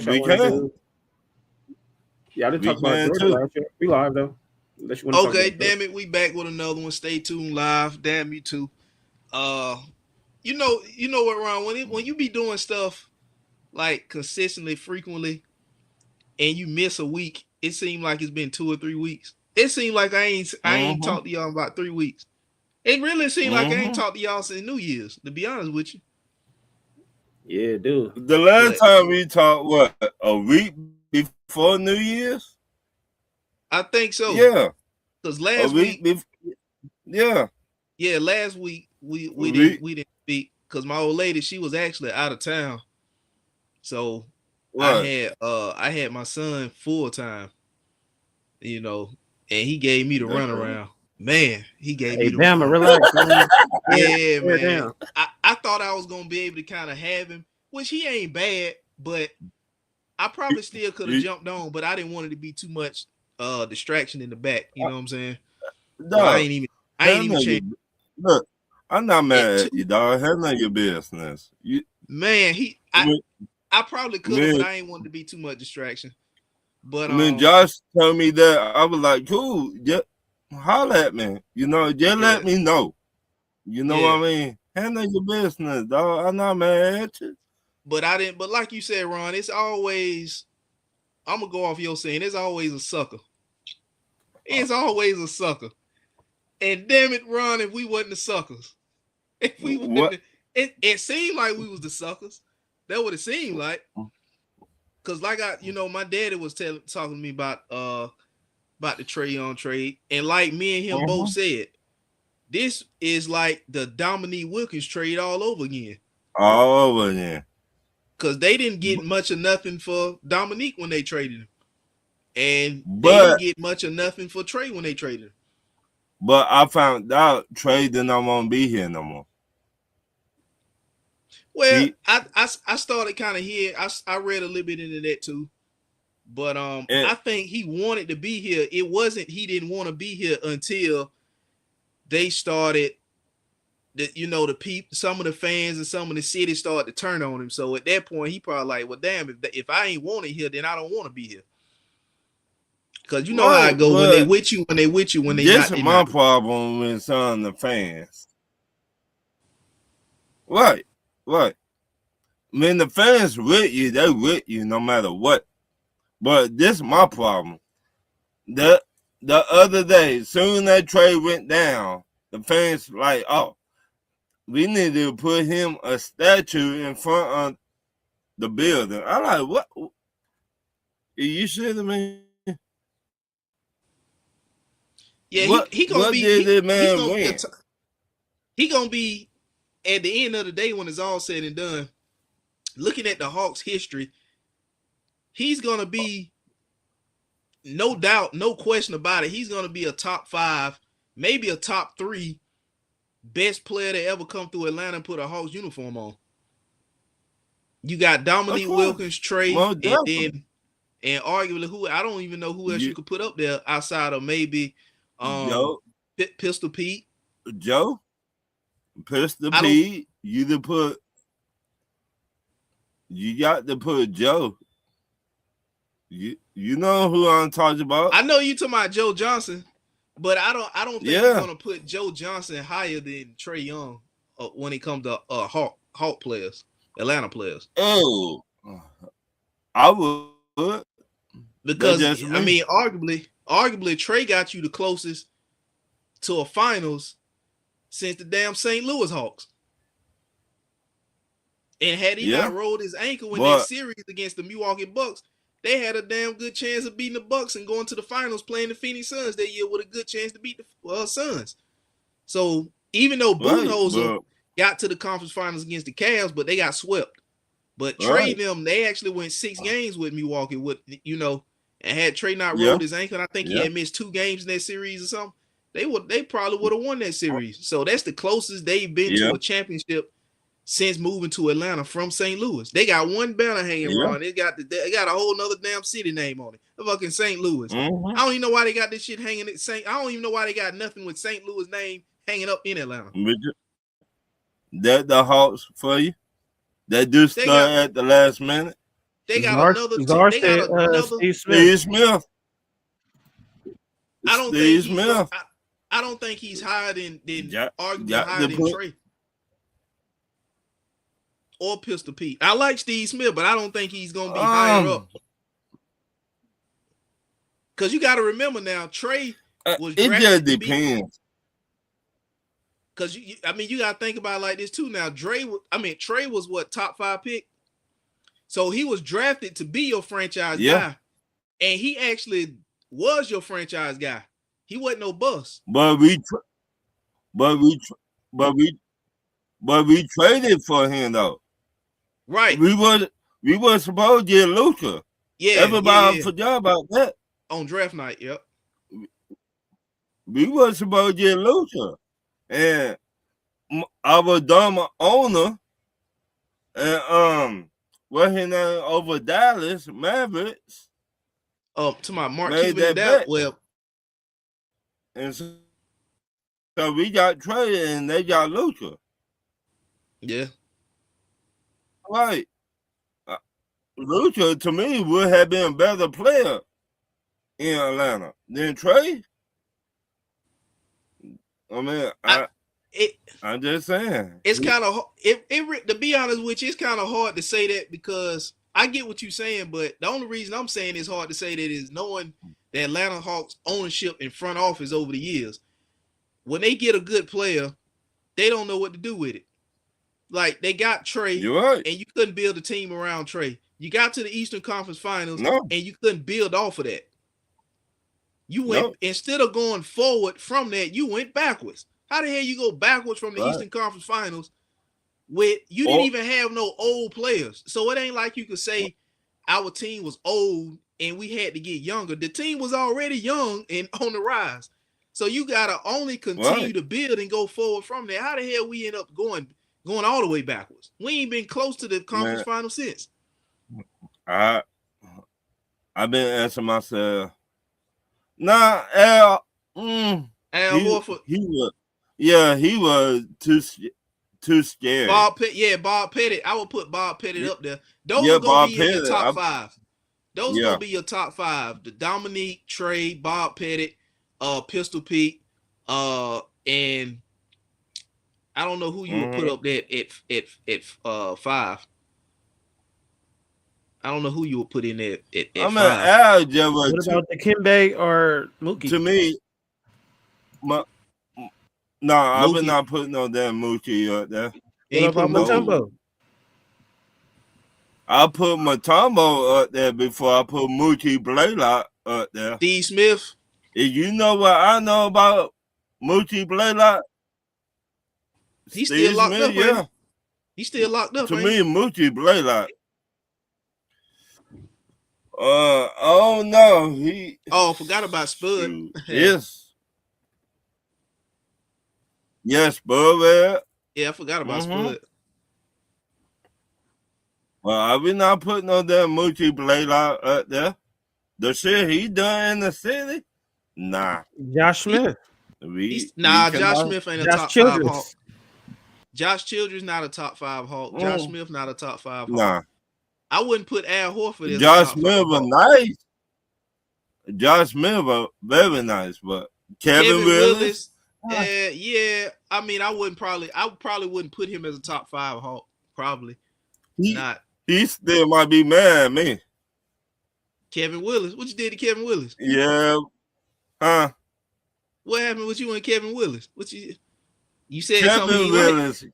y'all want to do? Yeah, I didn't We talk about can Georgia too. last year. We live though. Unless you want to talk Okay, about Georgia. damn it, we back with another one. Stay tuned live. Damn you too. Uh, you know what, Ron? When you be doing stuff like consistently, frequently, and you miss a week, it seemed like it's been 2 or 3 weeks. It seemed like I ain't Mm-hmm. talked to y'all about 3 weeks. It really seemed like I ain't Mm-hmm. talked to y'all since New Year's, to be honest with you. Yeah, dude. The last But time we talked, what, a week before New Year's? I think so. Yeah, Cause a last week week, before. Yeah, yeah, last week we we didn't speak because my old lady, she was actually out of town. So what? I had my son full time, you know, and he gave me the Okay. runaround. Man, he gave Hey, me the Bama, runaround. relax, man. Yeah, Bear man. down. I thought I was gonna be able to kind of have him, which he ain't bad, but I probably still could have You, jumped on, but I didn't want it to be too much distraction in the back. You know what I'm saying? So dog, I ain't even handle your changed look. I'm not it mad too. at you, dog. Handle your business. You, Man, I mean, I probably could have, but man, I ain't wanted to be too much distraction. But Josh told me that I was like, cool, just holler at me. Just yeah, let me know. You know what yeah. I mean? Handle your business, dog. I'm not mad at you. But I didn't. But like you said, Ron, it's always. I'm gonna go off your saying. It's always a sucker. It's always a sucker. And damn it, Ron, if we wasn't the suckers, if we What? wasn't, it seemed like we was the suckers. That what it seemed like. Cause like my daddy was talking to me about the Trae Young trade, and like me and him both Uh-huh. said, this is like the Dominique Wilkins trade all over again. All over there. Cause they didn't get much of nothing for Dominique when they traded him, and they didn't But get much of nothing for Trae when they traded him. I found out Trey did not want to be here no more. Well, He I started kind of here. I read a little bit into that too, but and I think he wanted to be here. It wasn't he didn't want to be here until they started. Some of the fans and some of the city started to turn on him. So at that point, he probably like, well, damn, if I ain't wanted here, then I don't want to be here. Cause you know how I right, go when they but with you, when they with you, when they this not, is they my not. problem with some of the fans. Right, right. When the fans with you, they with you no matter what. But this is my problem. The the other day, soon that trade went down, the fans like, oh, we need to put him a statue in front of the building. I'm like, what? You should have been. Yeah, What did this he's man gonna be win? he gonna be at the end of the day when it's all said and done. Looking at the Hawks' history, he's gonna be no doubt, no question about it. He's gonna be a top 5, maybe a top 3 best player to ever come through Atlanta and put a Hawks uniform on. You got Of Dominique course, Wilkins, Trae, most and definitely. then and arguably who I don't even know who else you You, could put up there outside of maybe um Joe, Pistol Pete. Joe, Pistol I don't. Pete. You got to put Joe. You know who I'm talking about? I know you talking about Joe Johnson, but I don't think you're Yeah. gonna put Joe Johnson higher than Trae Young when it comes to Hawk players, Atlanta players. Oh, I would. That's just Because me. I mean, arguably Trae got you the closest to a finals since the damn St. Louis Hawks. And had he Yeah, not rolled his ankle in that but series against the Milwaukee Bucks, they had a damn good chance of beating the Bucks and going to the finals playing the Phoenix Suns that year with a good chance to beat the Suns. So even though right, Budenholzer but got to the conference finals against the Cavs, but they got swept. But Trae right, them, they actually went 6 games with Milwaukee and had Trae not yeah, rolled his ankle, and I think he yeah, had missed 2 games in that series or something. They probably would have won that series. So that's the closest they've been yeah, to a championship since moving to Atlanta from St. Louis. They got one banner hanging yeah. around. They got a whole nother damn city name on it. The fucking St. Louis. Mm-hmm. I don't even know why they got this shit hanging at St. I don't even know why they got nothing with St. Louis name hanging up in Atlanta. That the Hawks for you. That do They got start at the last minute. They got Czar- another. Czar They got said, another. Steve Smith. Steve Smith. I don't Steve think he's. Smith. I don't think he's higher than arguably got higher the than Trey or Pistol Pete. I like Steve Smith, but I don't think he's gonna be higher up. Because you got to remember now, Trey was. It just depends. Because you got to think about it like this too. Now, Trey was what, top 5 pick? So he was drafted to be your franchise guy, and he actually was your franchise guy. He wasn't no bust. But we traded for him though. Right. We were supposed to get Luka. Yeah. Everybody forgot about that. On draft night, yep. We were supposed to get Luka. And our dumb owner and what his name over Dallas Mavericks. To my Mark made Cuban that bet. Well, and so we got traded and they got Luka. Yeah. Right. Luka to me would have been a better player in Atlanta than Trey. I mean, I'm just saying. It's kind of to be honest with you, it's kind of hard to say that because I get what you're saying, but the only reason I'm saying it's hard to say that is knowing the Atlanta Hawks ownership and front office over the years. When they get a good player, they don't know what to do with it. Like they got Trey, You're right. and you couldn't build a team around Trey. You got to the Eastern Conference Finals, No. and you couldn't build off of that. You went instead of going forward from that, you went backwards. How the hell you go backwards from the Eastern Conference Finals with you didn't even have no old players? So it ain't like you could say our team was old and we had to get younger. The team was already young and on the rise. So you gotta only continue to build and go forward from there. How the hell we end up going all the way backwards? We ain't been close to the conference final since. I've been asking myself. Nah, Al Horford. He was too scared. Bob Pettit. I would put Bob Pettit up there. Those are gonna be in your top 5. Those are gonna be your top 5. The Dominique, Trey, Bob Pettit, Pistol Pete, and I don't know who you would put up there at 5. I don't know who you would put in there at 5. Al what about Dikembe or Mookie? To me, I would not put no damn Mookie up there. What about Mutombo? I put Mutombo up there before I put Mookie Blaylock up there. Steve Smith. If you know what I know about Mookie Blaylock, he's still locked up. Yeah, he's still locked up. To me, Mookie Blaylock. Oh no, I forgot about Spud. Yes, Bud. Yeah, I forgot about Spud. Well, I will not put no damn Mookie Blaylock up there. The shit he done in the city, nah. Josh Smith. Josh Smith ain't a top 5 Hawk. Josh Childress not a top 5 Hawk. Josh Smith not a top 5 Hawk. Nah. I wouldn't put Al Horford as Josh Smith was nice. Josh Smith was very nice, but Kevin Willis. Yeah. I mean, I probably wouldn't put him as a top 5 Hawk. Probably not. He still might be mad at me. Kevin Willis. What you did to Kevin Willis? Yeah. Huh? What happened with you and Kevin Willis? What you said Kevin something Willis.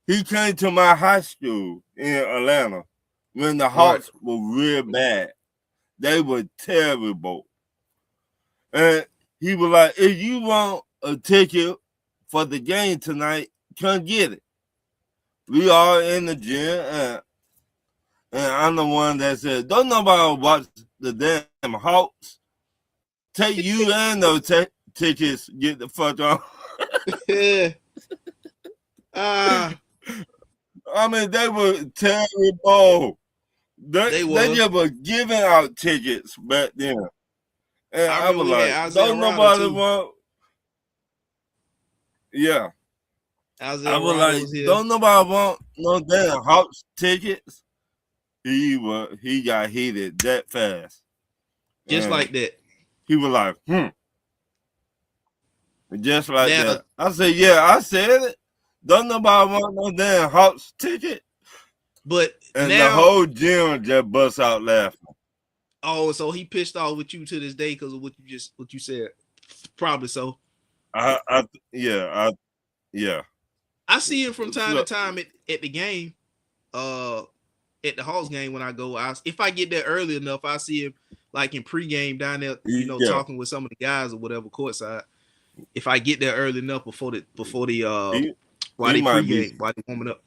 He came to my high school in Atlanta when the Hawks were real bad. They were terrible. And he was like, if you want a ticket for the game tonight, come get it. We are in the gym, and I'm the one that said, don't nobody watch the damn Hawks. Take you and those tickets, get the fuck on. I mean, they were terrible. They just were giving out tickets back then. And I was like, don't nobody want. Yeah. I was like, don't nobody want no damn Hawks tickets. he got heated that fast. Just And like that. he was like, just like Now, that. I said, yeah, I said it. Don't nobody want no damn Hawks ticket. but And now, the whole gym just bust out laughing. oh, so he pissed off with you to this day because of what you said. Probably so. Yeah. I see him from time Look. to time at the game, at the Hawks game when I go. If I get there early enough, I see him like in pregame down there, Yeah. talking with some of the guys or whatever courtside. If I get there early enough before the while they pregame, while they warming up.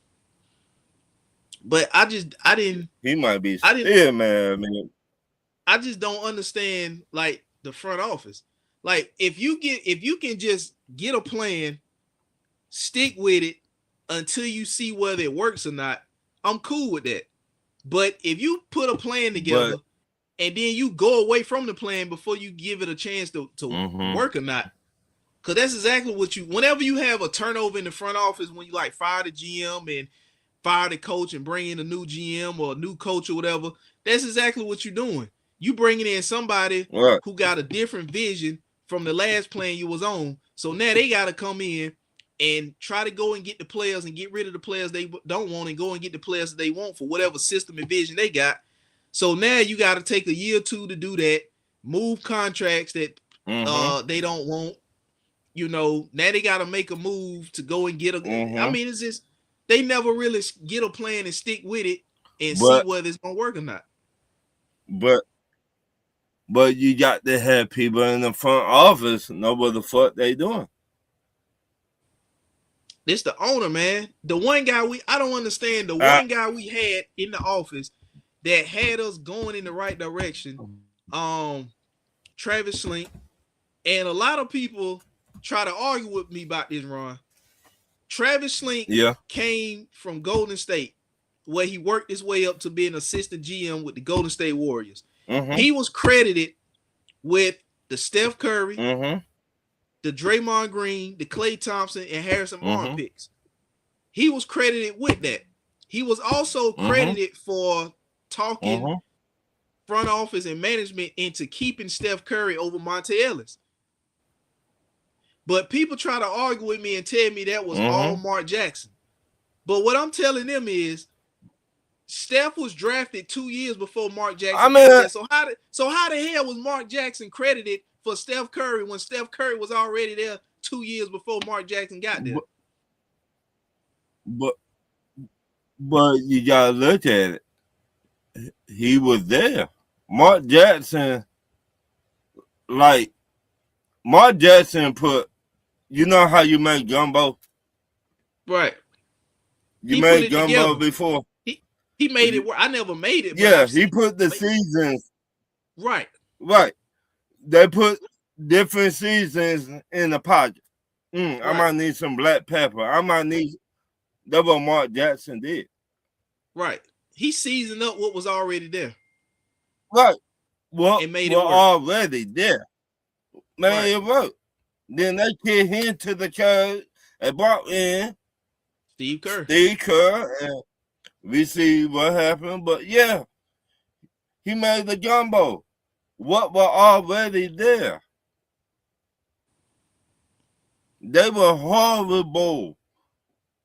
But I didn't. He might be I didn't- still mad, man. I just don't understand like the front office. Like if you can just get a plan, stick with it until you see whether it works or not, I'm cool with that. But if you put a plan together and then you go away from the plan before you give it a chance to work or not, because that's exactly what whenever you have a turnover in the front office, when you like fire the GM and fire the coach and bring in a new GM or a new coach or whatever, that's exactly what you're doing. You bringing in somebody who got a different vision from the last plan you was on. So now they got to come in and try to go and get the players and get rid of the players they don't want and go and get the players that they want for whatever system and vision they got. So now you got to take a year or two to do that, move contracts that they don't want. You know, now they got to make a move to go and get I mean, it's just they never really get a plan and stick with it and see whether it's going to work or not. But you got to have people in the front office know what the fuck they doing. This the owner, man. The one guy I don't understand. The one guy we had in the office that had us going in the right direction, Travis Slink, and a lot of people try to argue with me about this, Ron. Travis Slink came from Golden State, where he worked his way up to being assistant GM with the Golden State Warriors. He was credited with the Steph Curry, the Draymond Green, the Klay Thompson, and Harrison Barnes picks. He was credited with that. He was also credited for talking front office and management into keeping Steph Curry over Monte Ellis. But people try to argue with me and tell me that was all Mark Jackson. But what I'm telling them is Steph was drafted 2 years before Mark Jackson. So how the hell was Mark Jackson credited for Steph Curry when Steph Curry was already there 2 years before Mark Jackson got there? But you gotta look at it. He was there. Mark Jackson put, you know how you make gumbo? Right. You made gumbo before. He made it work. I never made it. Yeah, he put the seasons. Right. They put different seasons in the pot. I might need some black pepper. I might need. That's what Mark Jackson did. Right. He seasoned up what was already there. Right. Well, and made it work. Already there. Made it work. Then they kicked him to the curb and brought in Steve Kerr. And we see what happened. But yeah, he made the gumbo. What were already there? They were horrible.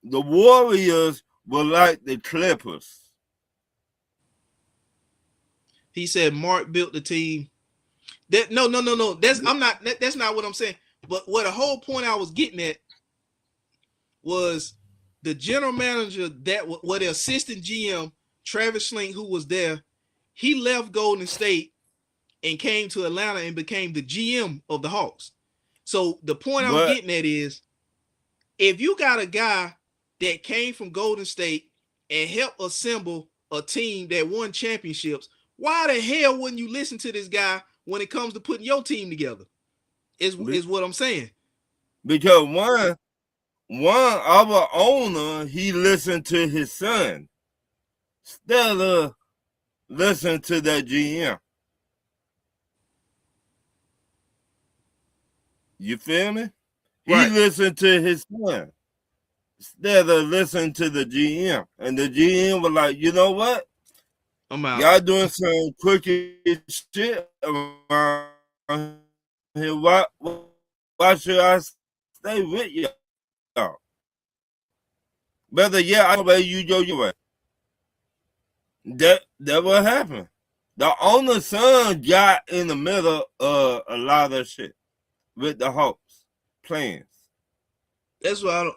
The Warriors were like the Clippers. He said Mark built the team. No. That's not what I'm saying. But what the whole point I was getting at was the general manager the assistant GM, Travis Slink, who was there, he left Golden State and came to Atlanta and became the GM of the Hawks. So the point I'm getting at is, if you got a guy that came from Golden State and helped assemble a team that won championships, why the hell wouldn't you listen to this guy when it comes to putting your team together? Is what I'm saying. Because our owner, he listened to his son instead of listen to that GM. You feel me? He listened to his son instead of listening to the GM. And the GM was like, you know what? I'm out. Y'all doing some crooked shit around here. Why should I stay with y'all? Brother, I obey you go your way. That what happened. The owner's son got in the middle of a lot of shit with the Hawks plans. That's why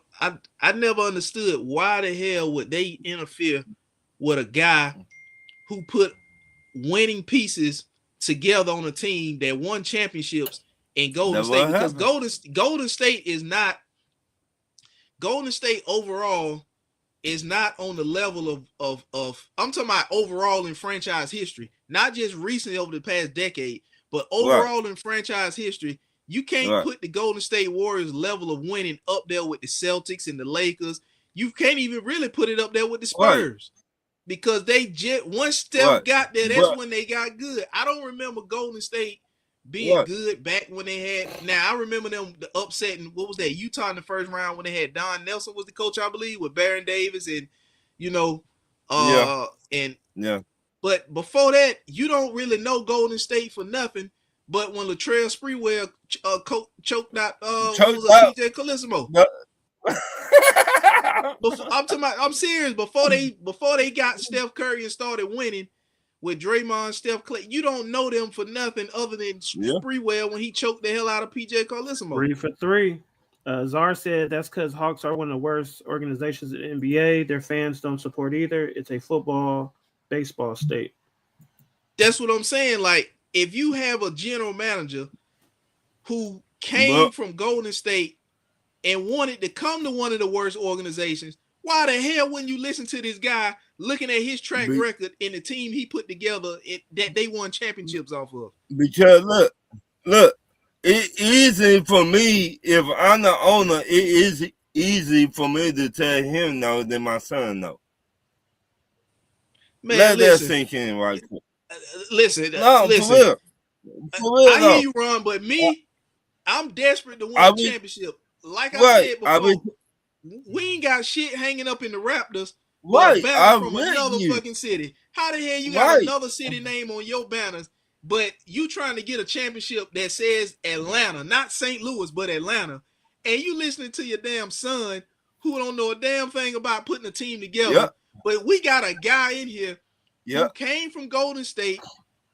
I never understood why the hell would they interfere with a guy who put winning pieces together on a team that won championships in Golden State, because Golden State is not Golden State overall is not on the level of I'm talking about overall in franchise history, not just recently over the past decade, but overall in franchise history. You can't put the Golden State Warriors level of winning up there with the Celtics and the Lakers. You can't even really put it up there with the Spurs. Because they just once Steph got there, that's when they got good. I don't remember Golden State being good back when they had. Now I remember them the upsetting. What was that? Utah in the first round when they had Don Nelson was the coach, I believe, with Baron Davis and But before that, you don't really know Golden State for nothing. But when Latrell Sprewell choked out PJ Carlesimo. I'm serious. Before they got Steph Curry and started winning with Draymond, Steph Clay, you don't know them for nothing other than Sprewell when he choked the hell out of PJ Carlesimo. 3 for 3. Czar said that's because Hawks are one of the worst organizations in the NBA. Their fans don't support either. It's a football, baseball state. That's what I'm saying. Like, if you have a general manager who came from Golden State and wanted to come to one of the worst organizations, why the hell wouldn't you listen to this guy looking at his track record and the team he put together that they won championships off of? Because look, it's easy for me, if I'm the owner, it is easy for me to tell him no than my son no. Man, let that sink in right quick. Listen. For real. I hear you, Ron, but me, I'm desperate to win a championship. Like I said before, we ain't got shit hanging up in the Raptors. But banner from another fucking city. How the hell you got another city name on your banners, but you trying to get a championship that says Atlanta, not St. Louis, but Atlanta, and you listening to your damn son who don't know a damn thing about putting a team together. But we got a guy in here who came from Golden State,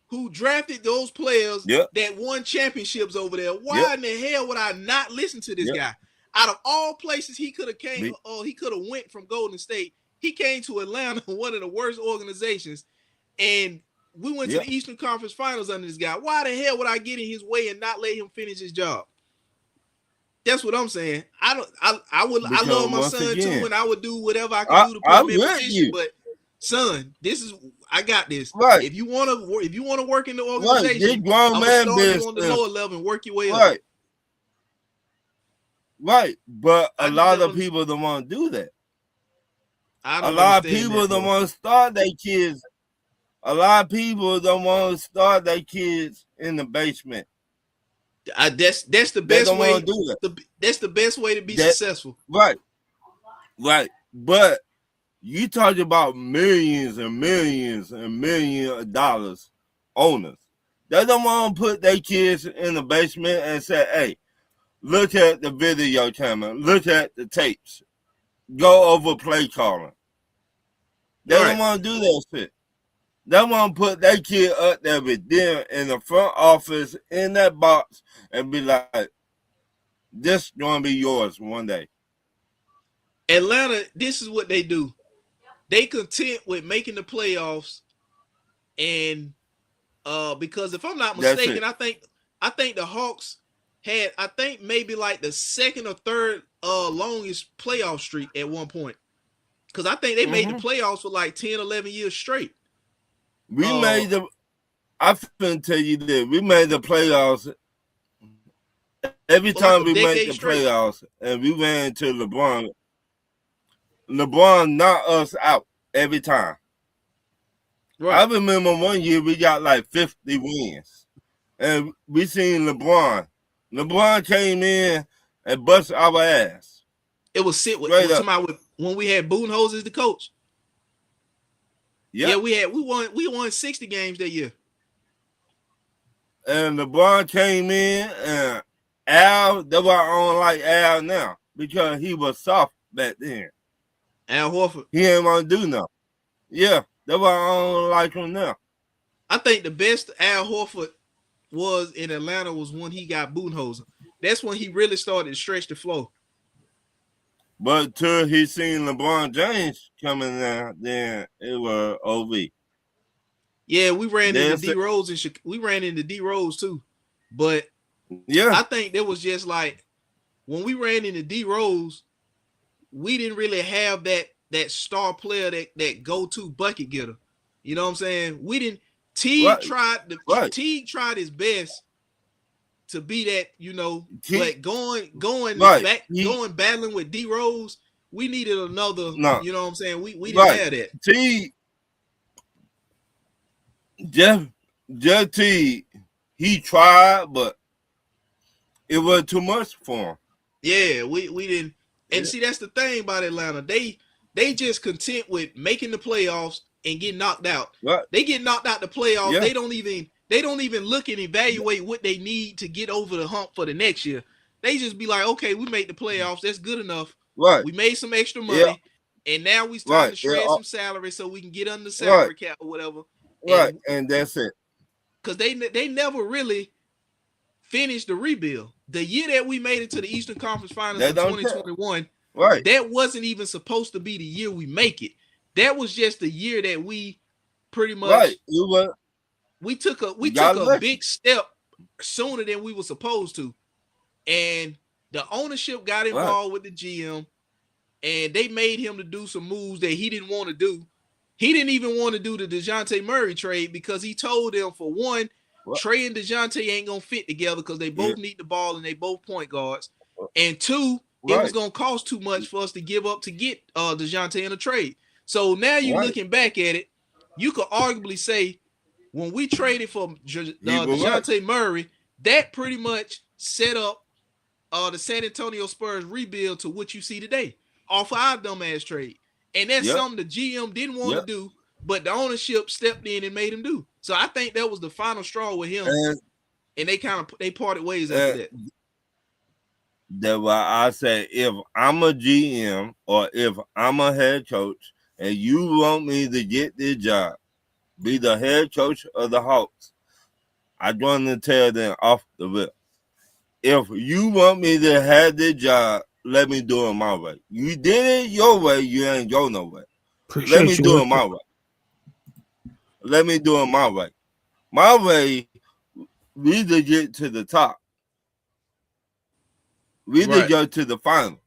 who drafted those players that won championships over there. Why in the hell would I not listen to this guy? Out of all places he could have came, he could have went from Golden State. He came to Atlanta, one of the worst organizations, and we went to the Eastern Conference Finals under this guy. Why the hell would I get in his way and not let him finish his job? That's what I'm saying. I love my son too, and I would do whatever I can do to put him in position. But son, I got this. Right. If you want to work in the organization, grown man start on the lower level and work your way up. up. Right, but a lot of people don't want to do that. A lot of people don't want to start their kids. A lot of people don't want to start their kids in the basement. That's the best way to do that. That's the best way to be successful. Right. But you talk about millions and millions and millions of dollars owners. They don't want to put their kids in the basement and say, "Hey, look at the video camera. Look at the tapes. Go over play calling." They don't want to do that shit. They want to put their kid up there with them in the front office in that box and be like, "This is going to be yours one day." Atlanta, this is what they do. They content with making the playoffs, and because if I'm not mistaken, I think the Hawks had maybe like the second or third longest playoff streak at one point. Because I think they made the playoffs for like 10, 11 years straight. I can tell you this, we made the playoffs every time we made the playoffs, and we ran into LeBron. LeBron knocked us out every time. Right. I remember one year we got like 50 wins, and we seen LeBron. LeBron came in and busted our ass. It was when we had Budenholzer as the coach. Yeah, we won 60 games that year. And LeBron came in, and Al, that's why I don't like Al now, because he was soft back then. Al Horford. He ain't want to do nothing. Yeah, that's why I don't like him now. I think the best Al Horford was in Atlanta was when he got Budenholzer. That's when he really started to stretch the floor. But till he seen LeBron James coming down, then it was OV. Yeah, we ran into D Rose and we ran into D Rose too. But yeah, I think that was just like when we ran into D Rose, we didn't really have that star player that go-to bucket getter. You know what I'm saying? We didn't. Teague tried his best to be that, you know, but going battling with D Rose, we needed another. No. You know what I'm saying? We didn't have that. Teague, Jeff Teague, he tried, but it was too much for him. Yeah, we didn't. And see, that's the thing about Atlanta. They just content with making the playoffs and get knocked out. Right. They get knocked out the playoffs. Yeah. They don't even look and evaluate what they need to get over the hump for the next year. They just be like, okay, we made the playoffs. That's good enough. Right. We made some extra money, and now we starting to shred some salary so we can get under the salary cap or whatever. Right, and that's it. Because they never really finished the rebuild. The year that we made it to the Eastern Conference Finals in 2021, that wasn't even supposed to be the year we make it. That was just the year that we pretty much we took a big step sooner than we were supposed to. And the ownership got involved with the GM, and they made him to do some moves that he didn't want to do. He didn't even want to do the DeJounte Murray trade because he told them, for one, Trey and DeJounte ain't going to fit together because they both need the ball and they both point guards. And two, it was going to cost too much for us to give up to get DeJounte in a trade. So now you're looking back at it, you could arguably say when we traded for DeJounte Murray, that pretty much set up the San Antonio Spurs rebuild to what you see today off of our dumbass trade. And that's something the GM didn't want to do, but the ownership stepped in and made him do. So I think that was the final straw with him, and they parted ways after that. That's why I say, if I'm a GM or if I'm a head coach and you want me to get this job, be the head coach of the Hawks, I'm going to tell them off the rip. If you want me to have this job, let me do it my way. You did it your way, you ain't go nowhere. Let me do it my way. Let me do it my way. My way, we to get to the top. We to go to the finals.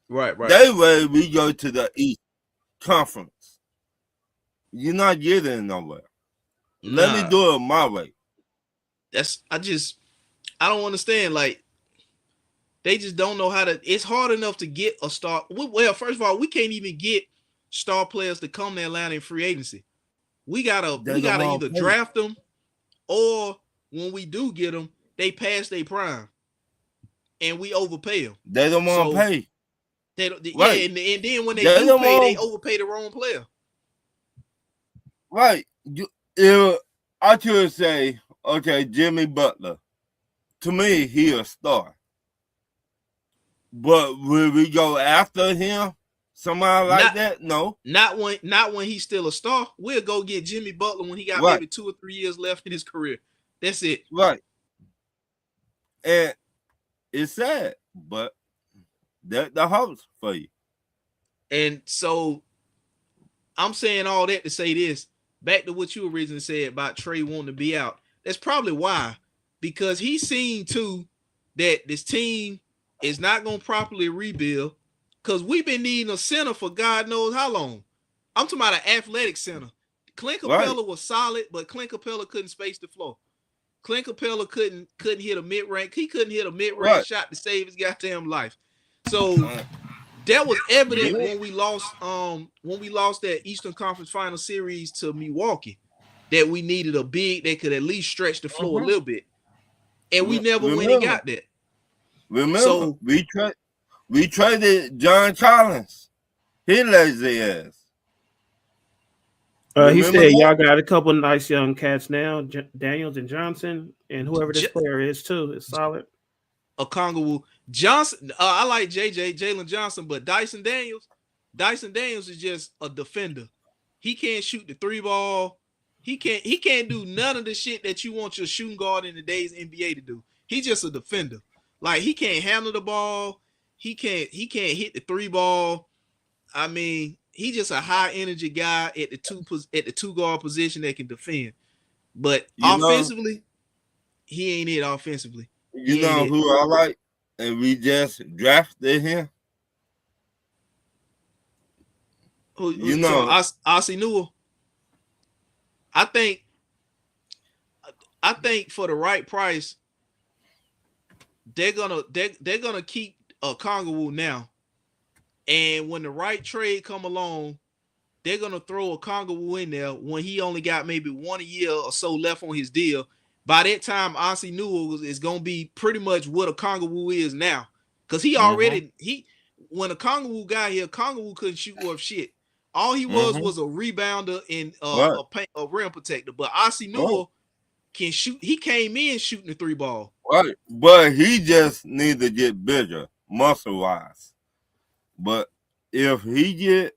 Right. That way, we go to the East Conference. You're not getting nowhere. Let me do it my way. I don't understand. Like, they just don't know how to. It's hard enough to get a star. Well, first of all, we can't even get star players to come to Atlanta in free agency. We gotta either draft them, or when we do get them, they pass their prime, and we overpay them. They don't want to pay. And then when they do pay, they overpay the wrong player. Right. I could say, okay, Jimmy Butler. To me, he a star. But will we go after him? Somebody like that? No. Not when he's still a star. We'll go get Jimmy Butler when he got maybe 2 or 3 years left in his career. That's it. Right. And it's sad, but that's the Hawks for you. And so I'm saying all that to say this. Back to what you originally said about Trey wanting to be out. That's probably why. Because he's seen too that this team is not going to properly rebuild. Because we've been needing a center for God knows how long. I'm talking about an athletic center. Clint Capella was solid, but Clint Capella couldn't space the floor. Clint Capella couldn't hit a mid-range. He couldn't hit a mid-range shot to save his goddamn life. So that was evident when we lost that Eastern Conference Final Series to Milwaukee, that we needed a big that could at least stretch the floor a little bit. And we never went and got that. Remember, we traded John Collins. He lazy ass. He Remember said that? y'all got a couple nice young cats now, Daniels and Johnson, and whoever this J- player is too is solid. Okongwu Johnson. I like Jalen Johnson, but Dyson Daniels is just a defender. He can't shoot the three ball. He can't do none of the shit that you want your shooting guard in today's NBA to do. He's just a defender. Like he can't handle the ball. He can't hit the three ball. I mean, he's just a high energy guy at the two guard position that can defend. But You know, offensively, he ain't it offensively. you He ain't know it. who I like, and we just drafted him. You know, Ossie Newell. I think for the right price, they're gonna keep Okongwu now, and when the right trade come along, they're gonna throw Okongwu in there when he only got maybe 1 year or so left on his deal. By that time, Ossie Newell is gonna be pretty much what Okongwu is now, because he already when Okongwu got here, Okongwu couldn't shoot worth shit. All he was a rebounder and a rim protector. But Ossie Newell can shoot. He came in shooting the three ball. right, but he just need to get bigger, muscle wise. But if he get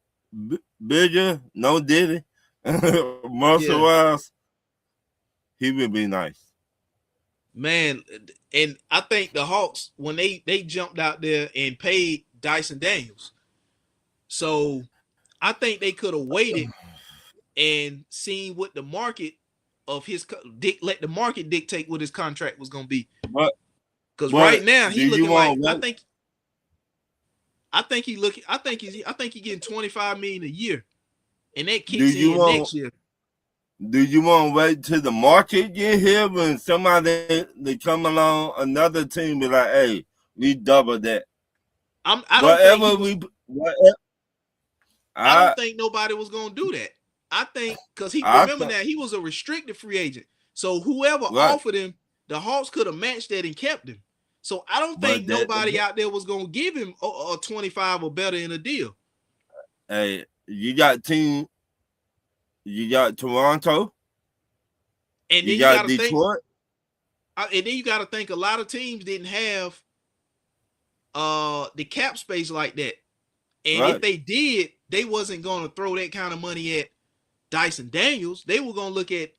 bigger, no diddy, muscle wise, he would be nice. Man, and I think the Hawks, when they jumped out there and paid Dyson Daniels, so I think they could have waited and seen what the market of let the market dictate what his contract was going to be. Because right now he looking like I think he getting $25 million a year, and that kicks in next year. Do you want to wait till the market get here when somebody they come along, another team be like, hey, we double that? I don't think nobody was gonna do that. I think because remember that he was a restricted free agent. So whoever offered him, the Hawks could have matched that and kept him. So I don't think nobody out there was gonna give him a 25 or better in a deal. Hey, you got Toronto, and then you got Detroit, and then you got to think a lot of teams didn't have the cap space like that, and if they did, they wasn't going to throw that kind of money at Dyson Daniels. They were going to look at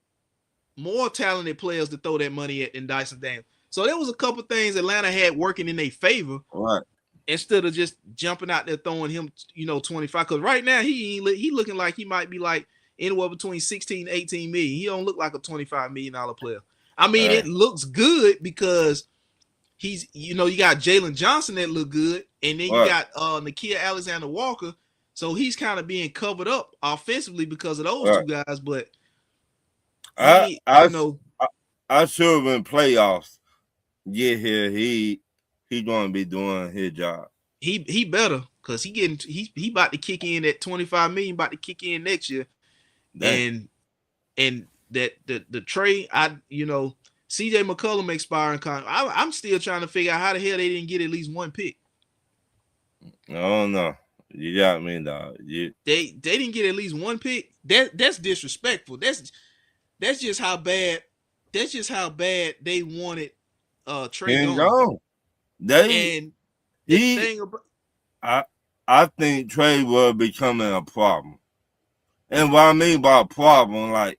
more talented players to throw that money at than Dyson Daniels. So there was a couple things Atlanta had working in their favor, instead of just jumping out there throwing him, 25. Because right now he looking like he might be like anywhere between 16 and 18 million. He don't look like a $25 million player. I mean, it looks good because he's, you got Jalen Johnson that look good, and then you got Nickeil Alexander-Walker. So he's kind of being covered up offensively because of those two guys. But I sure when playoffs get here, he gonna be doing his job. He better, because he about to kick in at 25 million, about to kick in next year. Dang. And that the trade, CJ McCollum expiring contract. I'm still trying to figure out how the hell they didn't get at least one pick. I don't know. You got me, dog. They didn't get at least one pick. That's disrespectful. That's just how bad. That's just how bad they wanted Trey Young. I think Trey was becoming a problem. And what I mean by a problem, like,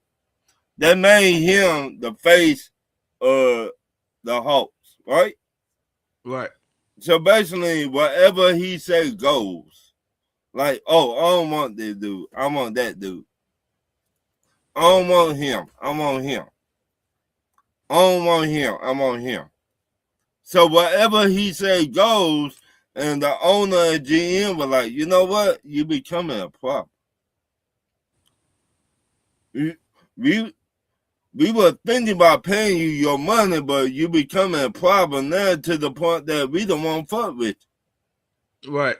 that made him the face of the Hawks, right? Right. So basically, whatever he say goes. Like, I don't want this dude. I want that dude. I don't want him. I want him. I don't want him. I want him. So whatever he say goes, and the owner and GM were like, you know what? You becoming a problem. We were thinking about paying you your money, but you becoming a problem now to the point that we don't want to fuck with you. Right.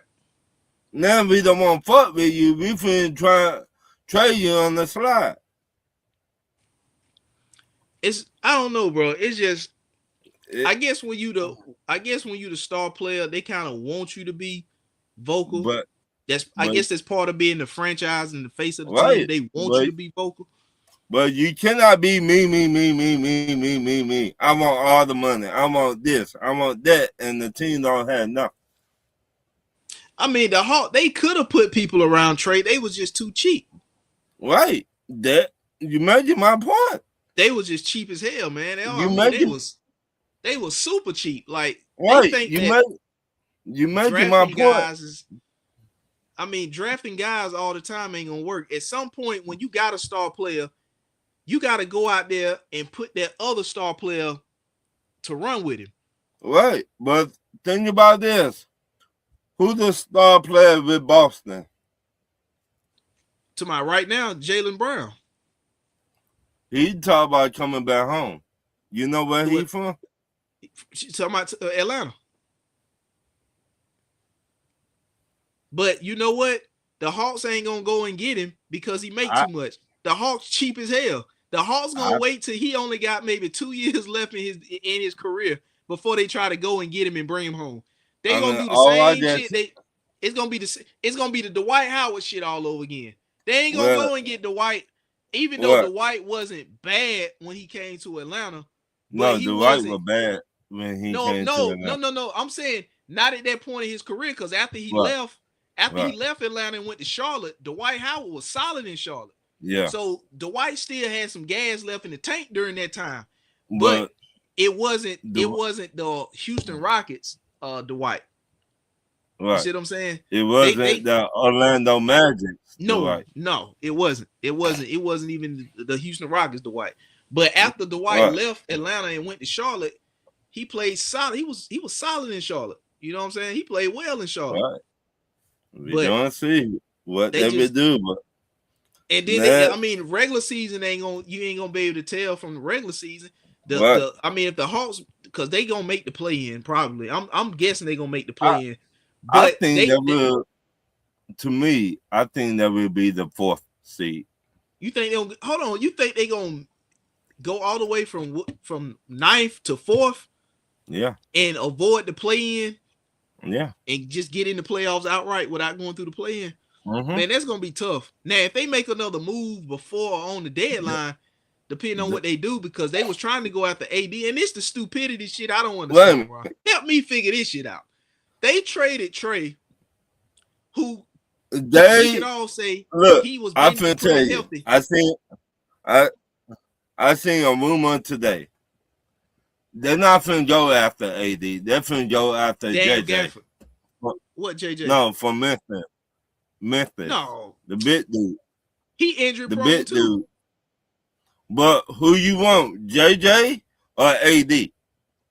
Now we don't want to fuck with you. We finna try trade you on the slide. I don't know, bro. It's just I guess when you the star player, they kind of want you to be vocal. I But- guess that's part of being the franchise and the face of the Right, team. They want but- you to be vocal. But you cannot be me. I want all the money. I want this. I want that, and the team don't have nothing. I mean, the Hawks, they could have put people around Trey. They was just too cheap. Right. That you made my point. They was just cheap as hell, man. They was super cheap. Like Right. they think You made my drafting point. guys is. I mean, drafting guys all the time ain't gonna work. At some point, when you got a star player, you got to go out there and put that other star player to run with him. Right. But think about this. Who's the star player with Boston? To my right now, Jaylen Brown. He talk about coming back home. You know where he from? She's talking about Atlanta. But you know what? The Hawks ain't gonna go and get him because he make too much. The Hawks cheap as hell. The Hawks gonna wait till he only got maybe 2 years left in his career before they try to go and get him and bring him home. They gonna do the same shit. It's gonna be the Dwight Howard shit all over again. They ain't gonna go and get Dwight, even though Dwight wasn't bad when he came to Atlanta. No, Dwight was bad when he came to Atlanta. No. I'm saying not at that point in his career, because after he left Atlanta and went to Charlotte, Dwight Howard was solid in Charlotte. Yeah. So Dwight still had some gas left in the tank during that time, but it wasn't the Houston Rockets Dwight. Right. You see what I'm saying? It wasn't the Orlando Magic. No, it wasn't. It wasn't even the Houston Rockets Dwight. But after Dwight left Atlanta and went to Charlotte, he played solid. He was solid in Charlotte. You know what I'm saying? He played well in Charlotte. Right. We don't see what they would do, but and then regular season you ain't gonna be able to tell from the regular season. If the Hawks, because they gonna make the play in probably. I'm guessing they gonna make the play in. But I think to me, I think that will be the 4th seed. You think they'll hold on? You think they gonna go all the way from 9th to 4th? Yeah. And avoid the play in? Yeah. And just get in the playoffs outright without going through the play in? Mm-hmm. Man, that's gonna be tough. Now, if they make another move before or on the deadline, depending on what they do, because they was trying to go after AD, and it's the stupidity shit I don't understand. Help me figure this shit out. They traded Trey, who we can all say he was healthy. I seen a rumor today. They're not finna go after AD. They're finna go after JJ. Gafford. What JJ? No, from Memphis. No, the big dude. He injured the prone big too. dude. But who you want, JJ or AD?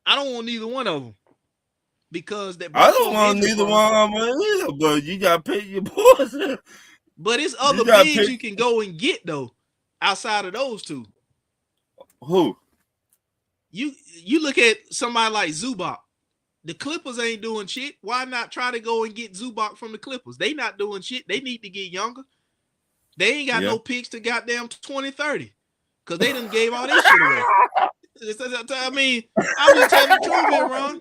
I don't want neither one of them because I don't want neither one of them either. But you gotta pick your poison. But it's other bigs you can go and get though, outside of those two. Who? You look at somebody like Zubac. The Clippers ain't doing shit. Why not try to go and get Zubac from the Clippers? They not doing shit. They need to get younger. They ain't got no picks to goddamn 2030 because they done gave all this shit away. I mean, I'm just telling the truth here, Ron.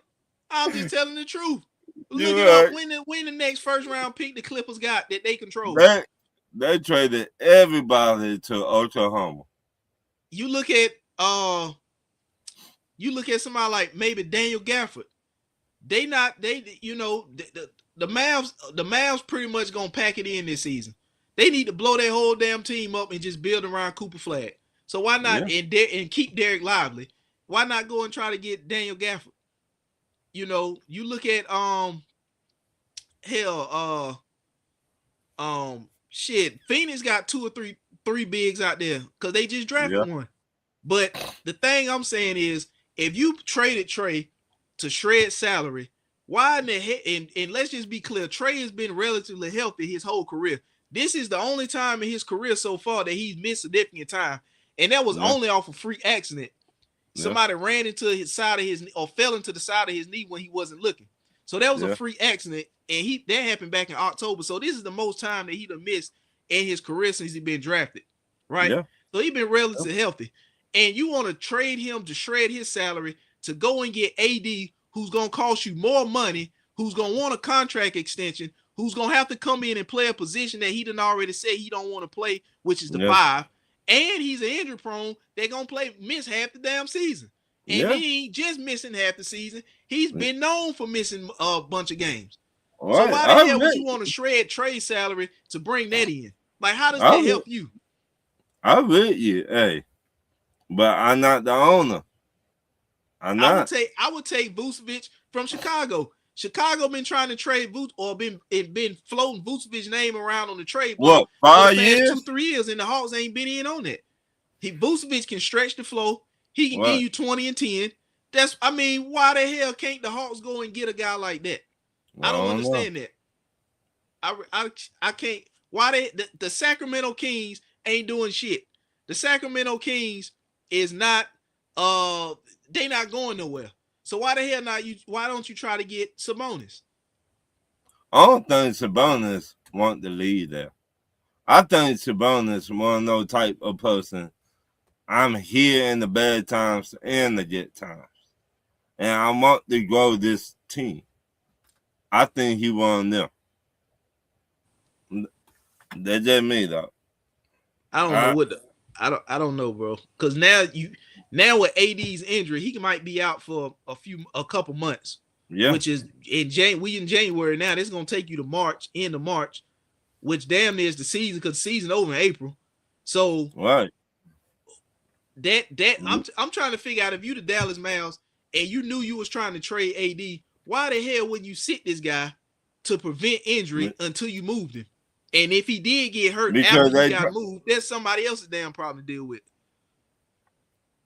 I'm just telling the truth. Look at when the next first round pick the Clippers got that they control. They traded everybody to Oklahoma. You look at somebody like maybe Daniel Gafford. The Mavs pretty much gonna pack it in this season. They need to blow their whole damn team up and just build around Cooper Flag. So why not and keep Derek Lively? Why not go and try to get Daniel Gafford? You know, you look at Phoenix got 2 or 3 bigs out there because they just drafted one. But the thing I'm saying is, if you traded Trey to shred salary, why in the heck? And let's just be clear, Trey has been relatively healthy his whole career. This is the only time in his career so far that he's missed significant time, and that was only off a freak accident. Somebody ran into his side of his or fell into the side of his knee when he wasn't looking. So that was a freak accident, and that happened back in October. So this is the most time that he done missed in his career since he's been drafted, right? Yeah. So he's been relatively healthy, and you want to trade him to shred his salary to go and get AD, who's gonna cost you more money, who's gonna want a contract extension, who's gonna have to come in and play a position that he done already said he don't want to play, which is the Yeah. 5. And he's an injury prone. They're gonna miss half the damn season. And Yeah. he ain't just missing half the season. He's been known for missing a bunch of games. All So right. why the hell would you want to shred trade salary to bring that in? Like, how does that help you? I with you, hey, but I'm not the owner. I'm not. I would take Vucevic from Chicago. Chicago been trying to trade Vucevic, or been floating Vucevic's name around on the trade block What, 5 for the past years? 2-3 years, and the Hawks ain't been in on that. Vucevic can stretch the flow. He can give you 20 and 10. Why the hell can't the Hawks go and get a guy like that? I don't understand that. I can't. Why the Sacramento Kings ain't doing shit. The Sacramento Kings is not they not going nowhere. So why the hell why don't you try to get Sabonis? I don't think Sabonis want to lead there. I think Sabonis one of those type of person. I'm here in the bad times and the good times. And I want to grow this team. I think he won them. That's just me though. I don't know what I don't know, bro. Because now with AD's injury, he might be out for a couple months. Yeah. Which is in January now. This is gonna take you to March, end of March, which damn near is the season, because the season over in April. So right. I'm trying to figure out, if you the Dallas Mavs and you knew you was trying to trade AD, why the hell wouldn't you sit this guy to prevent injury until you moved him? And if he did get hurt after he got moved, that's somebody else's damn problem to deal with.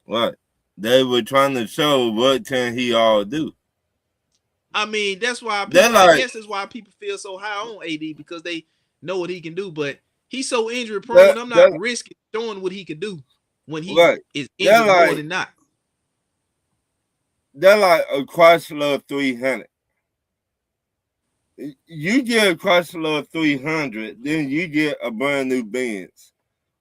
What? They were trying to show what can he all do. I mean, that's why I guess that's why people feel so high on AD, because they know what he can do. But he's so injury prone. I'm not risking showing what he can do when he is injured more than not. They're like a Chrysler 300. You get a Chrysler 300, then you get a brand new Benz.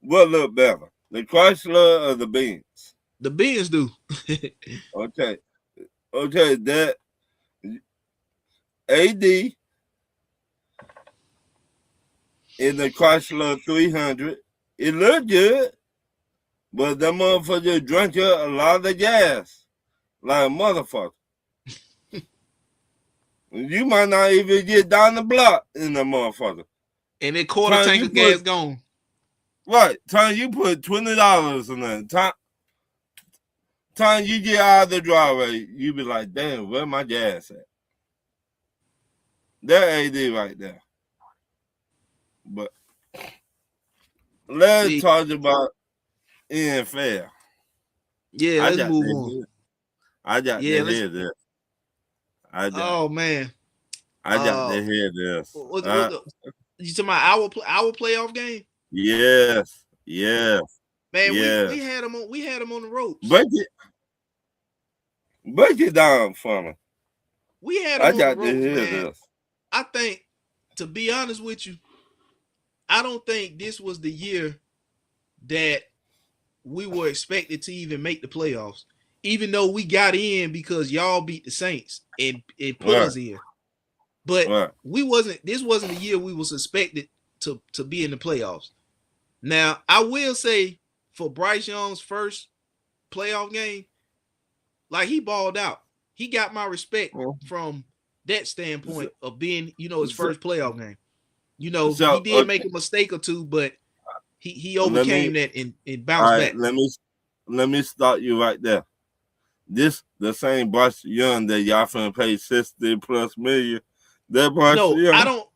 What look better, the Chrysler or the Benz? The Benz do. Okay, that AD in the Chrysler 300, it looked good, but the motherfucker drank a lot of gas, like a motherfucker. You might not even get down the block in the motherfucker. And that quarter tank of gas gone. Right. Time you put $20 in that. Time you get out of the driveway, you be like, damn, where my gas at? That AD right there. But let's talk about NFL. Yeah, let's move on. I got to hear this. Oh man, I got to hear this. You talking about our playoff game? Yes. Man, we had him on the ropes. Break it down for me. We had him on the ropes, man. I think, to be honest with you, I don't think this was the year that we were expected to even make the playoffs. Even though we got in because y'all beat the Saints and put us in. But this wasn't the year we was expected to be in the playoffs. Now, I will say, for Bryce Young's first playoff game, like, he balled out. He got my respect from that standpoint of being, his first playoff game. He did make a mistake or two, but he overcame that and bounced back. Let me stop you right there. This the same Bryce Young that y'all finna pay $60+ million. That Bryce Young. I don't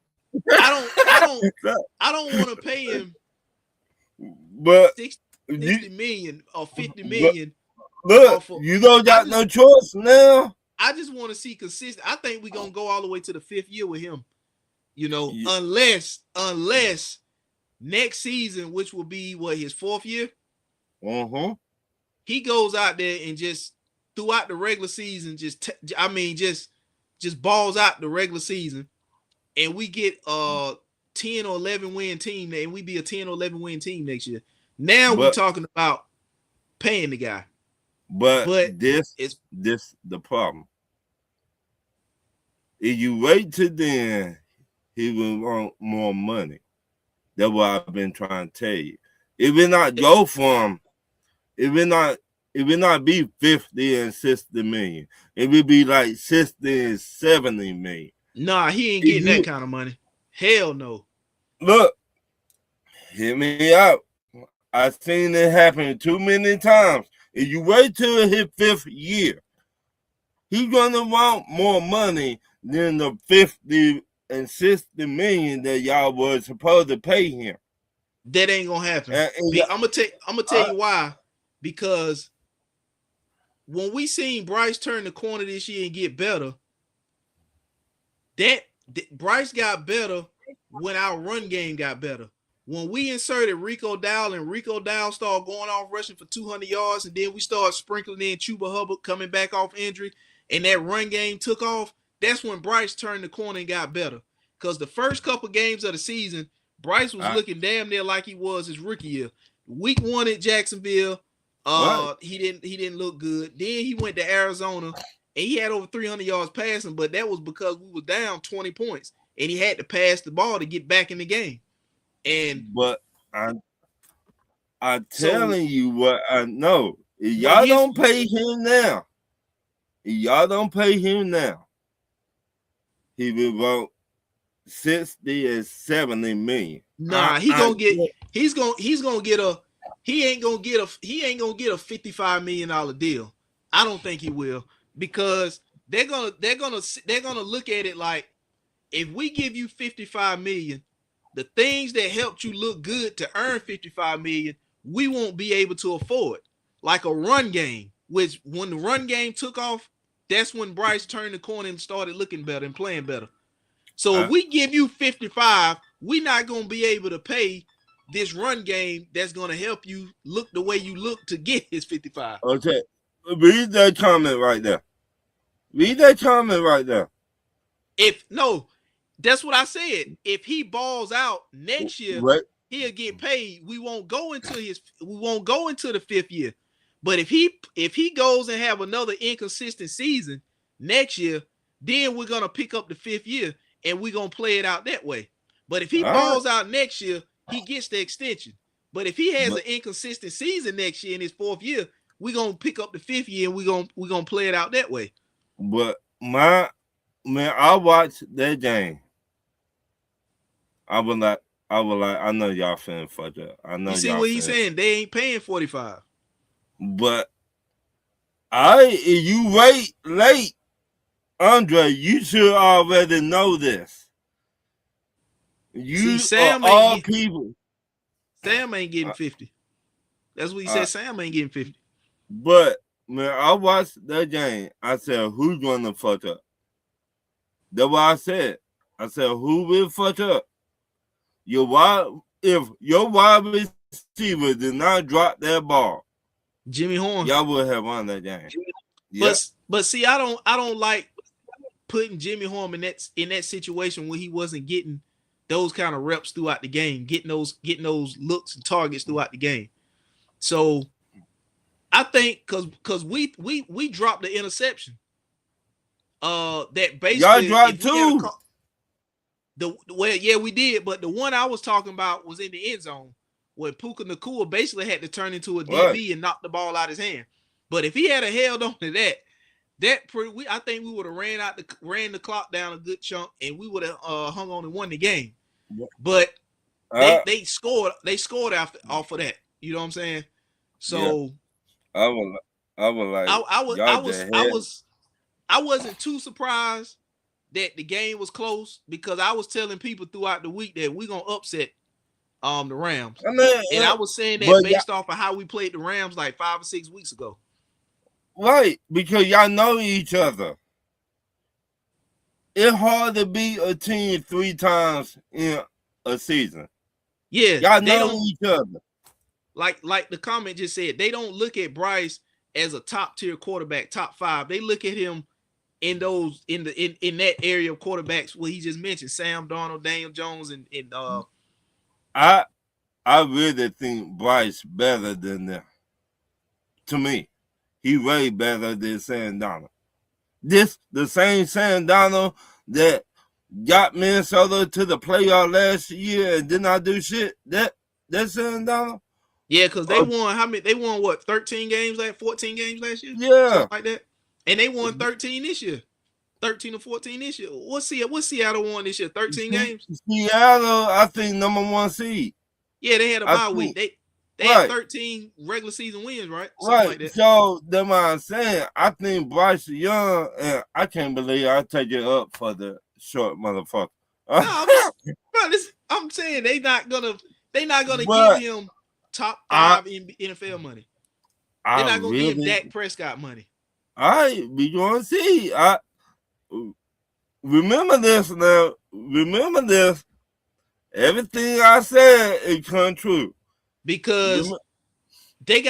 want to pay him but 60 million or 50 million. Look, you don't got no choice now. I just want to see consistent. I think we're gonna go all the way to the 5th year with him. Unless next season, which will be his 4th year. He goes out there and just throughout the regular season, just balls out the regular season, and we get 10 or 11 win team, and we be a 10 or 11 win team next year. Now we're talking about paying the guy. But this the problem. If you wait till then, he will want more money. That's what I've been trying to tell you. It will not go from, it will not be 50 and 60 million. It will be like 60 and 70 million. Nah, he ain't getting that kind of money. Hell no. Look, hear me out. I've seen it happen too many times. If you wait till his 5th year, he's gonna want more money than the 50 and 60 million that y'all were supposed to pay him. That ain't gonna happen. I'm gonna tell you why. Because when we seen Bryce turn the corner this year and get better, Bryce got better when our run game got better. When we inserted Rico Dowdle and Rico Dowdle started going off rushing for 200 yards, and then we started sprinkling in Chuba Hubbard coming back off injury, and that run game took off, that's when Bryce turned the corner and got better. Because the first couple games of the season, Bryce was looking damn near like he was his rookie year. Week 1 at Jacksonville, he didn't look good. Then he went to Arizona, and he had over 300 yards passing, but that was because we were down 20 points, and he had to pass the ball to get back in the game. But I'm telling you what I know. If y'all don't pay him now, he will want 60 and 70 million. Nah, he ain't gonna get a $55 million deal. I don't think he will, because they're gonna look at it like, if we give you 55 million, the things that helped you look good to earn 55 million, we won't be able to afford. Like a run game, which when the run game took off, that's when Bryce turned the corner and started looking better and playing better. So if we give you 55, we're not going to be able to pay this run game that's going to help you look the way you look to get his 55. Okay. Read that comment right there. That's what I said. If he balls out next year, he'll get paid. We won't go into the 5th year. But if he goes and have another inconsistent season next year, then we're gonna pick up the 5th year and we're gonna play it out that way. But if he balls out next year, he gets the extension. But if he has an inconsistent season next year in his 4th year, we're gonna pick up the 5th year and we're gonna play it out that way. But I watched that game. I was like, I know y'all finna fuck up. I know. You see what he's saying? They ain't paying 45. But if you wait late, Andre, you should already know this. Sam ain't getting 50. That's what he said. Sam ain't getting 50. But when I watched that game, I said, who's gonna fuck up? That's what I said. I said, who will fuck up? If your wide receiver did not drop that ball, Jimmy Horn, y'all would have won that game. But see, I don't like putting Jimmy Horn in that situation where he wasn't getting those kind of reps throughout the game, getting those looks and targets throughout the game. So I think because we dropped the interception. That basically y'all dropped two. We did, but the one I was talking about was in the end zone where Puka Nacua basically had to turn into a DB and knock the ball out of his hand. But if he had held on to that, I think we would have ran the clock down a good chunk, and we would have hung on and won the game. But they scored off of that. You know what I'm saying? So I wasn't too surprised that the game was close, because I was telling people throughout the week that we're gonna upset the Rams. And I was saying that based off of how we played the Rams like 5 or 6 weeks ago. Right, because y'all know each other. It's hard to beat a team 3 times in a season. Yeah, y'all know each other. Like the comment just said, they don't look at Bryce as a top tier quarterback, top 5. They look at him in that area of quarterbacks where he just mentioned, Sam Darnold, Daniel Jones, and I really think Bryce better than them. To me, he way better than Sam Darnold. The same Sam Darnold that got Minnesota to the playoff last year and did not do shit. That's $7. Yeah, because they won how many? They won what? 13 games, 14 games last year. Yeah, something like that. And they won 13 this year. 13 or 14 this year. What's Seattle won this year? 13 games. Seattle, I think #1 seed. Yeah, they had a bye week. They had 13 regular season wins, right? Something like that. So that's what I'm saying. I think Bryce Young, and I can't believe I take it up for the short motherfucker. I'm saying they not gonna give him top 5 in NFL money. They're not gonna give him Dak Prescott money. We gonna see. Remember this now. Remember this. Everything I said is come true. Because they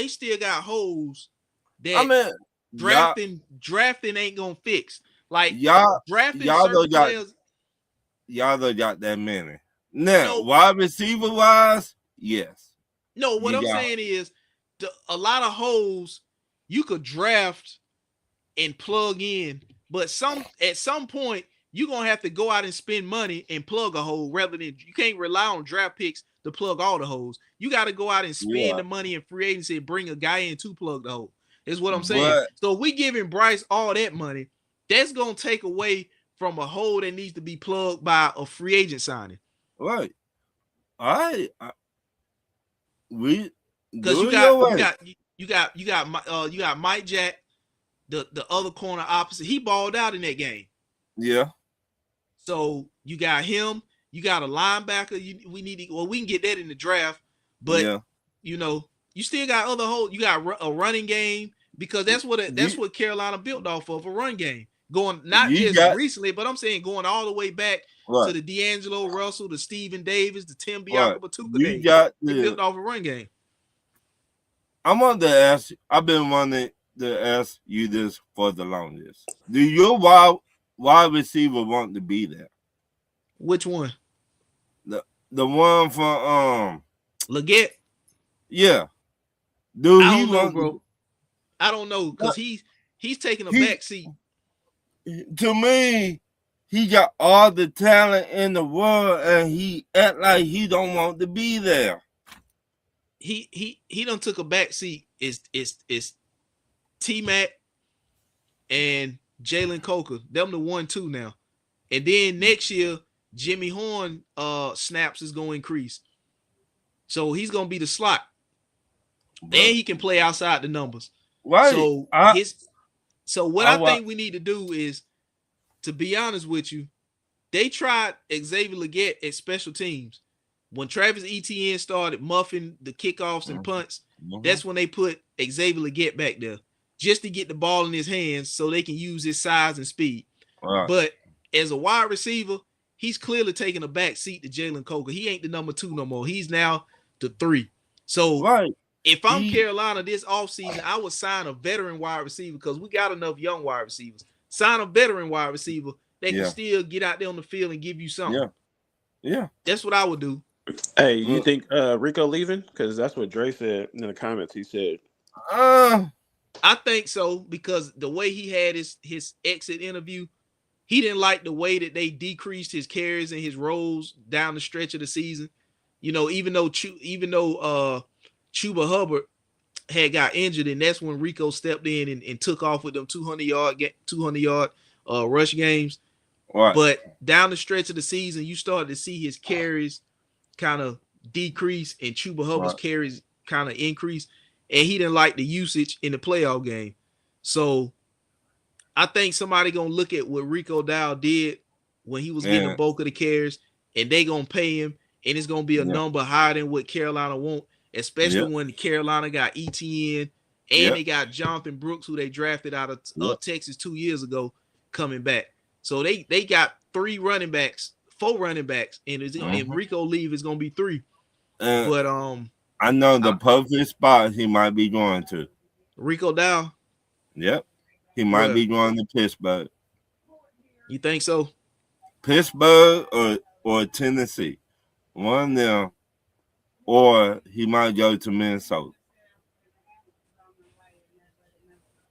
still got holes that drafting ain't gonna fix. Like drafting certain players. Y'all done got that many. Now, wide receiver wise, yes. No, what I'm saying is a lot of holes you could draft and plug in, but at some point you're gonna have to go out and spend money and plug a hole rather than you can't rely on draft picks to plug all the holes. You got to go out and spend the money in free agency and bring a guy in to plug the hole. Is what I'm saying. So if we giving Bryce all that money, that's gonna take away from a hole that needs to be plugged by a free agent signing. Right. Because you got Mike Jack, the other corner opposite. He balled out in that game. Yeah. So you got him. You got a linebacker. We can get that in the draft, but you still got other holes. You got a running game because that's what Carolina built off of, a run game. Going not just recently, but I'm saying going all the way back to the D'Angelo Russell, the Steven Davis, the Tim Biakabatuka days. They built off a run game. I'm on to ask. I've been wanting to ask you this for the longest. Do your wide receiver want to be there? Which one? The one from Leggett. Yeah. I don't know, bro. I don't know because he's taking a back seat. To me, he got all the talent in the world, and he act like he don't want to be there. He done took a back seat. Is T-Mac and Jalen Coker. Them the 1-2 now. And then next year, Jimmy Horn snaps is going to increase. So he's going to be the slot. Bro. And he can play outside the numbers. Right. So what I think we need to do is, to be honest with you, they tried Xavier Leggett at special teams. When Travis Etienne started muffing the kickoffs and punts, that's when they put Xavier Leggett back there just to get the ball in his hands so they can use his size and speed. Right. But as a wide receiver, he's clearly taking a back seat to Jalen Coker. He ain't the number 2 no more. He's now the 3. So if I'm Carolina this offseason, I would sign a veteran wide receiver because we got enough young wide receivers. Sign a veteran wide receiver that can still get out there on the field and give you something. Yeah. That's what I would do. Hey, you think Rico leaving? Because that's what Dre said in the comments. He said, I think so because the way he had his exit interview, he didn't like the way that they decreased his carries and his roles down the stretch of the season. You know, even though Chuba Hubbard had got injured, and that's when Rico stepped in and took off with them 200-yard rush games. Right. But down the stretch of the season, you started to see his carries kind of decrease and Chuba Hubbard's carries kind of increase, and he didn't like the usage in the playoff game. So I think somebody gonna look at what Rico Dowdle did when he was getting the bulk of the carries, and they gonna pay him, and it's gonna be a number higher than what Carolina want, especially when Carolina got ETN and they got Jonathan Brooks, who they drafted out of Texas 2 years ago, coming back. So they got 4 running backs, and Rico leave is gonna be 3. But I know the perfect spot he might be going to. Rico Dowdle. Yep. He might be going to Pittsburgh. You think so? Pittsburgh or Tennessee. One of them. Or he might go to Minnesota.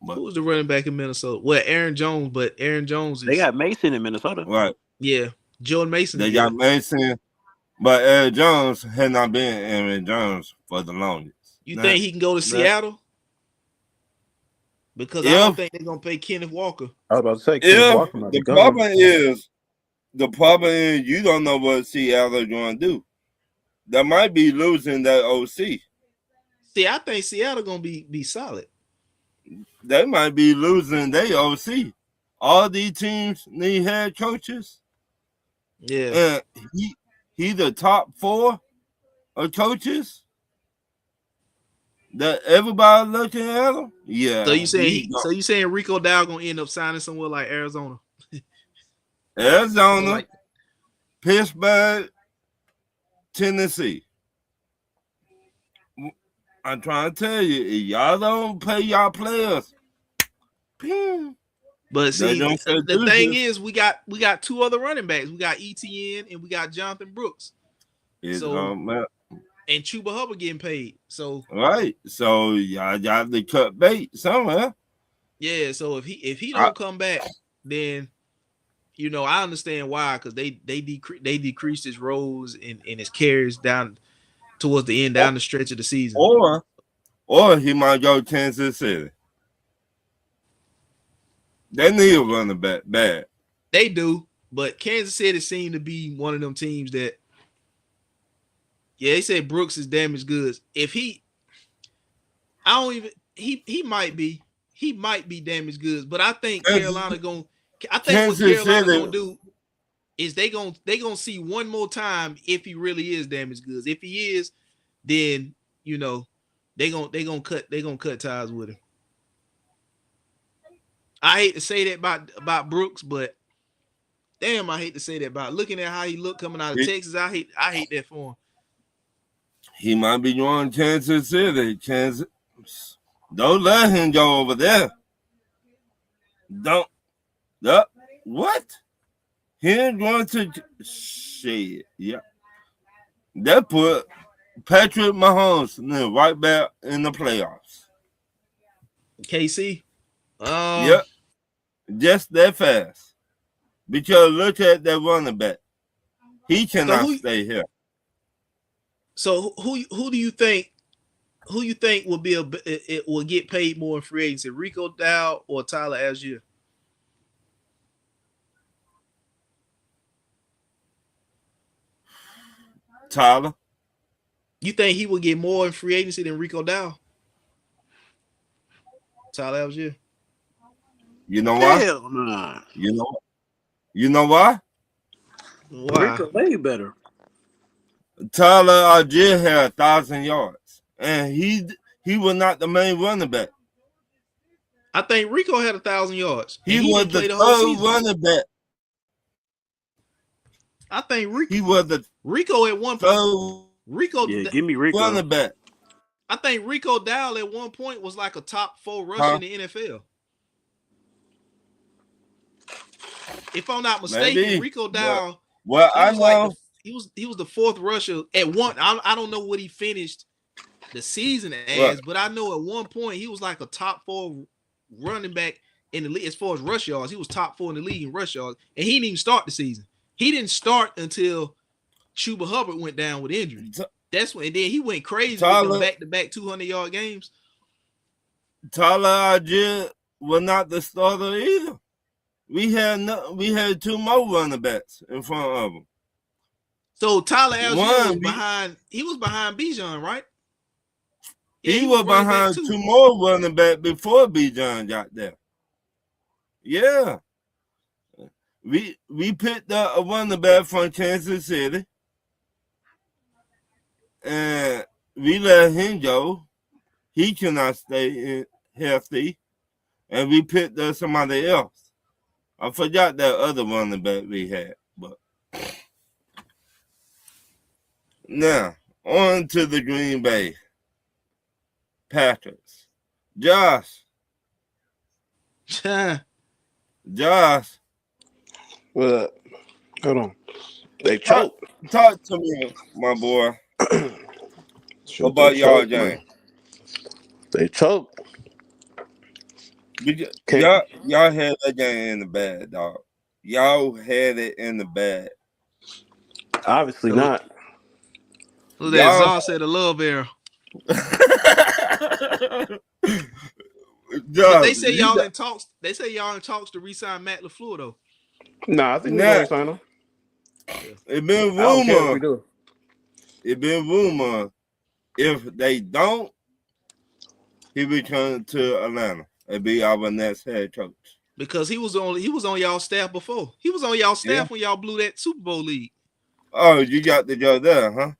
But Who's the running back in Minnesota? Well, Aaron Jones, but Aaron Jones is They got Mason in Minnesota. right, yeah. Jordan Mason. they Is got good. Mason, but Aaron Jones had not been Aaron Jones for the longest. You Now, think he can go to Seattle? Because I If- don't think they're gonna pay Kenneth Walker. I was about to say, Kenneth if Walker might be the gone. problem is you don't know what Seattle is going to do. They might be losing that OC. See, I think Seattle gonna be solid. They might be losing their OC. All these teams need head coaches. Yeah. And he the top 4 of coaches that everybody looking at him. Yeah. So you saying Rico Dow gonna end up signing somewhere like Arizona? Arizona, Like- Pittsburgh, Tennessee. I'm trying to tell you, if y'all don't pay y'all players. But see, don't say the do thing this. is, we got 2 other running backs. We got ETN and we got Jonathan Brooks So- and Chuba Hubbard getting paid. So right. So y'all got to cut bait somewhere. yeah, so if he don't come back, then I understand why, because they decreased his roles and his carries down towards the end, down the stretch of the season. Or he might go to Kansas City. They need a running back bad. They do, but Kansas City seemed to be one of them teams that, they said Brooks is damaged goods. If he might be damaged goods, but I think Carolina what Carolina gonna do is they gonna see one more time if he really is damaged goods. If he is, then they gonna cut ties with him. I hate to say that about Brooks, but damn, I hate to say that about looking at how he looked coming out of Texas. I hate that for him. He might be going to Kansas City. Don't let him go over there. What? Him going to shit. Yeah. That put Patrick Mahomes right back in the playoffs. KC. Yep. Just that fast. Because look at that running back. He cannot stay here. So who do you think will will get paid more in free agency, Rico Dow or Tyler Algier? Tyler. You think he will get more in free agency than Rico Dow? Tyler Algier. You know why? Hell nah. You know why? Why? Rico way better. Tyler Algier had 1,000 yards, and he was not the main running back. I think Rico had 1,000 yards. He was the whole third running back. I think He was the Rico at one point. third Give me Rico. running back. I think Rico Dow at one point was like a top 4 rusher in the NFL. If I'm not mistaken, Maybe, Rico Dow. Well, I know. He was the 4th rusher at one. I don't know what he finished the season as, but I know at one point he was like a top 4 running back in the league as far as rush yards. He was top 4 in the league in rush yards, and he didn't even start the season. He didn't start until Chuba Hubbard went down with injury. That's when, and then he went crazy with back-to-back 200-yard games. Tyler Algier was not the starter either. We had 2 more running backs in front of him. So Tyler Algier was behind Bijan, right? Yeah, he was behind 2 more running backs before Bijan got there. Yeah. We picked up a running back from Kansas City, and we let him go. He cannot stay healthy, and we picked up somebody else. I forgot that other running back we had, but now on to the Green Bay Packers. Josh. Well, hold on. They choked. Talk to me, my boy. About y'all game. They choked. Y'all had that game in the bag, dog. Y'all had it in the bag. Obviously not. Who that? Zar said a love error. But they say y'all in talks. They say y'all in talks to re-sign Matt LaFleur though. Nah, I think we're going to sign him. It been rumor. It been rumor. If they don't, he return to Atlanta and be our next head coach. Because he was on y'all staff before. He was on y'all staff when y'all blew that Super Bowl lead. Oh, you got the job there, huh?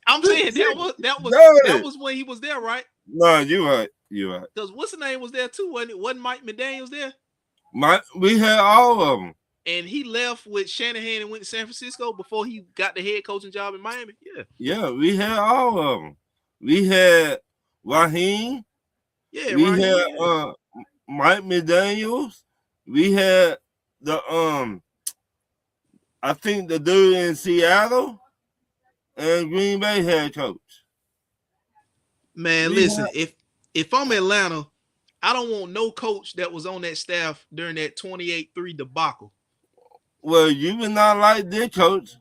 I'm saying that was when he was there, right? No, you're right. You're right. Because what's the name was there too, wasn't it? Wasn't Mike McDaniels there? We had all of them. And he left with Shanahan and went to San Francisco before he got the head coaching job in Miami. Yeah. Yeah, we had all of them. We had Raheem. Yeah, we Raheem, had Mike McDaniels. We had the I think the dude in Seattle and Green Bay head coach. Man, listen, if I'm Atlanta, I don't want no coach that was on that staff during that 28-3 debacle. Well, you would not like this coach,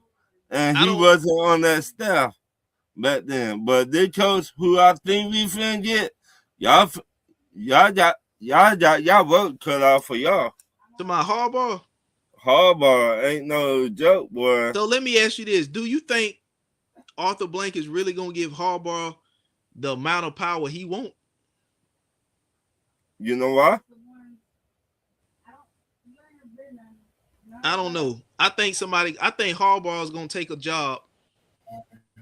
and he wasn't on that staff back then. But this coach, who I think we finna get, y'all work cut out for y'all. To my Harbaugh? Harbaugh ain't no joke, boy. So let me ask you this. Do you think Arthur Blank is really going to give Harbaugh the amount of power he wants? You know why? I don't know. I think Harbaugh is going to take a job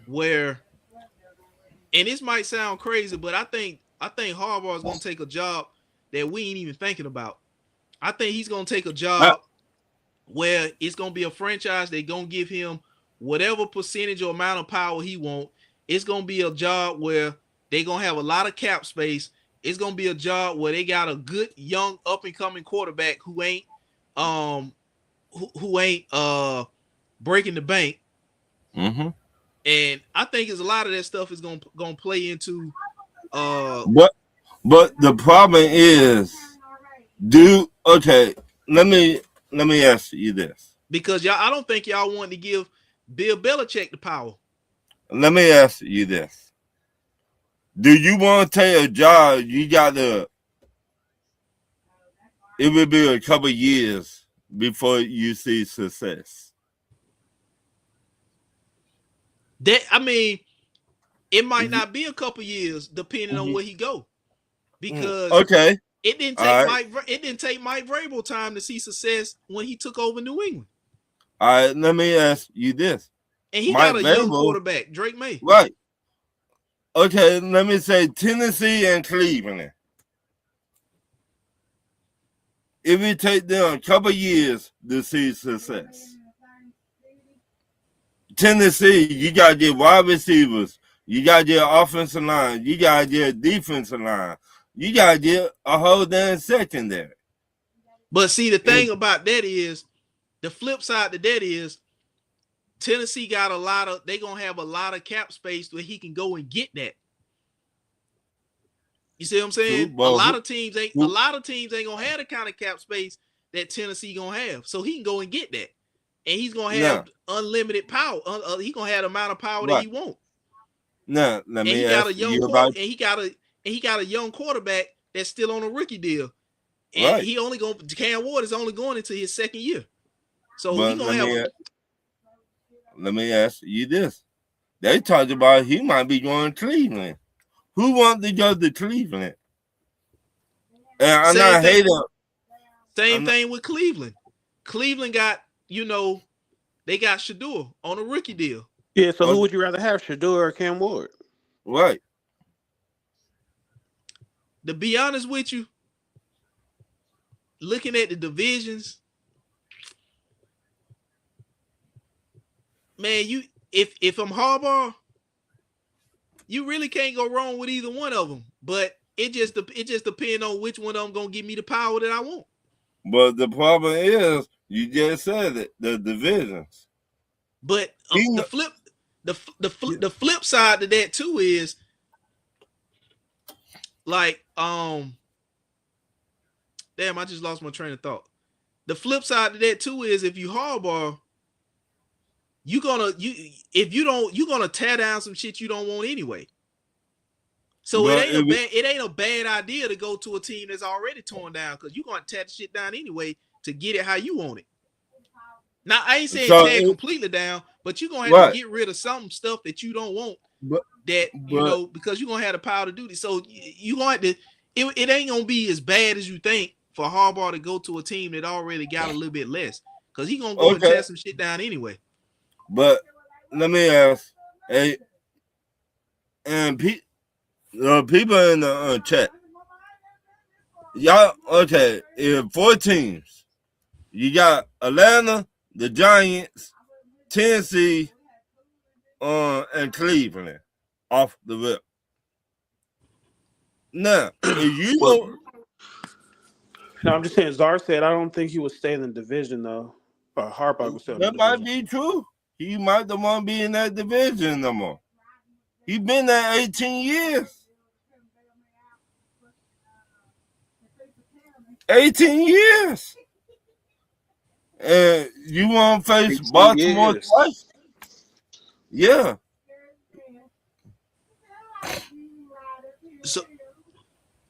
where, and this might sound crazy, but I think Harbaugh is going to take a job that we ain't even thinking about. I think he's going to take a job where it's going to be a franchise. They're going to give him whatever percentage or amount of power he wants. It's going to be a job where they're going to have a lot of cap space. It's going to be a job where they got a good young up and coming quarterback who ain't breaking the bank. Mm-hmm. And I think a lot of that stuff is going to play into but the problem is, let me ask you this. Because I don't think y'all want to give Bill Belichick the power. Let me ask you this. Do you want to take a job? It will be a couple of years before you see success. It might not be a couple of years depending on where he go. Because it didn't take Mike Vrabel time to see success when he took over New England. All right, let me ask you this. And he got a young quarterback, Drake May. Right. Okay, let me say Tennessee and Cleveland. It will take them a couple of years to see success. Tennessee, you got to get wide receivers. You got to get offensive line. You got to get defensive line. You got to get a whole damn secondary. But see, the thing about that is, the flip side to that is, Tennessee got they're going to have a lot of cap space where he can go and get that. You see what I'm saying? A lot of teams ain't going to have the kind of cap space that Tennessee going to have. So he can go and get that. And he's going to have unlimited power. He's going to have the amount of power that he wants. No, let me ask you about... And he got a young quarterback that's still on a rookie deal. And Cam Ward is only going into his second year. So he's going to have... Let me ask you this. They talked about he might be going to Cleveland. Who wants to go to Cleveland? And I'm not hating. Same thing with Cleveland. Cleveland got, they got Shador on a rookie deal. Yeah, so who would you rather have, Shador or Cam Ward? Right. To be honest with you, looking at the divisions, man, if I'm Harbaugh, you really can't go wrong with either one of them. But it just depends on which one of them gonna give me the power that I want. But the problem is, you just said it, the divisions. But the flip side to that too is like Damn, I just lost my train of thought. The flip side to that too is if you Harbaugh, you're gonna tear down some shit you don't want anyway. So But it ain't a bad idea to go to a team that's already torn down because you're gonna tear the shit down anyway to get it how you want it. Now I ain't saying tear completely down, but you're gonna have to get rid of some stuff that you don't want. Because you're gonna have the power to do this. So you gonna have to. It ain't gonna be as bad as you think for Harbaugh to go to a team that already got a little bit less because he gonna go and tear some shit down anyway. But let me ask, and people in the chat, y'all okay? If 4 teams, you got Atlanta, the Giants, Tennessee, and Cleveland off the rip. Now, if you don't, no, I'm just saying. Czar said I don't think he would stay in the division though. Or Harbaugh would stay in the division. That might be true. He might the one be in that division no more. He been there 18 years. 18 years. And you want to face Baltimore twice? Yeah.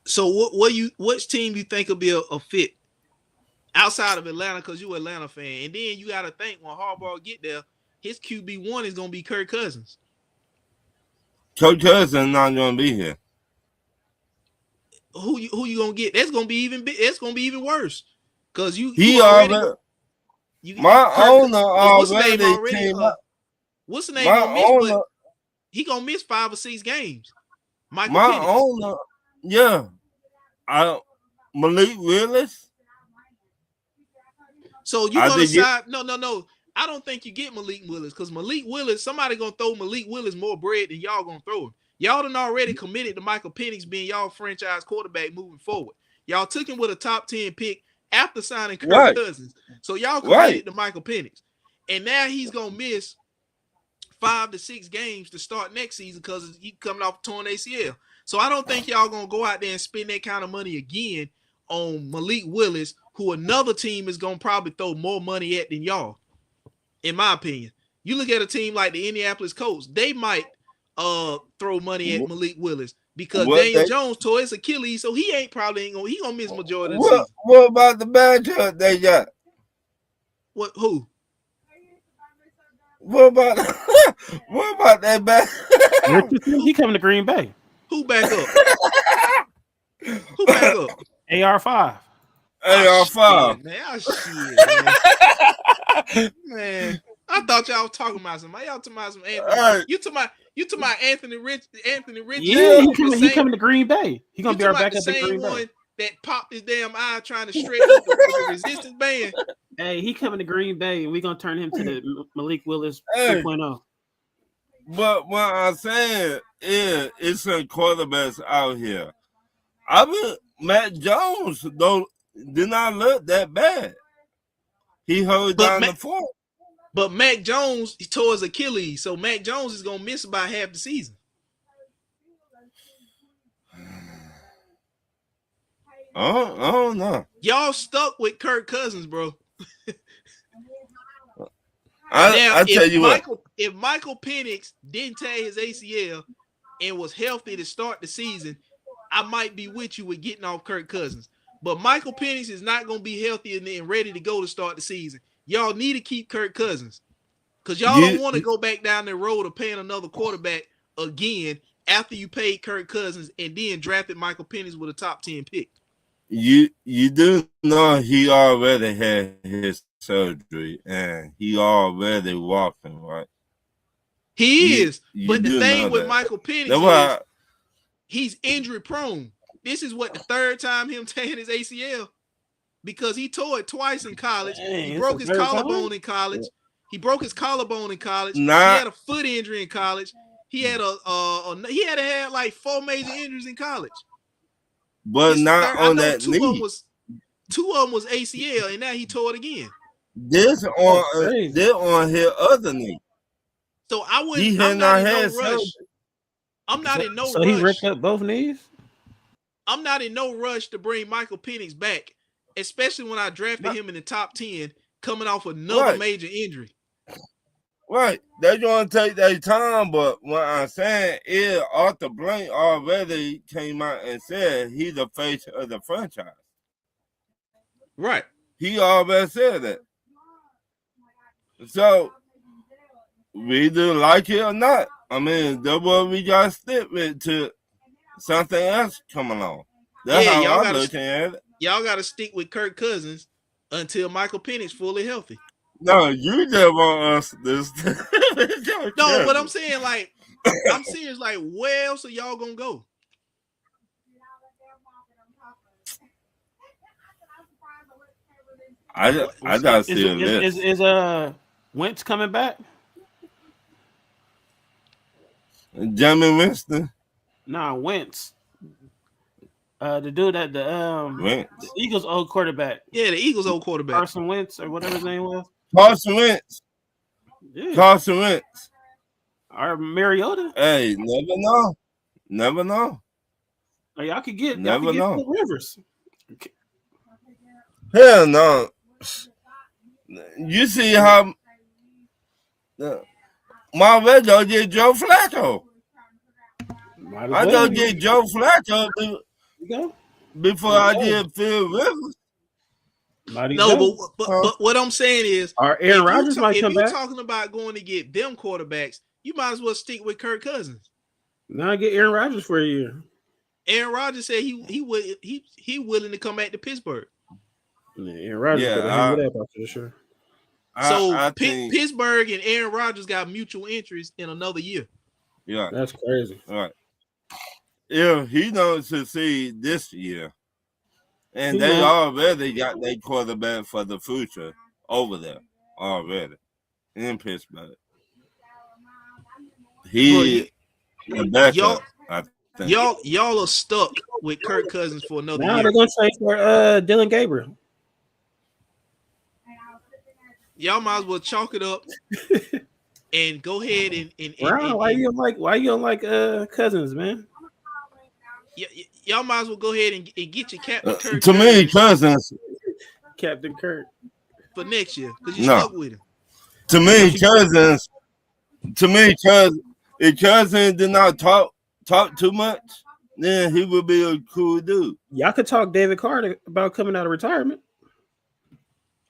So which team you think will be a fit outside of Atlanta because you're an Atlanta fan? And then you got to think when Harbaugh get there, his QB1 is going to be Kirk Cousins. Kirk Cousins not going to be here. Who you going to get? That's going to be even worse because my owner already came up. What's the name gonna miss? But he gonna miss 5 or 6 games. My owner, yeah. Malik Willis. So you gonna decide? No. I don't think you get Malik Willis because Malik Willis, somebody gonna throw Malik Willis more bread than y'all gonna throw him. Y'all done already committed to Michael Penix being y'all franchise quarterback moving forward. Y'all took him with a top 10 pick after signing Kirk Cousins. So y'all committed to Michael Penix. And now he's gonna miss 5 to 6 games to start next season because he's coming off torn ACL. So I don't think y'all gonna go out there and spend that kind of money again on Malik Willis, who another team is gonna probably throw more money at than y'all. In my opinion, you look at a team like the Indianapolis Colts, they might throw money at Malik Willis because Daniel Jones tore his Achilles, so he gonna miss majority of the season. What about the matchup they got? Who? What about that back? He coming to Green Bay. Who back up? Who back up? AR5. AR5. Man, I thought y'all was talking about somebody. Y'all talking about some Anthony. You talking about Anthony Rich? Yeah, he coming to Green Bay. He gonna be our backup at Green Bay. That popped his damn eye trying to stretch the resistance band. Hey, he coming to Green Bay, and we're gonna turn him to the Malik Willis 2.0. But what I'm saying is, it's some quarterbacks out here. Matt Jones did not look that bad. He held down the fort. But Mac Jones, he tore his Achilles, so Mac Jones is gonna miss about half the season. I don't know. Y'all stuck with Kirk Cousins, bro. I tell you what. If Michael Penix didn't tear his ACL and was healthy to start the season, I might be with you with getting off Kirk Cousins. But Michael Penix is not going to be healthy and ready to go to start the season. Y'all need to keep Kirk Cousins because y'all don't want to go back down the road of paying another quarterback again after you paid Kirk Cousins and then drafted Michael Penix with a top 10 pick. You do know he already had his surgery and he already walking, right? He is. But the thing with Michael Penix is he's injury prone. This is what the 3rd time him tearing his ACL because he tore it twice in college. He broke his collarbone in college. He had a foot injury in college. He had had like 4 major injuries in college. But not on that knee. 2 of them was ACL, and now he tore it again. This on his other knee. So I wouldn't. I'm not in no rush. I'm not in no rush. So he ripped up both knees? I'm not in no rush to bring Michael Penix back especially when I drafted him in the top 10, coming off another major injury. Right, they're gonna take their time, but what I'm saying is Arthur Blank already came out and said he's the face of the franchise. Right. He already said that. So we either like it or not. I mean, that's what we gotta stick with to something else come along. That's how I'm looking at it. Y'all gotta stick with Kirk Cousins until Michael Penix fully healthy. No, you just want us this. No, but I'm saying, like, I'm serious. Like, where else are y'all gonna go? I gotta see this. Is Wentz coming back? Jameis Winston? Nah, Wentz. The dude at the Eagles' old quarterback. Yeah, the Eagles' old quarterback. Carson Wentz or whatever his name was. Carson Wentz. Yeah. Carson Wentz. Or Mariota. Hey, never know. Never know. Oh, y'all could get Rivers. Hell no. You see how my radio get Joe Flacco. I go get Joe Flacco before I get Phil Rivers. No, but what I'm saying is, Aaron Rodgers might come back. If you're talking about going to get them quarterbacks, you might as well stick with Kirk Cousins. Now get Aaron Rodgers for a year. Aaron Rodgers said he willing to come back to Pittsburgh. Yeah, Aaron Rodgers sure. So Pittsburgh and Aaron Rodgers got mutual interest in another year. Yeah, that's crazy. All right. If he don't succeed this year, and they already got their quarterback for the future over there already in Pittsburgh. Y'all are stuck with Kirk Cousins for another year. They're gonna trade for Dylan Gabriel. Y'all might as well chalk it up and go ahead and why you don't like Cousins, man? Y'all might as well go ahead and get your Captain Kirk. To me, Cousins, Captain Kirk for next year because you stuck with him. To me, Cousins. If Cousins did not talk too much, then he would be a cool dude. Y'all could talk David Carter about coming out of retirement.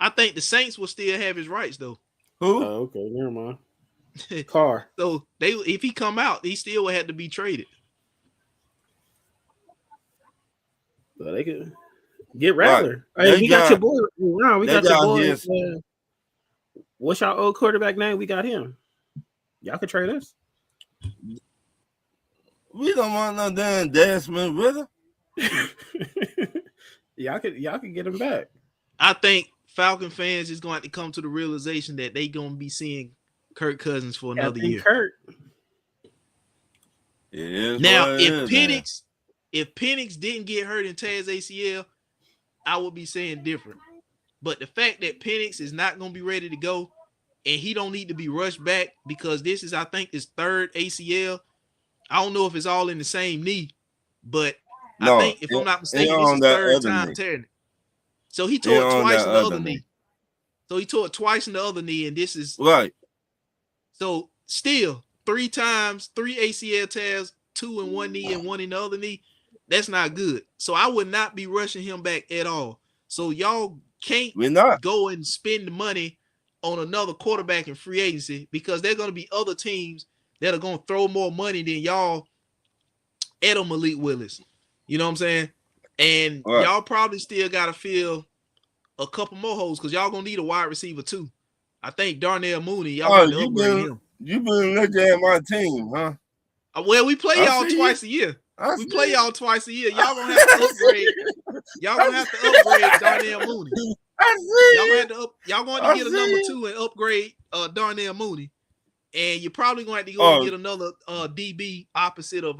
I think the Saints will still have his rights though. Who? Oh, okay, never mind. Carr. So if he come out, he still would have to be traded. So they could get Rattler. Right. Hey, we got your boy. No, we got your boy. What's y'all old quarterback name? We got him. Y'all could trade us. We don't want no damn Desmond Ridder. y'all could get him back. I think Falcon fans is going to come to the realization that they going to be seeing Kirk Cousins for another year. Kirk. Now, if Penix didn't get hurt and tear his ACL, I would be saying different. But the fact that Penix is not going to be ready to go and he don't need to be rushed back because this is, I think, his third ACL. I don't know if it's all in the same knee, but I think, if I'm not mistaken, it's his third time tearing it. So he tore it twice in the other knee. So he tore it twice in the other knee, and this is right. So still 3 times, 3 ACL tears, 2 in one knee and 1 in the other knee. That's not good. So I would not be rushing him back at all. So y'all can't go and spend the money on another quarterback in free agency because there are going to be other teams that are going to throw more money than y'all at a Malik Willis. You know what I'm saying? And y'all probably still got to fill a couple more holes because y'all going to need a wide receiver too. I think Darnell Mooney, y'all got to upgrade him. You been looking at my team, huh? Well, we play y'all twice a year. We play y'all twice a year. Y'all gonna have to upgrade. Y'all gonna have to upgrade Darnell Mooney. Y'all going to get a number 2 and upgrade Darnell Mooney, and you're probably going to have to go and get another DB opposite of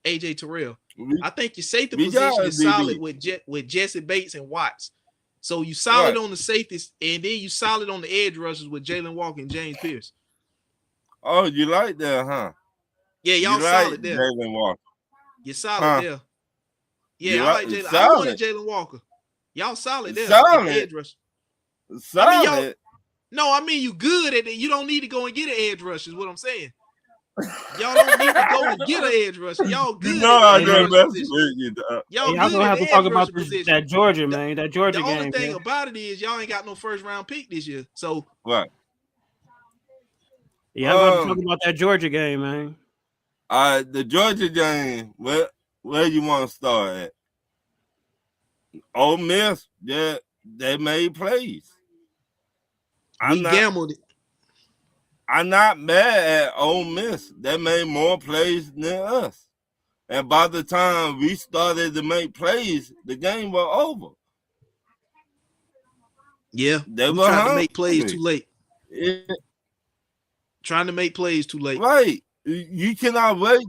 AJ Terrell. I think your safety position is solid with Jesse Bates and Watts. So you solid on the safeties, and then you solid on the edge rushers with Jalen Walker and James Pierce. Oh, you like that, huh? Yeah, y'all solid there. Jalen Walker. You're solid there. Yeah, I like Jalen. I wanted Jalen Walker. Y'all solid there. Solid. Edge rush. Solid. I mean you good at it. You don't need to go and get an edge rush, is what I'm saying. Y'all don't need to go and get an edge rusher. Y'all good. You know I know best with you, dog. Y'all gonna have to talk about that Georgia, man. That Georgia game. The only thing about it is y'all ain't got no first round pick this year. So right. Yeah, I'm about to talk about that Georgia game, man. The Georgia game. Where you want to start at? Ole Miss, they made plays. We gambled it. I'm not mad at Ole Miss. They made more plays than us. And by the time we started to make plays, the game was over. Yeah, they were trying to make plays too late. Trying to make plays too late. Right. You cannot wait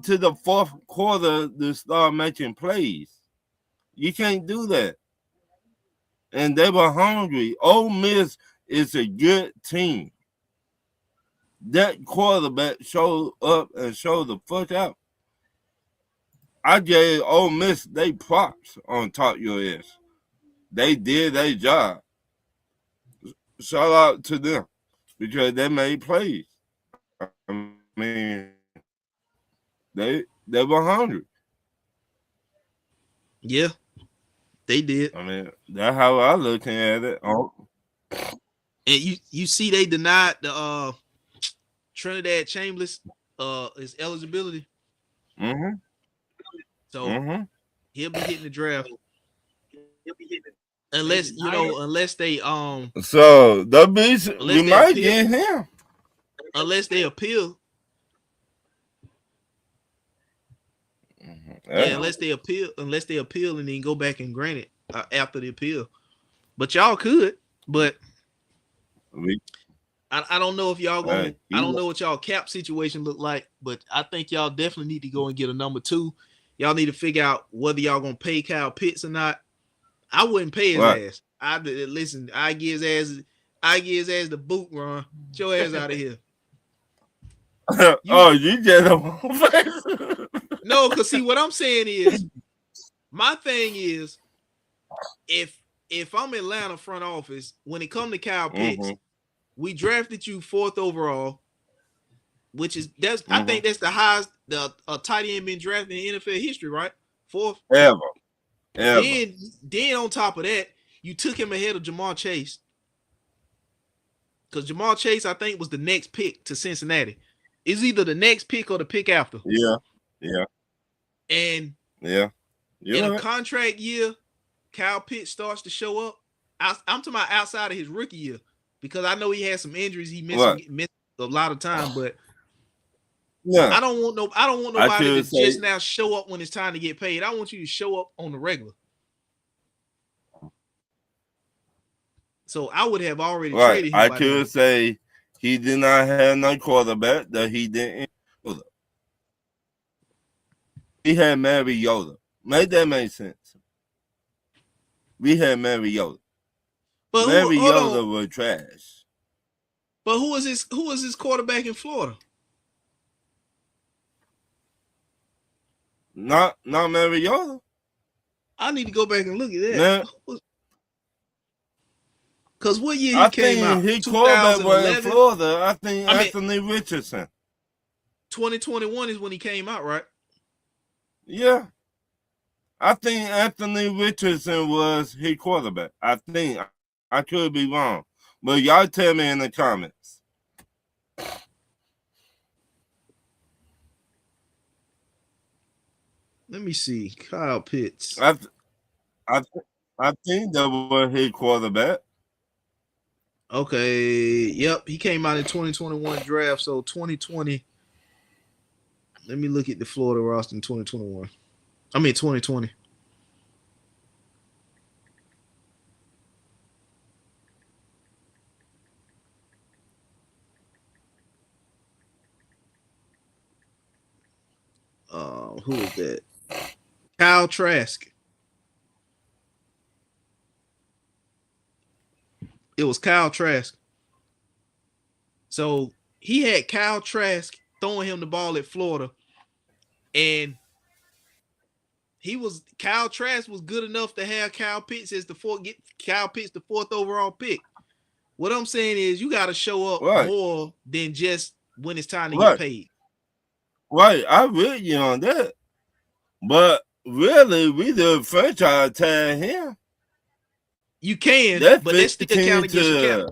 till the fourth quarter to start making plays. You can't do that. And they were hungry. Ole Miss is a good team. That quarterback showed up and showed the fuck out. I gave Ole Miss they props on top of your ass. They did their job. Shout out to them because they made plays. I mean, they were hungry. Yeah, they did. I mean, that's how I looking at it. And you see they denied the Trinidad Chambers his eligibility. Mm-hmm. So he'll be hitting the draft. Unless they So the beast we might get him. Unless they appeal. Yeah, unless they appeal and then go back and grant it after the appeal. But y'all could, but I don't know if y'all going. I don't know what y'all cap situation look like, but I think y'all definitely need to go and get a number 2. Y'all need to figure out whether y'all gonna pay Kyle Pitts or not. I wouldn't pay his ass. I give his ass the boot, Ron. Get your ass out of here. You get him. No, because see what I'm saying is, my thing is, if I'm Atlanta front office, when it comes to Kyle Pitts, we drafted you 4th overall, which is I think that's the highest the tight end been drafted in NFL history, right? 4th ever. Then on top of that, you took him ahead of Ja'Marr Chase, because Ja'Marr Chase I think was the next pick to Cincinnati. It's either the next pick or the pick after. Yeah. And in a contract year, Kyle Pitts starts to show up. I'm talking about outside of his rookie year, because I know he had some injuries. He missed a lot of time, but I don't want nobody to just now show up when it's time to get paid. I want you to show up on the regular. So I would have already traded him. I could say he did not have no quarterback that he didn't. He had Mariota. Make that make sense. We had Mariota. But Mariota was trash. But who was his quarterback in Florida? Not Mariota. I need to go back and look at that. Because what year he came out? His quarterback was in Florida. I think Anthony Richardson. 2021 is when he came out, right? Yeah. I think Anthony Richardson was his quarterback. I think. I could be wrong. But y'all tell me in the comments. Let me see. Kyle Pitts. I think that was his quarterback. Okay. Yep. He came out in 2021 draft. So 2020. Let me look at the Florida roster in 2021. I mean 2020. Who is that? Kyle Trask. It was Kyle Trask. So he had Kyle Trask throwing him the ball at Florida, and Kyle Trask was good enough to have Kyle Pitts as Kyle Pitts the 4th overall pick. What I'm saying is you got to show up more than just when it's time to get paid. Right, I with you on that. But really, we the franchise tag him. You can, but that's still count against your cap.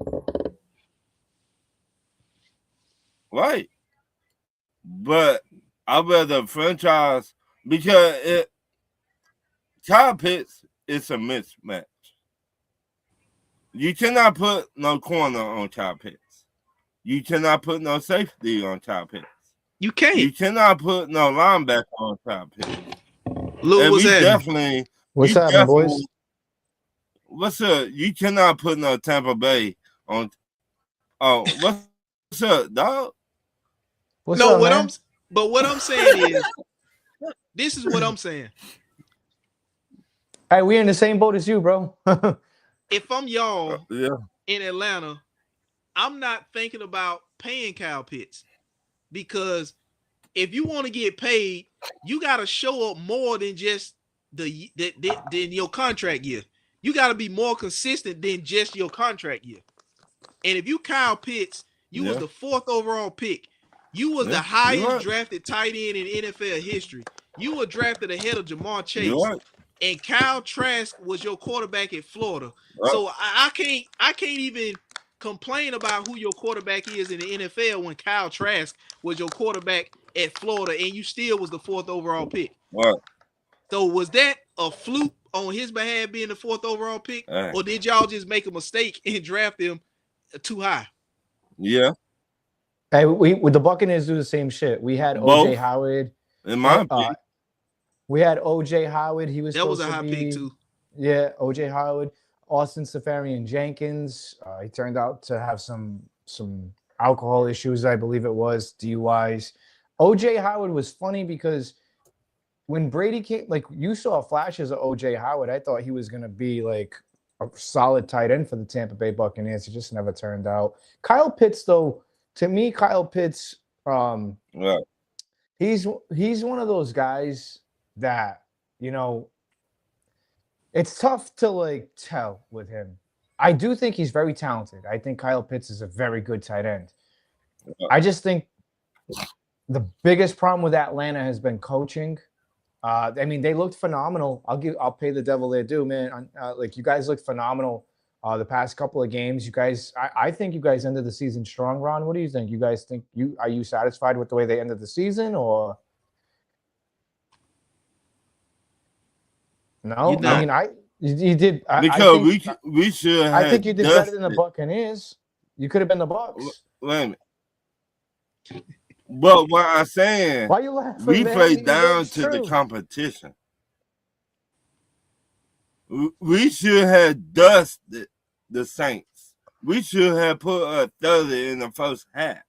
Right. But I'd rather franchise because Kyle Pitts is a mismatch. You cannot put no corner on Kyle Pitts. You cannot put no safety on Kyle Pitts. You can't. You cannot put no linebacker on Kyle Pitts. Lou, what's that? What's happening, boys? What's up? You cannot put no Tampa Bay on. Oh, what's up, dog? What's up, man? What I'm saying is, this is what I'm saying. Hey, we're in the same boat as you, bro. If I'm y'all in Atlanta, I'm not thinking about paying Kyle Pitts because if you want to get paid, you got to show up more than just than your contract year. You got to be more consistent than just your contract year. And if you Kyle Pitts, you was the 4th overall pick. You was the highest drafted tight end in NFL history. You were drafted ahead of Jamar Chase. And Kyle Trask was your quarterback at Florida. So I can't even complain about who your quarterback is in the NFL when Kyle Trask was your quarterback at Florida and you still was the 4th overall pick. So was that a fluke on his behalf being the 4th overall pick? Or did y'all just make a mistake and draft him too high? Yeah. Hey, with the Buccaneers do the same shit. We had OJ Howard. In my opinion. We had OJ Howard. He was that was a high pick too. Yeah, OJ Howard, Austin Seferian Jenkins. He turned out to have some alcohol issues, I believe it was, DUIs. OJ Howard was funny because when Brady came, like you saw flashes of OJ Howard, I thought he was gonna be like a solid tight end for the Tampa Bay Buccaneers. It just never turned out. Kyle Pitts, though, to me, Kyle Pitts, he's one of those guys that, you know, it's tough to like tell with him. I do think he's very talented. I think Kyle Pitts is a very good tight end. I just think the biggest problem with Atlanta has been coaching. I mean, they looked phenomenal. I'll pay the devil their due, man. Like you guys looked phenomenal the past couple of games. You guys, I think you guys ended the season strong. Ron, what do you think? You guys think are you satisfied with the way they ended the season, or? No, I mean, you did because we should. I think you did better than the Buccaneers. You could have been the Bucs. Wait a minute. But what I'm saying, why you laughing? We man? play down to the competition. We should have dusted the Saints. We should have put a 30 in the first half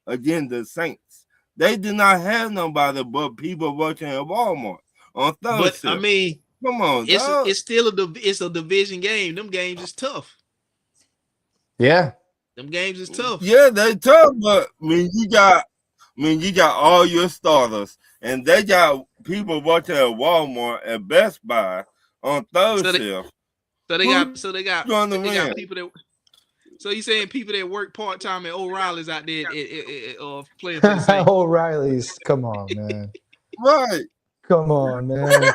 against the Saints. They did not have nobody but people working at Walmart on Thursday. But I mean, come on, it's still a division game. Them games is tough. Yeah, them games is tough. Yeah, they tough, but you got all your starters, and they got people working at Walmart and Best Buy on Thursday. So they got people that. So you saying people that work part time at O'Reilly's out there playing for the Saints? O'Reilly's, come on, man. Right. Come on, man.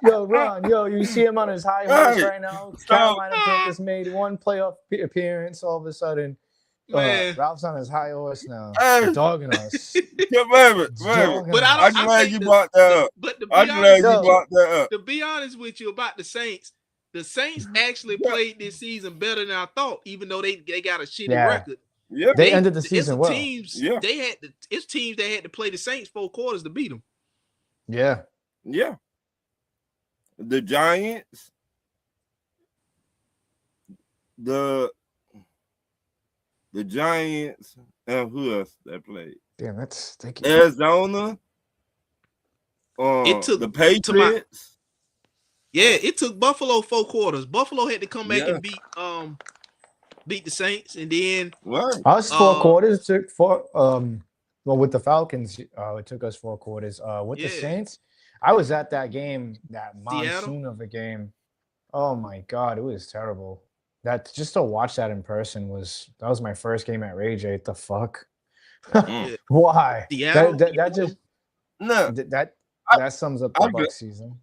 Ron, you see him on his high horse right now. Carolina Panthers made one playoff appearance. All of a sudden, Ralph's on his high horse now. He's dogging us. But I'm glad you brought that up. But to be honest with you about the Saints actually played this season better than I thought, even though they got a shitty record. Yeah, they ended the season well. It's teams that had to play the Saints 4 quarters to beat them. Yeah. The Giants, the Giants, and who else that played? Damn, that's Arizona. It took the Patriots. It took Buffalo 4 quarters. Buffalo had to come back and beat the Saints, and then us 4 quarters took 4. Well, with the Falcons, it took us 4 quarters. With the Saints, I was at that game, that monsoon Seattle? of a game. Oh my God, it was terrible. That just to watch that in person that was my first game at Rage 8. The fuck? Mm. Yeah. Why? Seattle? That just No, that sums up the I'm Bucks season.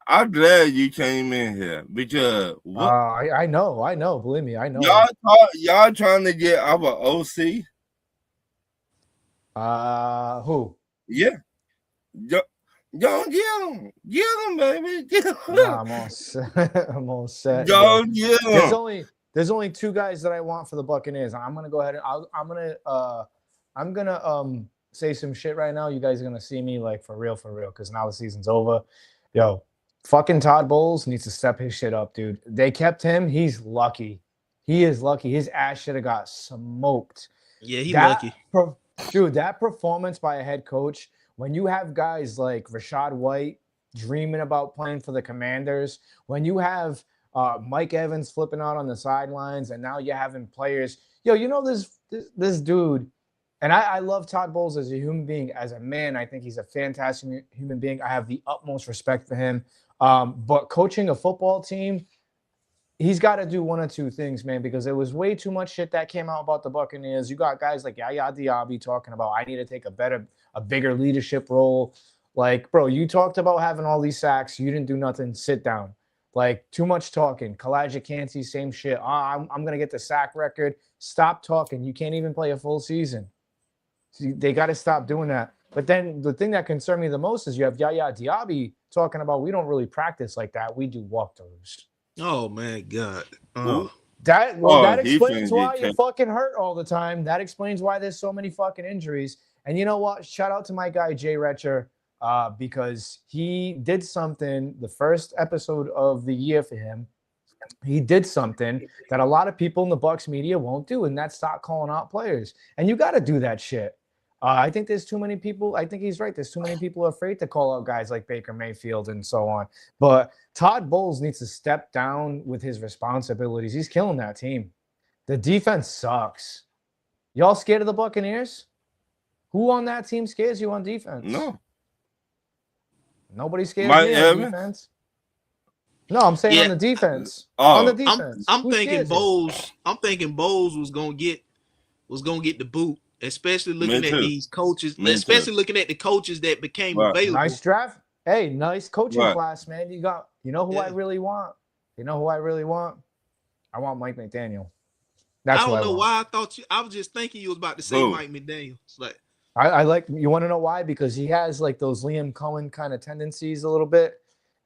I'm glad you came in here because I know. Believe me, I know. y'all trying to get our OC. Who? Yeah. Don't get him, baby. Get him. Nah, I'm all set. I'm all set. Don't get him. There's only two guys that I want for the Buccaneers. I'm gonna go ahead and I'm gonna say some shit right now. You guys are gonna see me like for real, because now the season's over. Yo, fucking Todd Bowles needs to step his shit up, dude. They kept him. He's lucky. He is lucky. His ass should have got smoked. Yeah, he's lucky. Dude, that performance by a head coach, when you have guys like Rachaad White dreaming about playing for the Commanders, when you have Mike Evans flipping out on the sidelines, and now you're having players, this dude, and I love Todd Bowles as a human being, as a man. I think he's a fantastic human being. I have the utmost respect for him. But coaching a football team, he's got to do one or two things, man, because there was way too much shit that came out about the Buccaneers. You got guys like Yaya Diaby talking about, I need to take a bigger leadership role. Like, bro, you talked about having all these sacks. You didn't do nothing. Sit down. Like, too much talking. Kalijah Kancey, same shit. I'm going to get the sack record. Stop talking. You can't even play a full season. So they got to stop doing that. But then the thing that concerned me the most is you have Yaya Diaby talking about, we don't really practice like that. We do walkthroughs. Oh my God. That explains why you're fucking hurt all the time. That explains why there's so many fucking injuries. And you know what? Shout out to my guy Jay Retcher, because he did something the first episode of the year for him. He did something that a lot of people in the Bucs media won't do, and that's stop calling out players. And you got to do that shit. I think there's too many people. I think he's right. There's too many people afraid to call out guys like Baker Mayfield and so on. But Todd Bowles needs to step down with his responsibilities. He's killing that team. The defense sucks. Y'all scared of the Buccaneers? Who on that team scares you on defense? No. Nobody scares me on defense. No, I'm saying on the defense. On the defense. I'm thinking Bowles. I'm thinking Bowles was gonna get the boot. Especially looking at these coaches, looking at the coaches that became available. Nice draft. Hey, nice coaching class, man. You know who I really want? You know who I really want? I want Mike McDaniel. I don't know why I was just thinking you was about to say Mike McDaniel. Like I like, you want to know why? Because he has like those Liam Cohen kind of tendencies a little bit.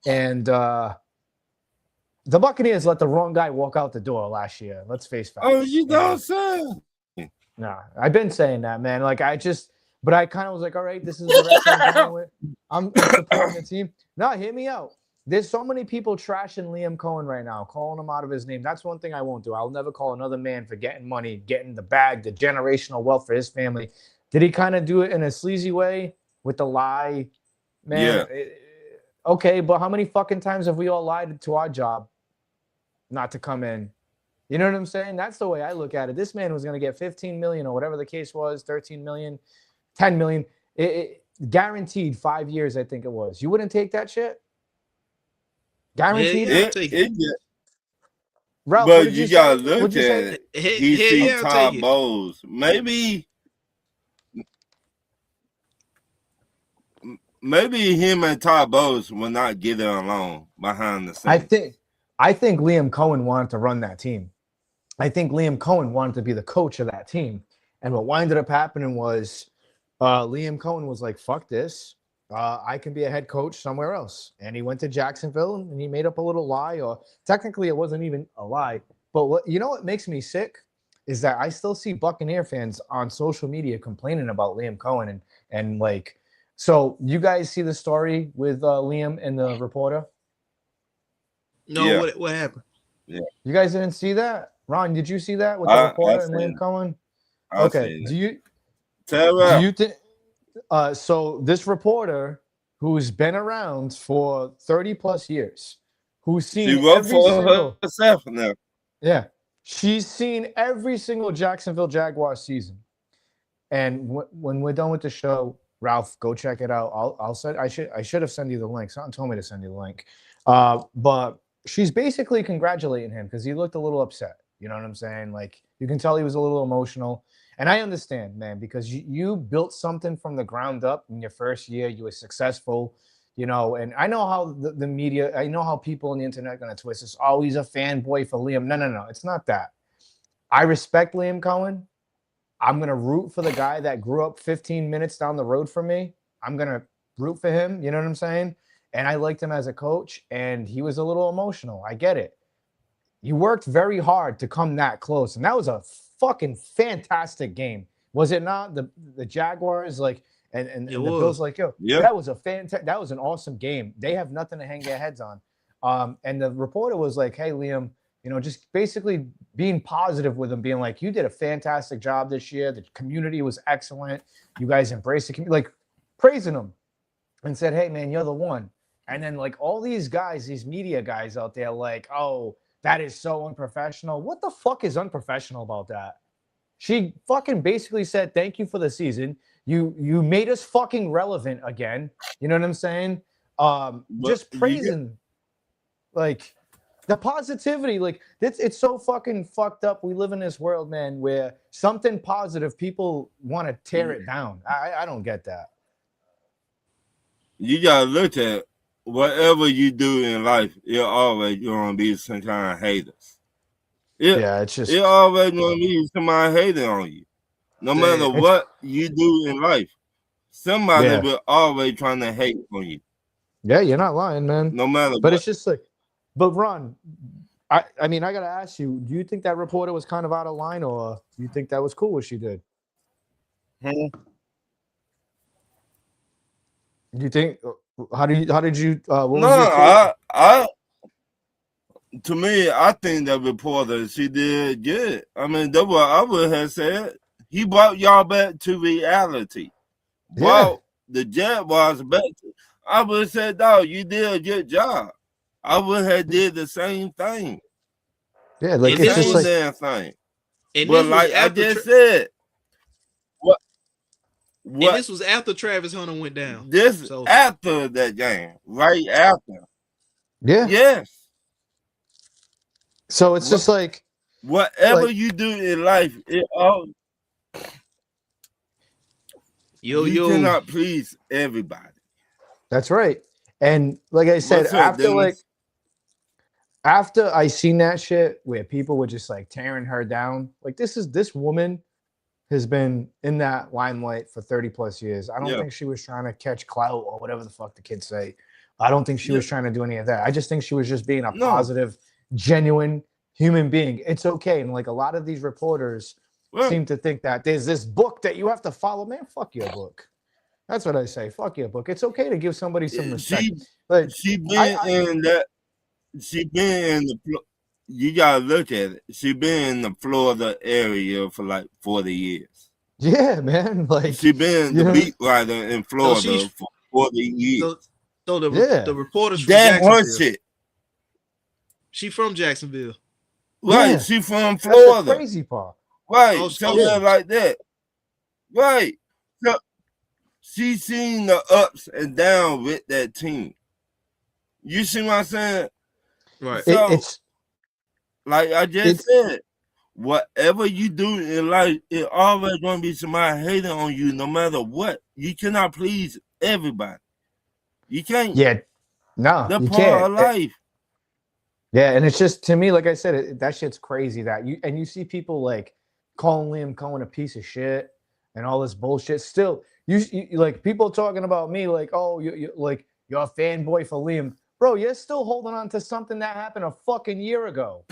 And the Buccaneers let the wrong guy walk out the door last year. Let's face facts. Oh, you don't say. Nah, I've been saying that, man. Like, but I kind of was like, all right, this is the rest I'm going with. I'm supporting the team. No, hear me out. There's so many people trashing Liam Cohen right now, calling him out of his name. That's one thing I won't do. I'll never call another man for getting money, getting the bag, the generational wealth for his family. Did he kind of do it in a sleazy way with the lie? Man, yeah. Okay, but how many fucking times have we all lied to our job not to come in? You know what I'm saying? That's the way I look at it. This man was going to get 15 million or whatever the case was, 13 million, 10 million. It guaranteed 5 years, I think it was. You wouldn't take that shit? Guaranteed? Ralph, but you got to look at it. He sees Todd Bowles. Maybe him and Todd Bowles will not get along behind the scenes. I think Liam Cohen wanted to run that team. I think Liam Cohen wanted to be the coach of that team. And what ended up happening was Liam Cohen was like, fuck this. I can be a head coach somewhere else. And he went to Jacksonville and he made up a little lie, or technically it wasn't even a lie. But what makes me sick is that I still see Buccaneer fans on social media complaining about Liam Cohen. And like, so you guys see the story with Liam and the reporter? No, yeah. What happened? Yeah. You guys didn't see that? Ron, did you see that with the reporter and Liam Cohen? Okay. Do you think so this reporter who's been around for 30 plus years, who's seen herself now. Yeah. She's seen every single Jacksonville Jaguars season. And when we're done with the show, Ralph, go check it out. I'll send. I should have sent you the link. Someone told me to send you the link. But she's basically congratulating him because he looked a little upset. You know what I'm saying? Like you can tell he was a little emotional. And I understand, man, because you built something from the ground up in your first year. You were successful, you know, and I know how the media, I know how people on the internet are going to twist this. Oh, he's a fanboy for Liam. No. It's not that. I respect Liam Cohen. I'm going to root for the guy that grew up 15 minutes down the road from me. I'm going to root for him. You know what I'm saying? And I liked him as a coach, and he was a little emotional. I get it. You worked very hard to come that close, and that was a fucking fantastic game, was it not? The Jaguars and the Bills that was that was an awesome game. They have nothing to hang their heads on. And the reporter was like, "Hey, Liam, you know, just basically being positive with him, being like, you did a fantastic job this year. The community was excellent. You guys embraced the community, like praising him, and said, hey, man, you're the one." And then like all these guys, these media guys out there, like, oh, that is so unprofessional. What the fuck is unprofessional about that? She fucking basically said, thank you for the season. You made us fucking relevant again. You know what I'm saying? Just praising, like the positivity. Like it's so fucking fucked up. We live in this world, man, where something positive, people want to tear it down. I don't get that. You gotta look at whatever you do in life, you're always gonna be some kind of haters. It's just you're always gonna be somebody hating on you. No matter what you do in life, somebody will always trying to hate on you. Yeah, you're not lying, man. No matter but what. It's just like, but Ron, I mean, I gotta ask you, do you think that reporter was kind of out of line, or do you think that was cool what she did? Do you think? How did you? To me, I think that reporter, she did good. I mean, that's what I would have said. He brought y'all back to reality. Brought the Jaguars back. I would have said, dog, you did a good job. I would have did the same thing. Yeah, like it's just like damn thing. But like I just said, and this was after Travis Hunter went down. After that game, right after. Yeah. Yes. So it's just like whatever you do in life, you cannot please everybody. That's right. And like I said, after I seen that shit where people were just like tearing her down, like this woman has been in that limelight for 30 plus years. I don't think she was trying to catch clout or whatever the fuck the kids say. I don't think she was trying to do any of that. I just think she was just being a positive, genuine human being. It's okay. And like a lot of these reporters seem to think that there's this book that you have to follow. Man, fuck your book. That's what I say. Fuck your book. It's okay to give somebody some respect. She been in the you gotta look at it. She been in the Florida area for like 40 years. Yeah, man. Like she been the beat writer in Florida for 40 years. So the reporters from that Jacksonville. Her shit. She from Jacksonville. Right. She from Florida. That's the crazy part. Right. Something like that. Right. So she seen the ups and downs with that team. You see what I'm saying? Right. So, it's like I just said, whatever you do in life, it always gonna be somebody hating on you no matter what. You cannot please everybody. You can't. Yeah. No, that's you part can't. of life. Yeah, and it's just, to me, like I said, that shit's crazy that you see people like calling Liam Cohen a piece of shit and all this bullshit. Still, you like people talking about me like, oh, you're a fanboy for Liam. Bro, you're still holding on to something that happened a fucking year ago.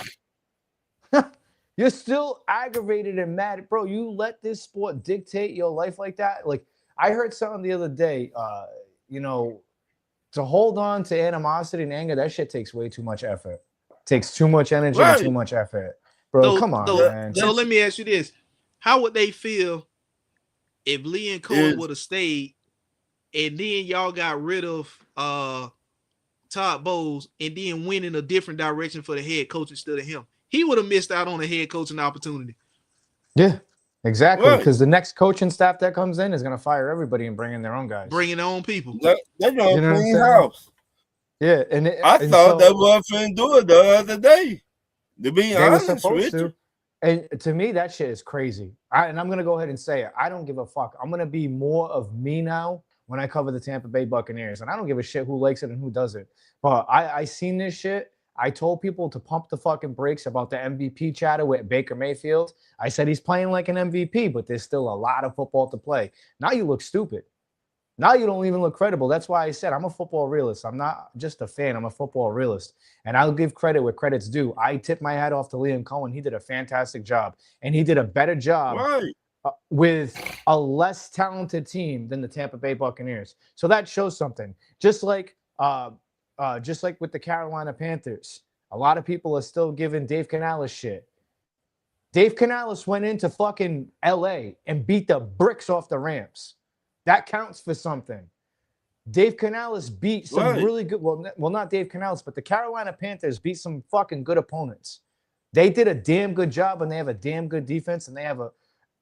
You're still aggravated and mad. Bro, you let this sport dictate your life like that? Like, I heard something the other day, to hold on to animosity and anger, that shit takes way too much effort. Takes too much energy and too much effort. Bro, come on, man. So let me ask you this. How would they feel if Liam Cohen would have stayed and then y'all got rid of Todd Bowles and then went in a different direction for the head coach instead of him? He would have missed out on a head coaching opportunity. Yeah. Exactly, because the next coaching staff that comes in is going to fire everybody and bring in their own guys. Bringing their own people. They're going to clean house. Yeah, I thought they were finna do it the other day. To be honest with you. And to me, that shit is crazy. And I'm going to go ahead and say it. I don't give a fuck. I'm going to be more of me now when I cover the Tampa Bay Buccaneers. And I don't give a shit who likes it and who doesn't. But I seen this shit. I told people to pump the fucking brakes about the MVP chatter with Baker Mayfield. I said he's playing like an MVP, but there's still a lot of football to play. Now you look stupid. Now you don't even look credible. That's why I said I'm a football realist. I'm not just a fan. I'm a football realist. And I'll give credit where credit's due. I tip my hat off to Liam Cohen. He did a fantastic job. And he did a better job with a less talented team than the Tampa Bay Buccaneers. So that shows something. Just like with the Carolina Panthers, a lot of people are still giving Dave Canales shit. Dave Canales went into fucking LA and beat the bricks off the Rams. That counts for something. Dave Canales beat some really good, well, not Dave Canales, but the Carolina Panthers beat some fucking good opponents. They did a damn good job, and they have a damn good defense, and they have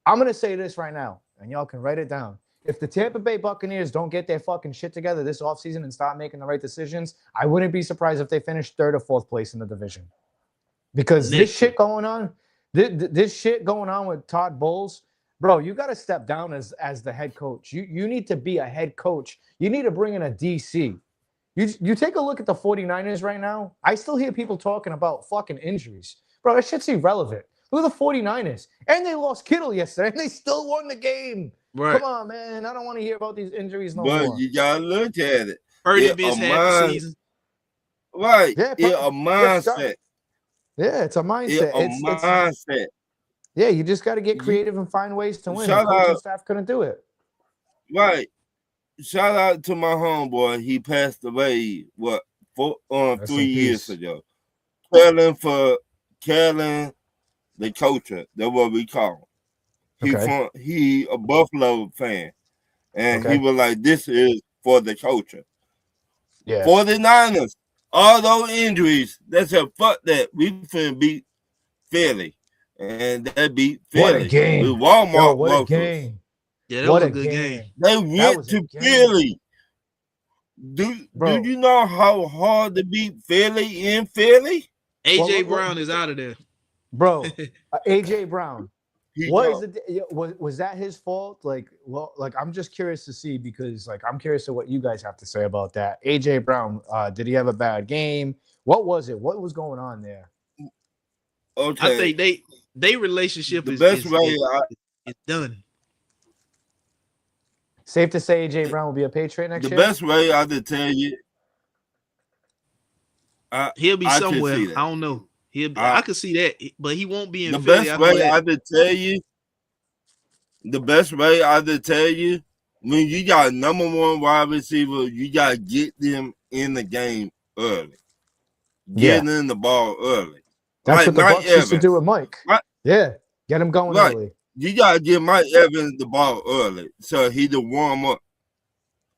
I'm going to say this right now, and y'all can write it down. If the Tampa Bay Buccaneers don't get their fucking shit together this offseason and start making the right decisions, I wouldn't be surprised if they finish 3rd or 4th place in the division. Because this shit going on with Todd Bowles, bro, you got to step down as the head coach. You need to be a head coach. You need to bring in a DC. You take a look at the 49ers right now. I still hear people talking about fucking injuries. Bro, that shit's irrelevant. Look at the 49ers. And they lost Kittle yesterday, and they still won the game. Right. Come on, man. I don't want to hear about these injuries no more. But you got to look at it. Purdy missed half the season. Right. Yeah, a mindset. Yeah, it's a mindset. It's a mindset. Yeah, you just got to get creative and find ways to win. The coaching staff couldn't do it. Right. Shout out to my homeboy. He passed away, 3 years ago. Kellen, the coacher. That's what we call him. He a Buffalo fan. And he was like, this is for the coacher. Yeah. 49ers, all those injuries, that's a fuck that. We finna beat Philly. And they beat Philly. What a game. With Walmart. What a game. Yeah, that was a good game. They went to Philly. Do you know how hard to beat Philly in Philly? AJ Brown is out of there. Bro, AJ Brown. Was that his fault? I'm just curious to see because I'm curious to what you guys have to say about that. AJ Brown, did he have a bad game? What was it? What was going on there? Okay. I think they relationship is done. Safe to say AJ Brown will be a Patriot next year? The best way I could tell you. He'll be somewhere. I don't know. I could see that, but he won't be in the Philly. Best way I could tell you. The best way I could tell you, when you got number one wide receiver, you got to get them in the game early. Get in the ball early. That's what the Bucs used to do with Mike. Yeah, get him going early. You got to give Mike Evans the ball early so he to warm up.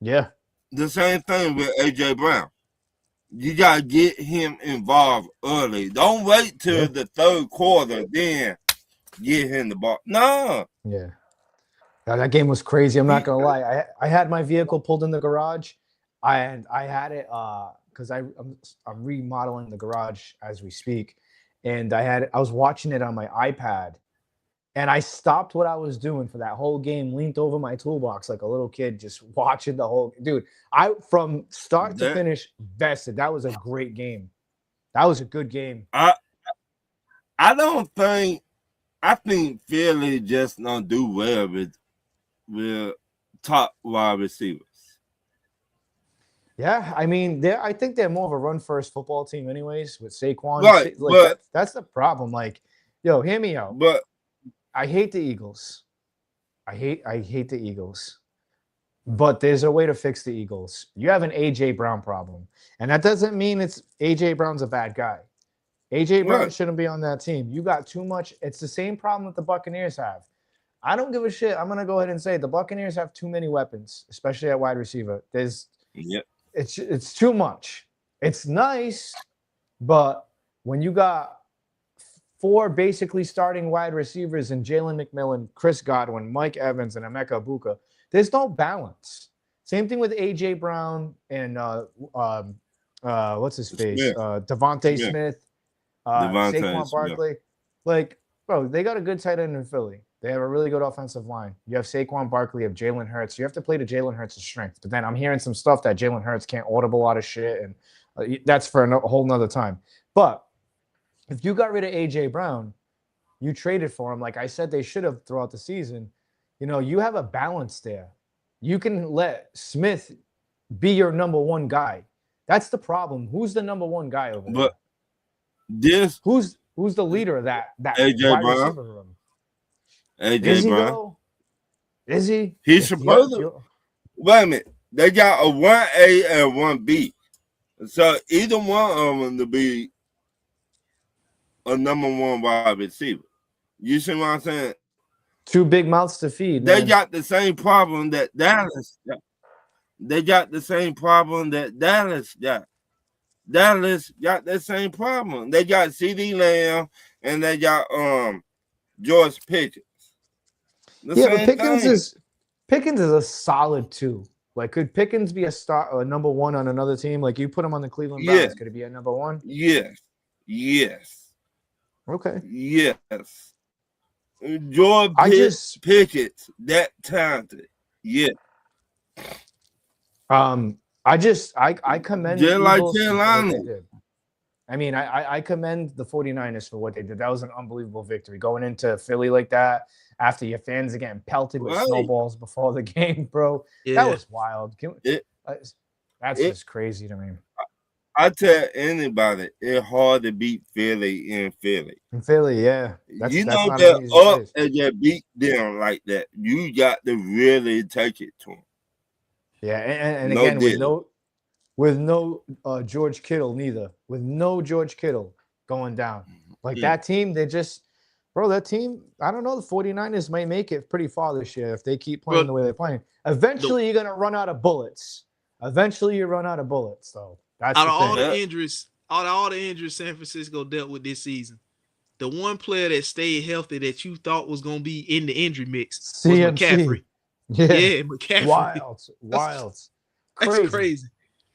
Yeah. The same thing with A.J. Brown. You got to get him involved early. Don't wait till the 3rd quarter, then get him the ball. No. Yeah. That game was crazy. I'm not going to lie. I had my vehicle pulled in the garage, and I had it because I'm remodeling the garage as we speak. And I was watching it on my iPad. And I stopped what I was doing for that whole game, leaned over my toolbox like a little kid, just watching the whole dude. From start to finish, vested. That was a great game. That was a good game. I think Philly just don't do well with top wide receivers. Yeah, I mean, I think they're more of a run-first football team, anyways, with Saquon. Right, that's the problem. Hear me out. But I hate the Eagles. I hate the Eagles. But there's a way to fix the Eagles. You have an A.J. Brown problem. And that doesn't mean it's A.J. Brown's a bad guy. A.J. Brown shouldn't be on that team. You got too much. It's the same problem that the Buccaneers have. I don't give a shit. I'm going to go ahead and say the Buccaneers have too many weapons, especially at wide receiver. It's too much. It's nice, but when you got 4 basically starting wide receivers in Jalen McMillan, Chris Godwin, Mike Evans, and Emeka Ibuka. There's no balance. Same thing with A.J. Brown and what's his face? Devontae Smith, Saquon Barkley. Like, bro, they got a good tight end in Philly. They have a really good offensive line. You have Saquon Barkley, you have Jalen Hurts. You have to play to Jalen Hurts' strength. But then I'm hearing some stuff that Jalen Hurts can't audible a lot of shit, and that's for a whole nother time. But if you got rid of A.J. Brown, you traded for him, like I said they should have throughout the season, you have a balance there. You can let Smith be your number one guy. That's the problem. Who's the number one guy over there? But who's the leader of that A.J. wide Brown. receiver room? A.J. Brown. Though? Is he? He's supposed to. Wait a minute. They got a 1A and 1B. So either one of them to be a number one wide receiver. You see what I'm saying? 2 big mouths to feed. They got the same problem that Dallas got. They got the same problem that Dallas got. Dallas got that same problem. They got CeeDee Lamb and they got George Pickens. But Pickens is a solid 2. Like, could Pickens be a number 1 on another team? Like, you put him on the Cleveland Browns, could it be a number 1? Yes. Okay. Yes. George Pickens, that talented. Yeah. I commend just like Carolina. I mean, I commend the 49ers for what they did. That was an unbelievable victory. Going into Philly like that after your fans are getting pelted with snowballs before the game, bro. Yeah. That was wild. That's just crazy to me. I tell anybody, it's hard to beat Philly in Philly. In Philly, yeah. That's they're up and you beat them like that. You got to really take it to them. Yeah, and again, with no George Kittle neither. With no George Kittle going down. Like that team, that team, I don't know, the 49ers might make it pretty far this year if they keep playing the way they're playing. Eventually, you're going to run out of bullets. Eventually, you run out of bullets, though. That's out of all the injuries San Francisco dealt with this season, the one player that stayed healthy that you thought was going to be in the injury mix was McCaffrey. Yeah, McCaffrey. Wild. That's crazy.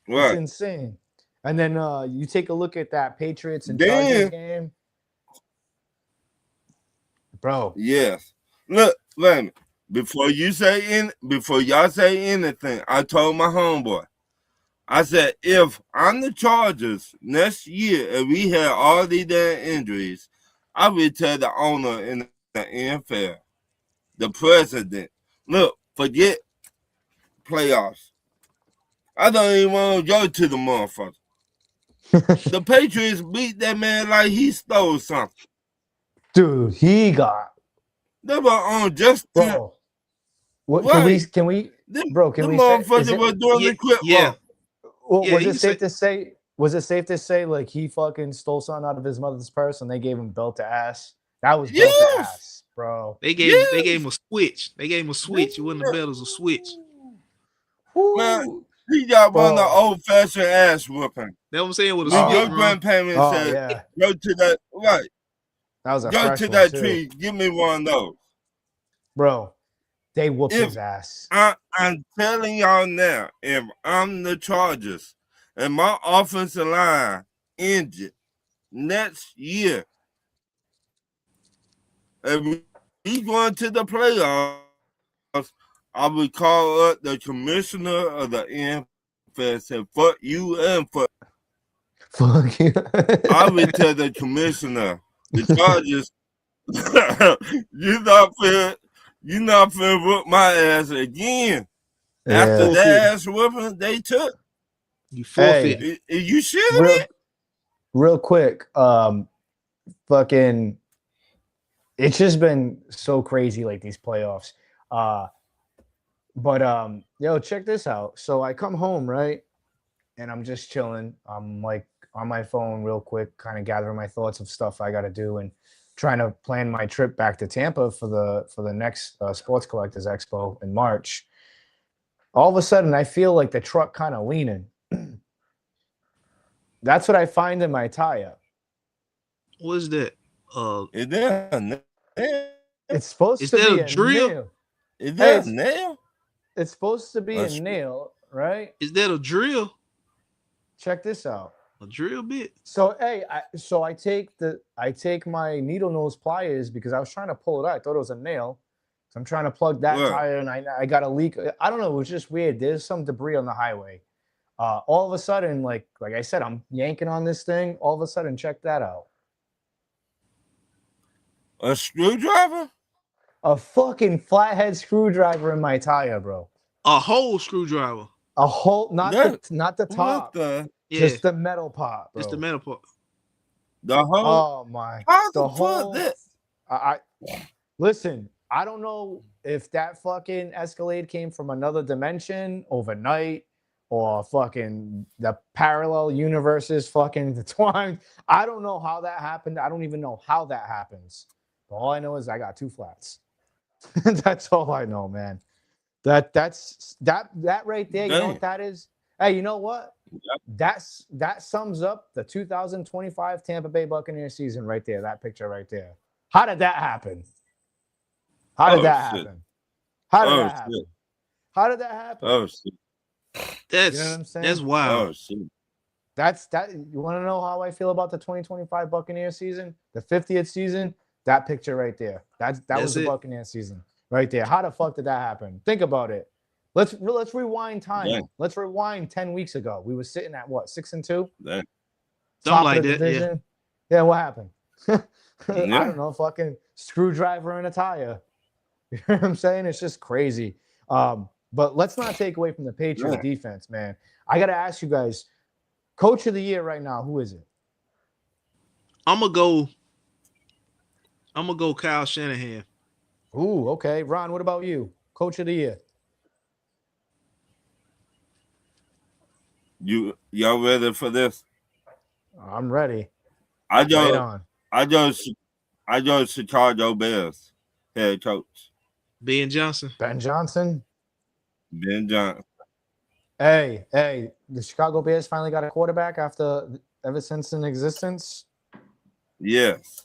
Right. It's insane. And then you take a look at that Patriots and Chargers game. Bro. Yes. Look, wait a minute. Before y'all say anything, I told my homeboy, I said, if I'm the Chargers next year and we had all these damn injuries, I would tell the owner in the NFL, the president, look, forget playoffs. I don't even want to go to the motherfucker. The Patriots beat that man like he stole something. Dude, he got. They were on just bro. What can we? Can we say? Motherfucker was doing the quick Well, was it safe to say? Was it safe to say like he fucking stole something out of his mother's purse and they gave him belt to ass? That was belt to ass, bro. They gave him a switch. They gave him a switch. It wasn't a belt, it was a switch. Man, he got one of the old-fashioned ass whooping. That's what I'm saying with a switch. Your grandparents said, go to that right. That was a go to that tree. Give me one of those. Bro, they whooped his ass. I'm telling y'all now, if I'm the Chargers and my offensive line injured next year, and we going to the playoffs, I would call up the commissioner of the NFL and say, fuck you and fuck you. I would tell the commissioner, the Chargers, you're not finna whoop my ass again. Yeah. After that ass whooping they took. You forfeit. Hey, you shitting me? Real quick, fucking it's just been so crazy like these playoffs. But yo, check this out. So I come home, right? And I'm just chilling. I'm like on my phone real quick, kind of gathering my thoughts of stuff I gotta do and trying to plan my trip back to Tampa for the next Sports Collectors Expo in March. All of a sudden, I feel like the truck kind of leaning. That's what I find in my tire. What is that? Is there a nail? It's supposed to be a drill? nail. Is there a nail? It's supposed to be a nail, right? Is that a drill? Check this out. A drill bit. So I take my needle nose pliers because I was trying to pull it out. I thought it was a nail. So I'm trying to plug that tire, and I got a leak. I don't know. It was just weird. There's some debris on the highway. All of a sudden, like I said, I'm yanking on this thing. All of a sudden, check that out. A screwdriver? A fucking flathead screwdriver in my tire, bro. A whole screwdriver. A whole, not the top. Just the metal part, bro. Just the metal part. The whole. Oh my. How the the whole. this? Listen. I don't know if that fucking Escalade came from another dimension overnight, or fucking the parallel universes fucking intertwined. I don't know how that happened. I don't even know how that happens. But all I know is I got 2 flats. That's all I know, man. That right there. You know what that is? Hey, you know what? That sums up the 2025 Tampa Bay Buccaneers season right there. That picture right there. How did that happen? How did that happen? How did that happen? Shit. How did that happen? Oh shit. That's, you know what I'm saying? That's wild. Oh shit. That's that. You want to know how I feel about the 2025 Buccaneers season, the 50th season? That picture right there. That was the Buccaneers season right there. How the fuck did that happen? Think about it. Let's rewind time. Yeah. Let's rewind 10 weeks ago. We were sitting at what, 6-2? Yeah. Something like that. Yeah. What happened? I don't know. Fucking screwdriver in a tire. You know what I'm saying? It's just crazy. But let's not take away from the Patriots defense, man. I got to ask you guys, coach of the year right now, who is it? I'm gonna go Kyle Shanahan. Ooh, okay. Ron, what about you? Coach of the year. Y'all ready for this? I'm ready. I just Chicago Bears head coach. Ben Johnson. Ben Johnson. Ben Johnson. Hey, the Chicago Bears finally got a quarterback ever since in existence. Yes.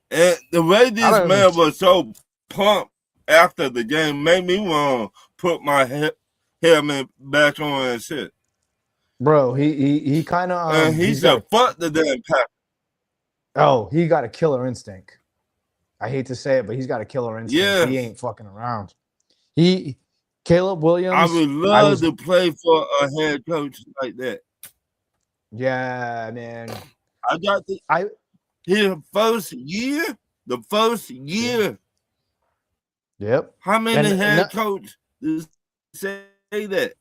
And the way this man was so pumped after the game made me want to put my helmet back on and shit. Bro, he kind of he said, "Fuck the damn Packers." Oh, he got a killer instinct. I hate to say it, but he's got a killer instinct. Yeah. He ain't fucking around. Caleb Williams. I would love to play for a head coach like that. Yeah, man. I got his first year. The first year. Yep. How many head coaches say that?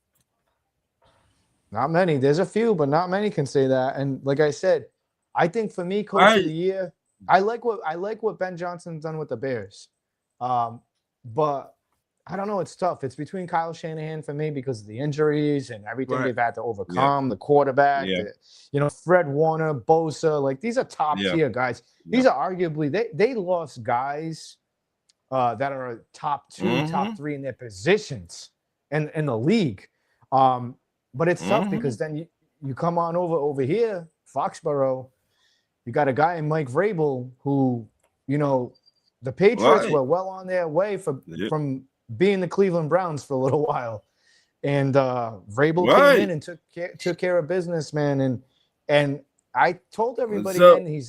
Not many. There's a few, but not many can say that. And like I said, I think for me, coach of the year, I like what Ben Johnson's done with the Bears. But I don't know. It's tough. It's between Kyle Shanahan for me because of the injuries and everything they've had to overcome. The quarterback, Fred Warner, Bosa, like these are top tier guys. These are arguably they lost guys that are top 2, top 3 in their positions in the league. But it's tough because then you come on over here, Foxborough. You got a guy in Mike Vrabel who, the Patriots were well on their way from being the Cleveland Browns for a little while. And Vrabel came in and took care of business, man. And I told everybody, man,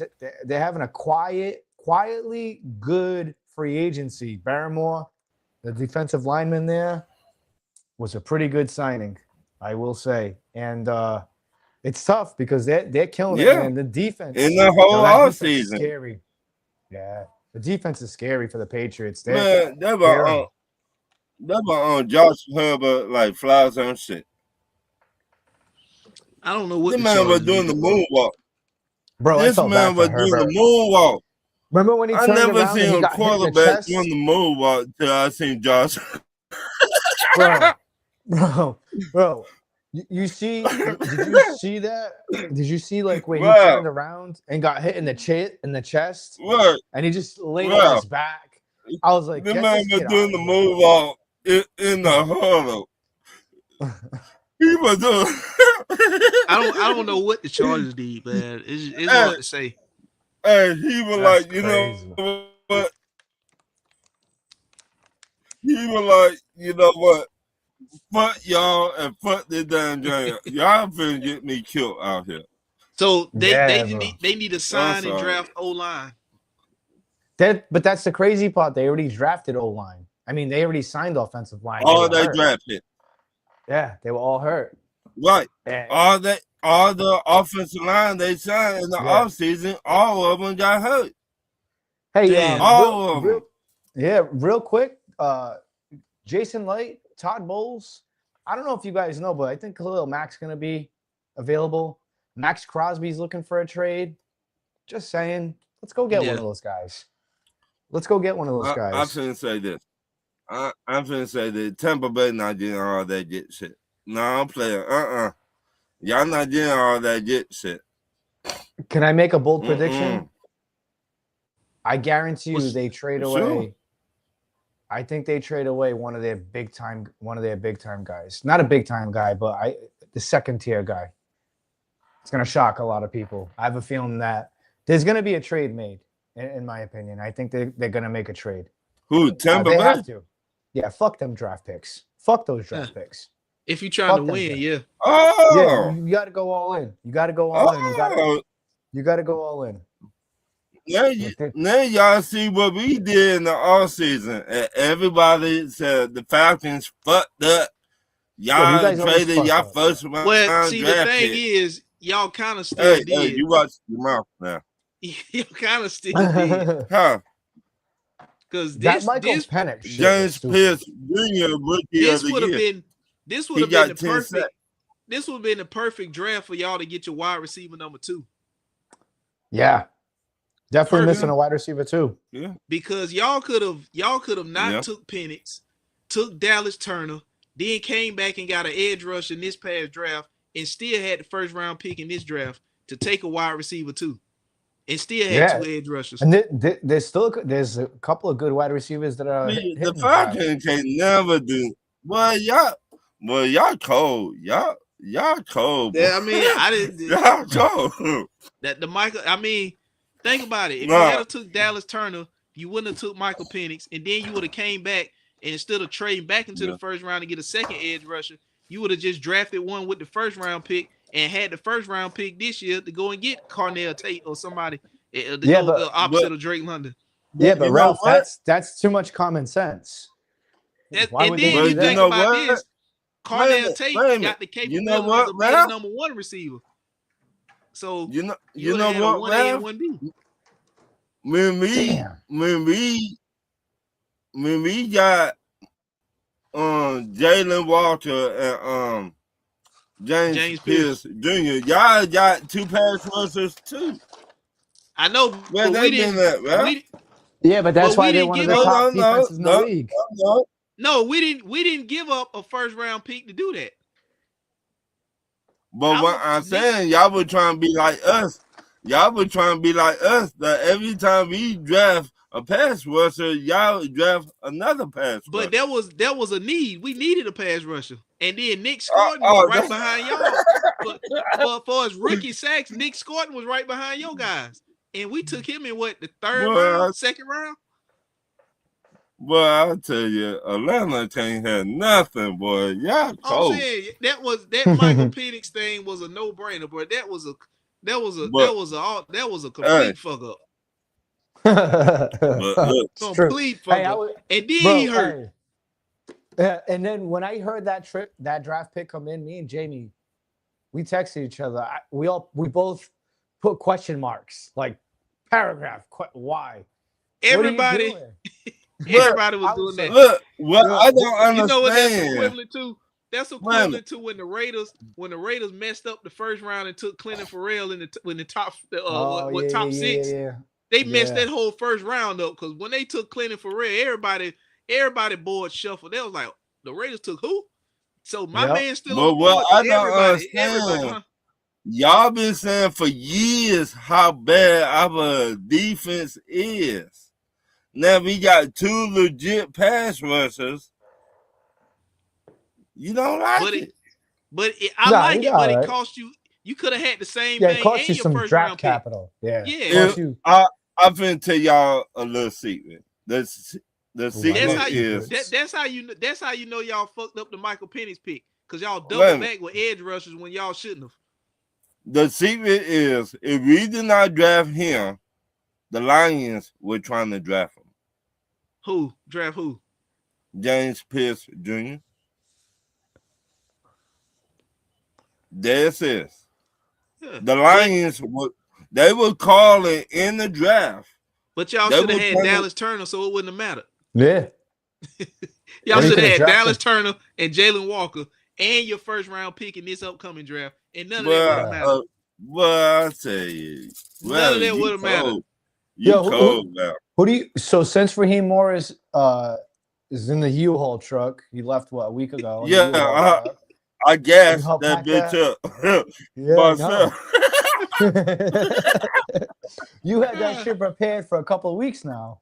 they're having a quietly good free agency. Barrymore, the defensive lineman there, was a pretty good signing, I will say. And it's tough because they're killing it, man. The defense in the whole offseason. Scary. Yeah. The defense is scary for the Patriots. Man, they were on Josh Herbert like flies on shit. I don't know what this man was doing the moonwalk. Bro, this man was doing the moonwalk. Remember when he turned around? I never seen a quarterback doing the moonwalk till I seen Josh. Bro. You see? Did you see that? Did you see like when he turned around and got hit in the chest, and he just laid on his back? I was like, the man was doing the moonwalk in the huddle. He was doing. I don't know what the Chargers did, man. It's hard to say. And he was That's like, you crazy. know what? He was like, you know what? Fuck y'all and fuck this damn joint. Y'all finna get me killed out here. So they Yeah, bro. they need to sign and draft O-line. But that's the crazy part. They already drafted O-line. I mean, they already signed offensive line. All they drafted. Yeah, they were all hurt. Right. And, All the offensive line they signed in the offseason, all of them got hurt. hey, all of them. Real quick, Jason Light, Todd Bowles. I don't know if you guys know, but I think Khalil Mack's going to be available. Max Crosby's looking for a trade. Just saying, let's go get one of those guys. Let's go get one of those guys. I'm finna say this. I'm finna say that Tampa Bay not getting all that get shit. No, I'm playing. Y'all not getting all that get shit. Can I make a bold prediction? I guarantee you they trade away. Sure. I think they trade away one of their big time guys. Not a big time guy, but the second tier guy. It's gonna shock a lot of people. I have a feeling that there's gonna be a trade made, in my opinion. I think they're gonna make a trade. Who? Tampa They Bay? have to. Yeah, fuck them draft picks. Fuck those draft picks. If you're trying to win, Yeah, you got to go all in. You got to go all in. You got to go all in. Now y'all see what we did in the offseason. And everybody said the Falcons fucked up. Y'all traded y'all first round. Well, see, the thing is, y'all kind of still did. Hey, you watch your mouth now. You kind of still did. Huh? Because James Pierce Jr. rookie of the year. This would have been the perfect. This would have been the perfect draft for y'all to get your wide receiver number 2. Yeah, definitely missing a wide receiver too. Yeah, because y'all could have not took Penix, took Dallas Turner, then came back and got an edge rush in this past draft, and still had the first round pick in this draft to take a wide receiver too, and still had 2 edge rushers. And there's a couple of good wide receivers that are. The Falcons can never do. Well, y'all cold. Y'all cold. Yeah, I mean, I didn't. Y'all cold. That the Michael. I mean, think about it. If you had took Dallas Turner, you wouldn't have took Michael Penix, and then you would have came back and instead of trading back into the first round to get a second edge rusher, you would have just drafted one with the first round pick and had the first round pick this year to go and get Carnell Tate or somebody opposite of Drake London. Yeah, but Ralph, that's too much common sense. And then you think about this. Carnell Tate got the capability of being the number 1 receiver. So you know what, Ralph? When we got Jalen Walter and James Pierce Jr., y'all got 2 pass rushers too. I know, but we didn't. But that's why they're one of the top defenses in the league. No, we didn't give up a first round pick to do that. But what I'm saying, y'all were trying to be like us. Y'all were trying to be like us. That every time we draft a pass rusher, y'all draft another pass rusher. But there was a need. We needed a pass rusher. And then Nick Scorton was right behind y'all. But for his rookie sacks, Nick Scorton was right behind your guys. And we took him in the 3rd round, 2nd round? Boy, I'll tell you, Atlanta can't have nothing, boy. Y'all cold. I'm saying that Michael Penix thing was a no-brainer, but that was a complete fuck up. Complete fuck up. And then he hurt. And then when I heard that draft pick come in, me and Jamie, we texted each other. We both put question marks, like paragraph. Why? Everybody was doing that. Look, I don't understand. You know what that's equivalent to? That's equivalent to when the Raiders messed up the first round and took Clinton Ferrell in the top top 6. Yeah. They messed that whole first round up because when they took Clinton Ferrell, everybody board shuffled. They was like, the Raiders took who? So my man still on board. I don't understand. Y'all been saying for years how bad our defense is. Now we got 2 legit pass rushers. You don't like it. I like it, but it cost you. You could have had the same Yeah, thing it cost and you your some first draft round capital. Yeah. pick. It Yeah, cost you. I'm finna tell y'all a little secret. The secret that's how you know y'all fucked up the Michael Penix pick because y'all doubled Wait. back with edge rushers when y'all shouldn't have. The secret is if we did not draft him, the Lions were trying to draft him. Who? Draft who? James Pierce Jr. There it is. Yeah. The Lions they were calling in the draft. But y'all should have had Dallas Turner, so it wouldn't have mattered. Yeah. Y'all should have had Dallas Turner and Jalen Walker and your first round pick in this upcoming draft, and none of that would have mattered. Well, I tell you, none of that would have mattered. Who do you? So since Raheem Morris is in the U-Haul truck, he left a week ago. Yeah, I guess that bitch up. Yeah, you had that shit prepared for a couple of weeks now.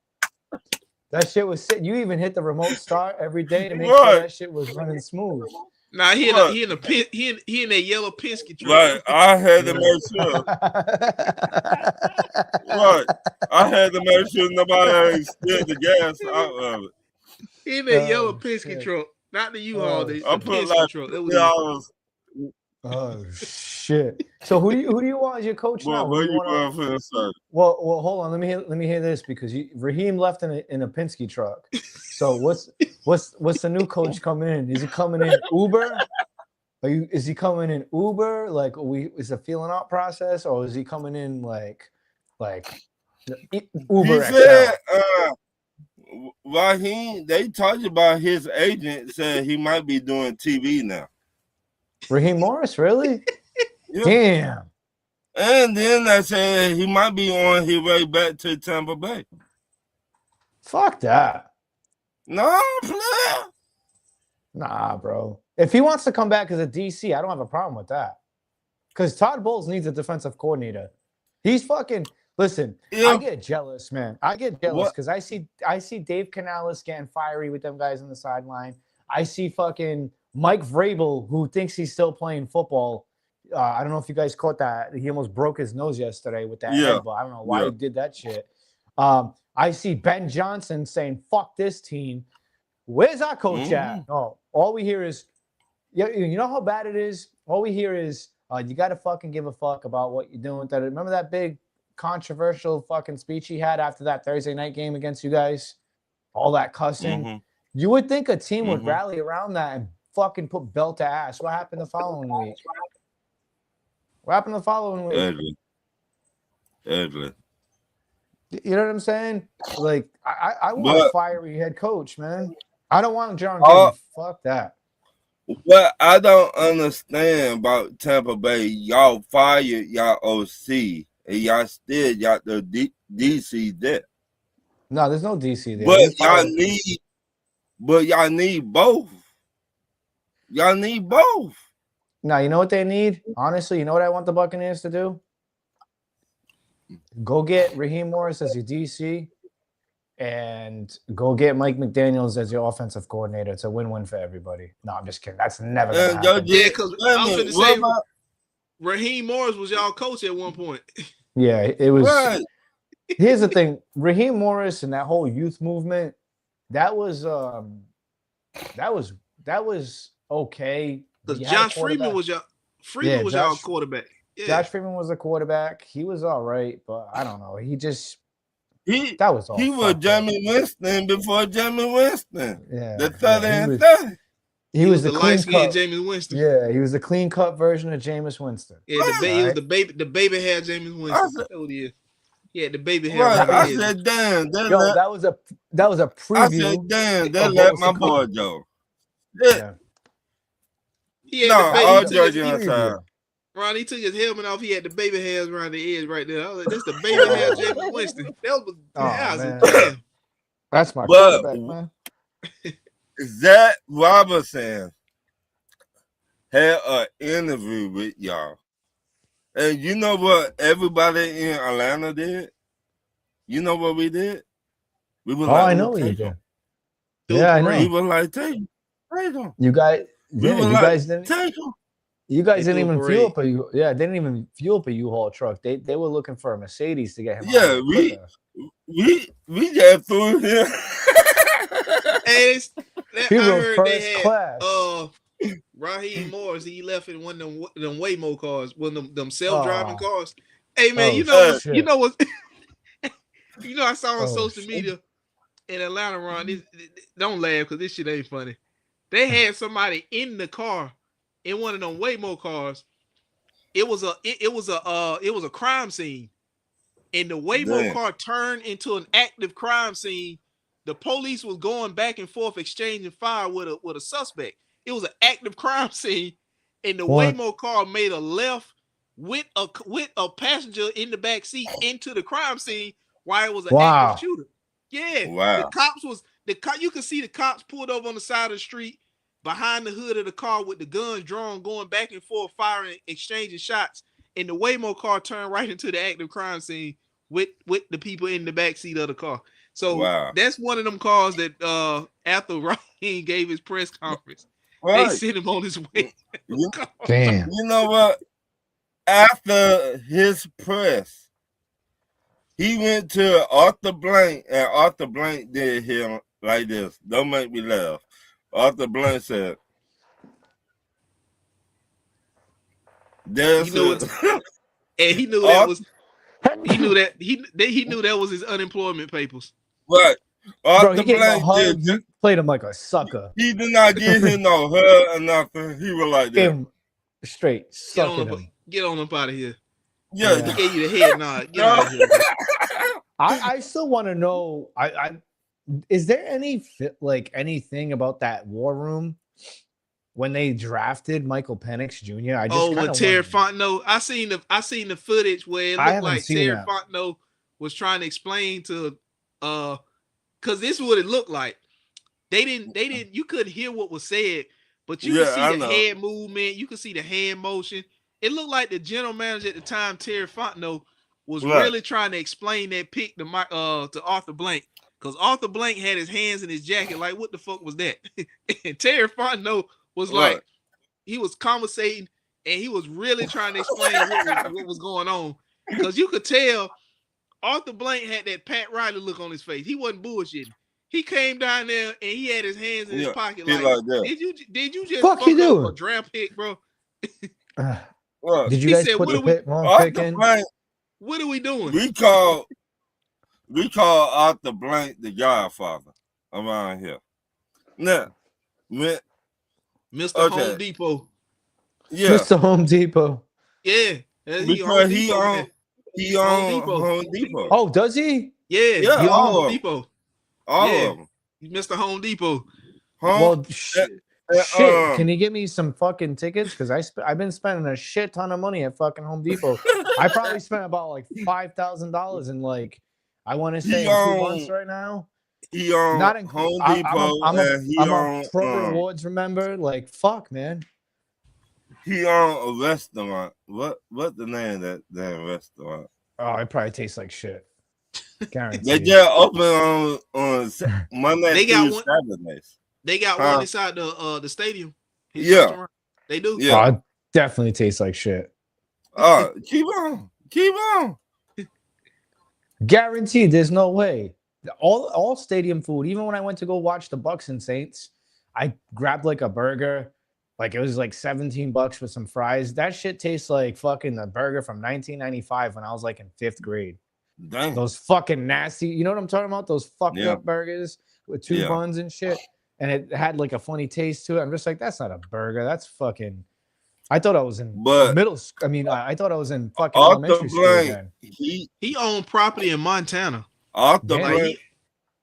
That shit was sitting. You even hit the remote start every day to make sure that shit was running smooth. Nah, he in that yellow Penske truck. Right, I had to make sure. Right, I had to make sure nobody spilled the gas out of it. He in that yellow Penske truck, not the U-Haul. The Penske truck. Oh shit! So who do you want as your coach now? Where you going for this? Well, hold on. Let me hear this because Raheem left in a Penske truck. So what's the new coach coming in? Is he coming in Uber? Is he coming in Uber? Like is it a feeling out process, or is he coming in like Uber? He said, Raheem. They talked about his agent said he might be doing TV now. Raheem Morris, really? Yeah. Damn. And then I said he might be on his way back to Tampa Bay. Fuck that. No, player. Nah, bro. If he wants to come back as a DC, I don't have a problem with that. Because Todd Bowles needs a defensive coordinator. He's fucking listen. Yeah. I get jealous, man. I get jealous because I see Dave Canales getting fiery with them guys on the sideline. I see fucking Mike Vrabel, who thinks he's still playing football. I don't know if you guys caught that. He almost broke his nose yesterday with that headbutt. I don't know why he did that shit. I see Ben Johnson saying, fuck this team. Where's our coach at? Oh, all we hear is, you know how bad it is? All we hear is, you got to fucking give a fuck about what you're doing. Remember that big controversial fucking speech he had after that Thursday night game against you guys? All that cussing. Mm-hmm. You would think a team would rally around that and fucking put belt to ass. What happened the following week? Ugly. You know what I'm saying? Like, I want a fiery head coach, man. I don't want John Gruden. Fuck that. What I don't understand about Tampa Bay, y'all fired y'all OC, and y'all still got the DC there. No, there's no DC there. But y'all need both. Y'all need both. Now, you know what they need? Honestly, you know what I want the Buccaneers to do? Go get Raheem Morris as your DC and go get Mike McDaniels as your offensive coordinator. It's a win-win for everybody. No, I'm just kidding. That's never going to happen. Yeah, because I was going to say Raheem Morris was y'all coach at one point. Yeah, it was. Right. Here's the thing. Raheem Morris and that whole youth movement, that was okay. Because Josh Freeman was y'all quarterback. Yeah. Josh Freeman was a quarterback. He was all right, but I don't know. That was all. He was Jameis Winston before Jameis Winston. Yeah, the 30 and 30. He was the light-skinned Jameis Winston. Yeah, he was the clean-cut version of Jameis Winston. Yeah, he was the baby hair Jameis Winston. Oh yeah. Yeah, the baby hair. Right. I said, damn. That was a preview. I said, damn, they let my boy go. Yeah. All joking aside. Ron, he took his helmet off. He had the baby hairs around the edge right there. I was like, that's the baby hair Jameis Winston. Damn. That's my quarterback, man. Zach Robinson had an interview with y'all. And you know what everybody in Atlanta did? You know what we did? We were I know what you did. Yeah, I know. We were like, take him. You guys didn't. Take him. You guys They didn't do a even fuel parade. up they didn't even fuel up a U-Haul truck. They were looking for a Mercedes to get him. Yeah, we just threw him. Hey, He I rode heard first they had class. Raheem Morris. He left in one of them Waymo cars, one of them self-driving Oh. cars. Hey man, Oh, you know shit. what? I saw on Oh, social shit. media in Atlanta, Ron. Don't laugh because this shit ain't funny. They had somebody in the car in one of them Waymo cars. It was a crime scene, and the Waymo car turned into an active crime scene. The police was going back and forth exchanging fire with a suspect. It was an active crime scene, and the Waymo car made a left with a passenger in the back seat into the crime scene while it was an active shooter. Yeah, wow. You could see the cops pulled over on the side of the street behind the hood of the car with the guns drawn, going back and forth, firing, exchanging shots, and the Waymo car turned right into the active crime scene with the people in the back seat of the car. So that's one of them cars that after Raheem gave his press conference, they sent him on his way. Damn. You know what? After his press, he went to Arthur Blank, and Arthur Blank did him like this. Don't make me laugh. Arthur Blank said, "There's and he knew that was." He knew that was his unemployment papers. Right. Bro, he played him like a sucker. He did not give him no hug or nothing. He was like that. Straight sucking him. Get on up out of here. Yeah. He gave you the head nod. Get out of here. I still want to know. Is there anything about that war room when they drafted Michael Penix Jr.? With Terry Fontenot. I seen the footage where it looked like Terry Fontenot was trying to explain to because this is what it looked like. They didn't you couldn't hear what was said, but you could see the head movement, you could see the hand motion. It looked like the general manager at the time, Terry Fontenot, was really trying to explain that pick to Arthur Blank. Because Arthur Blank had his hands in his jacket, like, what the fuck was that? And Terry Fontenot was like, he was conversating, and he was really trying to explain what was going on. Because you could tell Arthur Blank had that Pat Riley look on his face. He wasn't bullshitting. He came down there, and he had his hands in his pocket. Like did you just fuck up a draft pick, bro? Did you guys put the wrong pick in? What are we doing? We call Arthur Blank the Godfather around here. Now, Mr. Home Depot. Yeah. Mr. Home Depot. Yeah. Because he owned Home Depot. Oh, does he? Yeah. Yeah, all Home Depot. All of them. He's Mr. Home Depot. Well, shit. Can you give me some fucking tickets? Because I've been spending a shit ton of money at fucking Home Depot. I probably spent about like $5,000 in like, I want to say 2 months right now. He owned Not in Home Depot. I'm a Pro Rewards, remember? Like, fuck, man. He owned a restaurant. What the name of that restaurant? Oh, it probably tastes like shit. Guaranteed. They just open on Monday through Saturdays. They got one inside the stadium. Yeah. They do. Yeah. Oh, it definitely tastes like shit. Keep on. Guaranteed, there's no way. All stadium food, even when I went to go watch the Bucks and Saints, I grabbed like a burger. Like it was like $17 with some fries. That shit tastes like fucking a burger from 1995 when I was like in 5th grade. Dang. Those fucking nasty, you know what I'm talking about? Those fucked up burgers with 2 buns and shit. And it had like a funny taste to it. I'm just like, that's not a burger. That's fucking. I thought I was in middle school. I mean, I thought I was in fucking elementary school again. He owned property in Montana. Arthur Blank.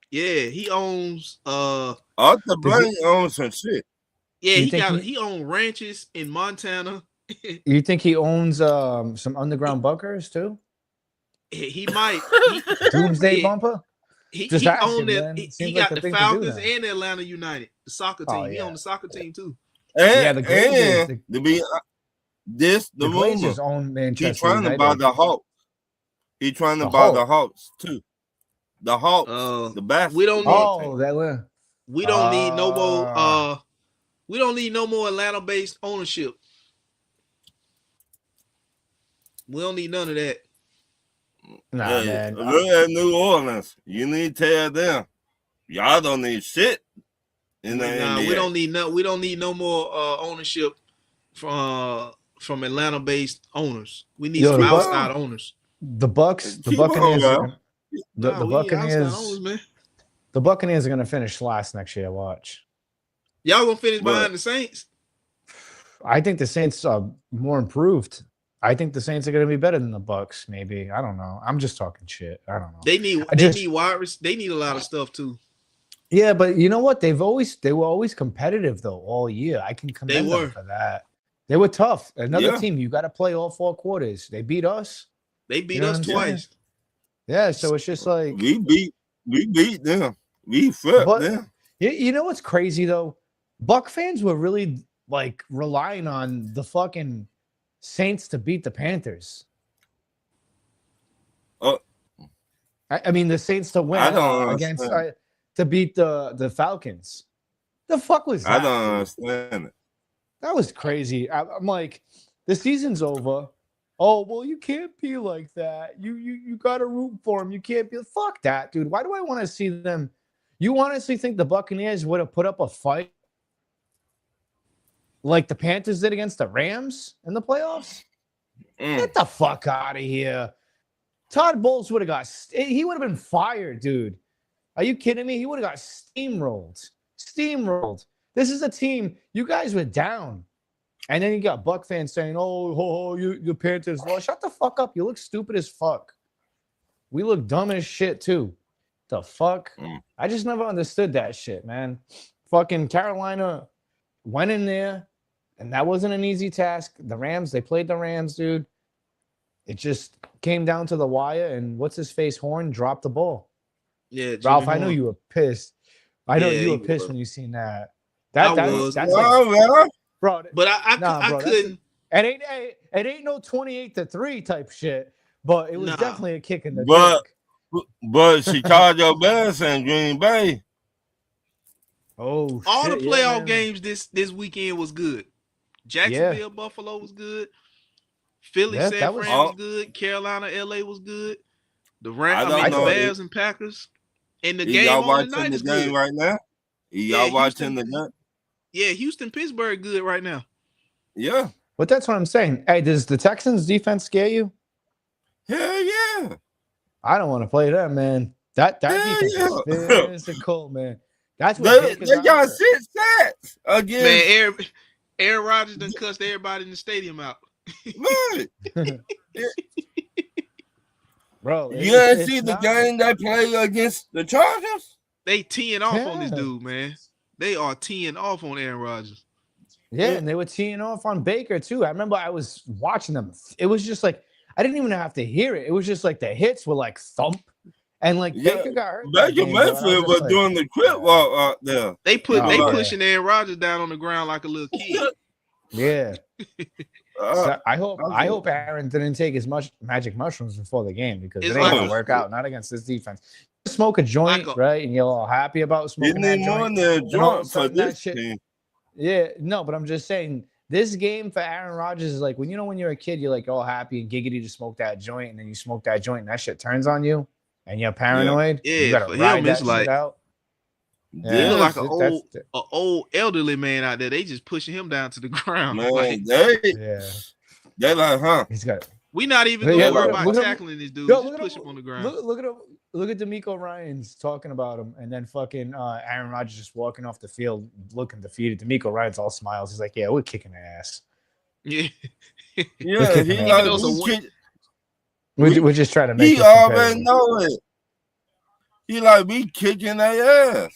He owns Arthur Blank owns some shit. Yeah, he owns ranches in Montana. You think he owns some underground bunkers too? He might. Doomsday Bumper? He owned it. He got the Falcons and Atlanta United, the soccer team. He owned the soccer team too. And the Glazers, the Glazers own Manchester. He's trying to buy the Hawks. He's trying to buy the Hawks too. The Hawks, the basketball team. We don't need no more. We don't need no more Atlanta-based ownership. We don't need none of that. Nah, man. Look at New Orleans. You need to tell them. Y'all don't need shit. We don't need no more ownership from Atlanta-based owners. We need some outside owners. The Buccaneers. The Buccaneers are gonna finish last next year. Watch. Y'all gonna finish behind the Saints? I think the Saints are more improved. I think the Saints are gonna be better than the Bucs. Maybe, I don't know. I'm just talking shit. I don't know. They need a lot of stuff too. Yeah, but you know what? They were always competitive though all year. I can commend them for that. They were tough. Another team, you got to play all 4 quarters. They beat us. They beat us twice. Yeah, so it's just like we beat them. We flipped them. You know what's crazy though? Buck fans were really like relying on the fucking Saints to beat the Panthers. I mean the Saints to win against to beat the Falcons. The fuck was that? I don't understand it. That was crazy. I'm like, the season's over. Oh, well, you can't be like that. You got to root for them. You can't be. Fuck that, dude. Why do I want to see them? You honestly think the Buccaneers would have put up a fight like the Panthers did against the Rams in the playoffs? Get the fuck out of here. Todd Bowles would have he would have been fired, dude. Are you kidding me? He would have got steamrolled. This is a team. You guys were down. And then you got Buck fans saying, oh, you Panthers lost. Shut the fuck up. You look stupid as fuck. We look dumb as shit, too. The fuck? I just never understood that shit, man. Fucking Carolina went in there, and that wasn't an easy task. The Rams, they played the Rams, dude. It just came down to the wire, and what's-his-face, Horn, dropped the ball. Yeah, Ralph, I know you were pissed. I know you were pissed when you seen that. That's bro. But I couldn't. It ain't no 28-3 type shit. But it was definitely a kick in the dick. But Chicago Bears and Green Bay. Oh, all the playoff games this weekend was good. Jacksonville, Buffalo was good. Philly, San Fran was good. Carolina, LA was good. The Bears and Packers. And the game on tonight is good right now. Y'all watching the game? Yeah, Houston, Pittsburgh, good right now. Yeah, but that's what I'm saying. Hey, does the Texans defense scare you? Hell yeah! I don't want to play them, man. That defense is physical, man. That's what they got 6 sacks again. Man, Aaron Rodgers done cussed everybody in the stadium out. Right. Bro, you didn't see the game they played against the Chargers? They teeing off on this dude, man. They are teeing off on Aaron Rodgers. Yeah, and they were teeing off on Baker, too. I remember I was watching them. It was just like, I didn't even have to hear it. It was just like the hits were like thump. And like Baker got hurt. Baker Mayfield was doing the quit walk out there. They pushing Aaron Rodgers down on the ground like a little kid. Yeah. So I hope Aaron didn't take as much magic mushrooms before the game because it ain't gonna work out. Not against this defense. Smoke a joint, right? And you're all happy about smoking that joint. For this team. Yeah, no, but I'm just saying this game for Aaron Rodgers is like when you're a kid, you're like all happy and giggity to smoke that joint, and then you smoke that joint, and that shit turns on you, and you're paranoid. Yeah, you gotta ride that shit out. Yeah, like an old elderly man out there. They just pushing him down to the ground. Man, like, they like, huh? He's got. We not even gonna worry about tackling this dude. Just push him on the ground. Look at DeMeco Ryans talking about him, and then fucking Aaron Rodgers just walking off the field looking defeated. DeMeco Ryans all smiles. He's like, "Yeah, we're kicking ass." Yeah, we're just trying to make. He already know it. He like we kicking their ass.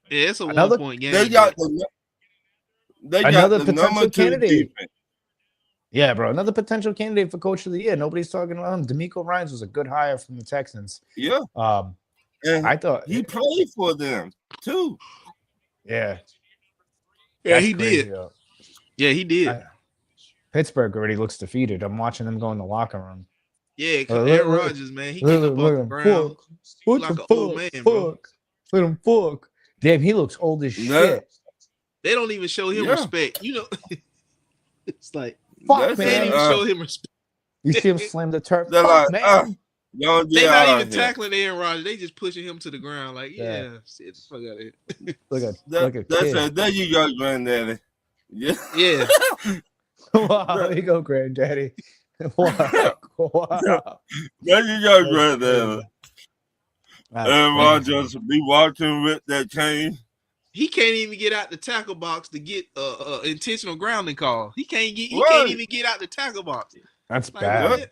Yeah, it's a 1 point game. They got another the potential candidate. Defense. Yeah, bro. Another potential candidate for coach of the year. Nobody's talking about him. DeMeco Ryans was a good hire from the Texans. Yeah. And I thought he played for them too. Yeah. Yeah, he did. Yeah, he did. Pittsburgh already looks defeated. I'm watching them go in the locker room. Yeah, because Aaron Rodgers, man, he getting up off the ground. What like the an old man, bro. Let him fuck. Damn, he looks old as shit. They don't even show him respect. You know, it's like fuck, man. They don't even show him respect. You see him slam the turf. They're Fuck, like, man. They're not even tackling Aaron Rodgers. They just pushing him to the ground. Like, sit the fuck out of here. Look at kid. There you go, granddaddy. Yeah. Wow, there you go, granddaddy. Wow. There you go, granddaddy. Aaron Rodgers be watching with that chain. He can't even get out the tackle box to get intentional grounding call. He can't even get out the tackle box. That's like, bad.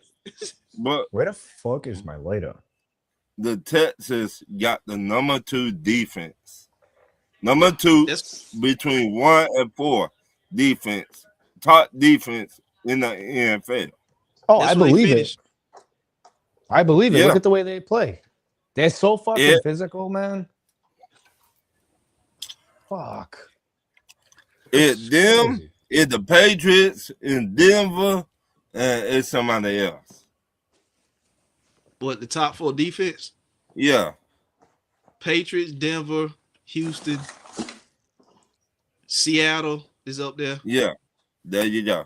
But where the fuck is my lighter? The Texans got the number 2 defense. Number 2 between 1 and 4 defense. Top defense in the NFL. Oh, I believe it. I believe it. Look at the way they play. They're so fucking physical, man. Fuck. It's them, it's the Patriots in Denver, and it's somebody else. What, the top 4 defense? Yeah. Patriots, Denver, Houston, Seattle is up there. Yeah. There you go.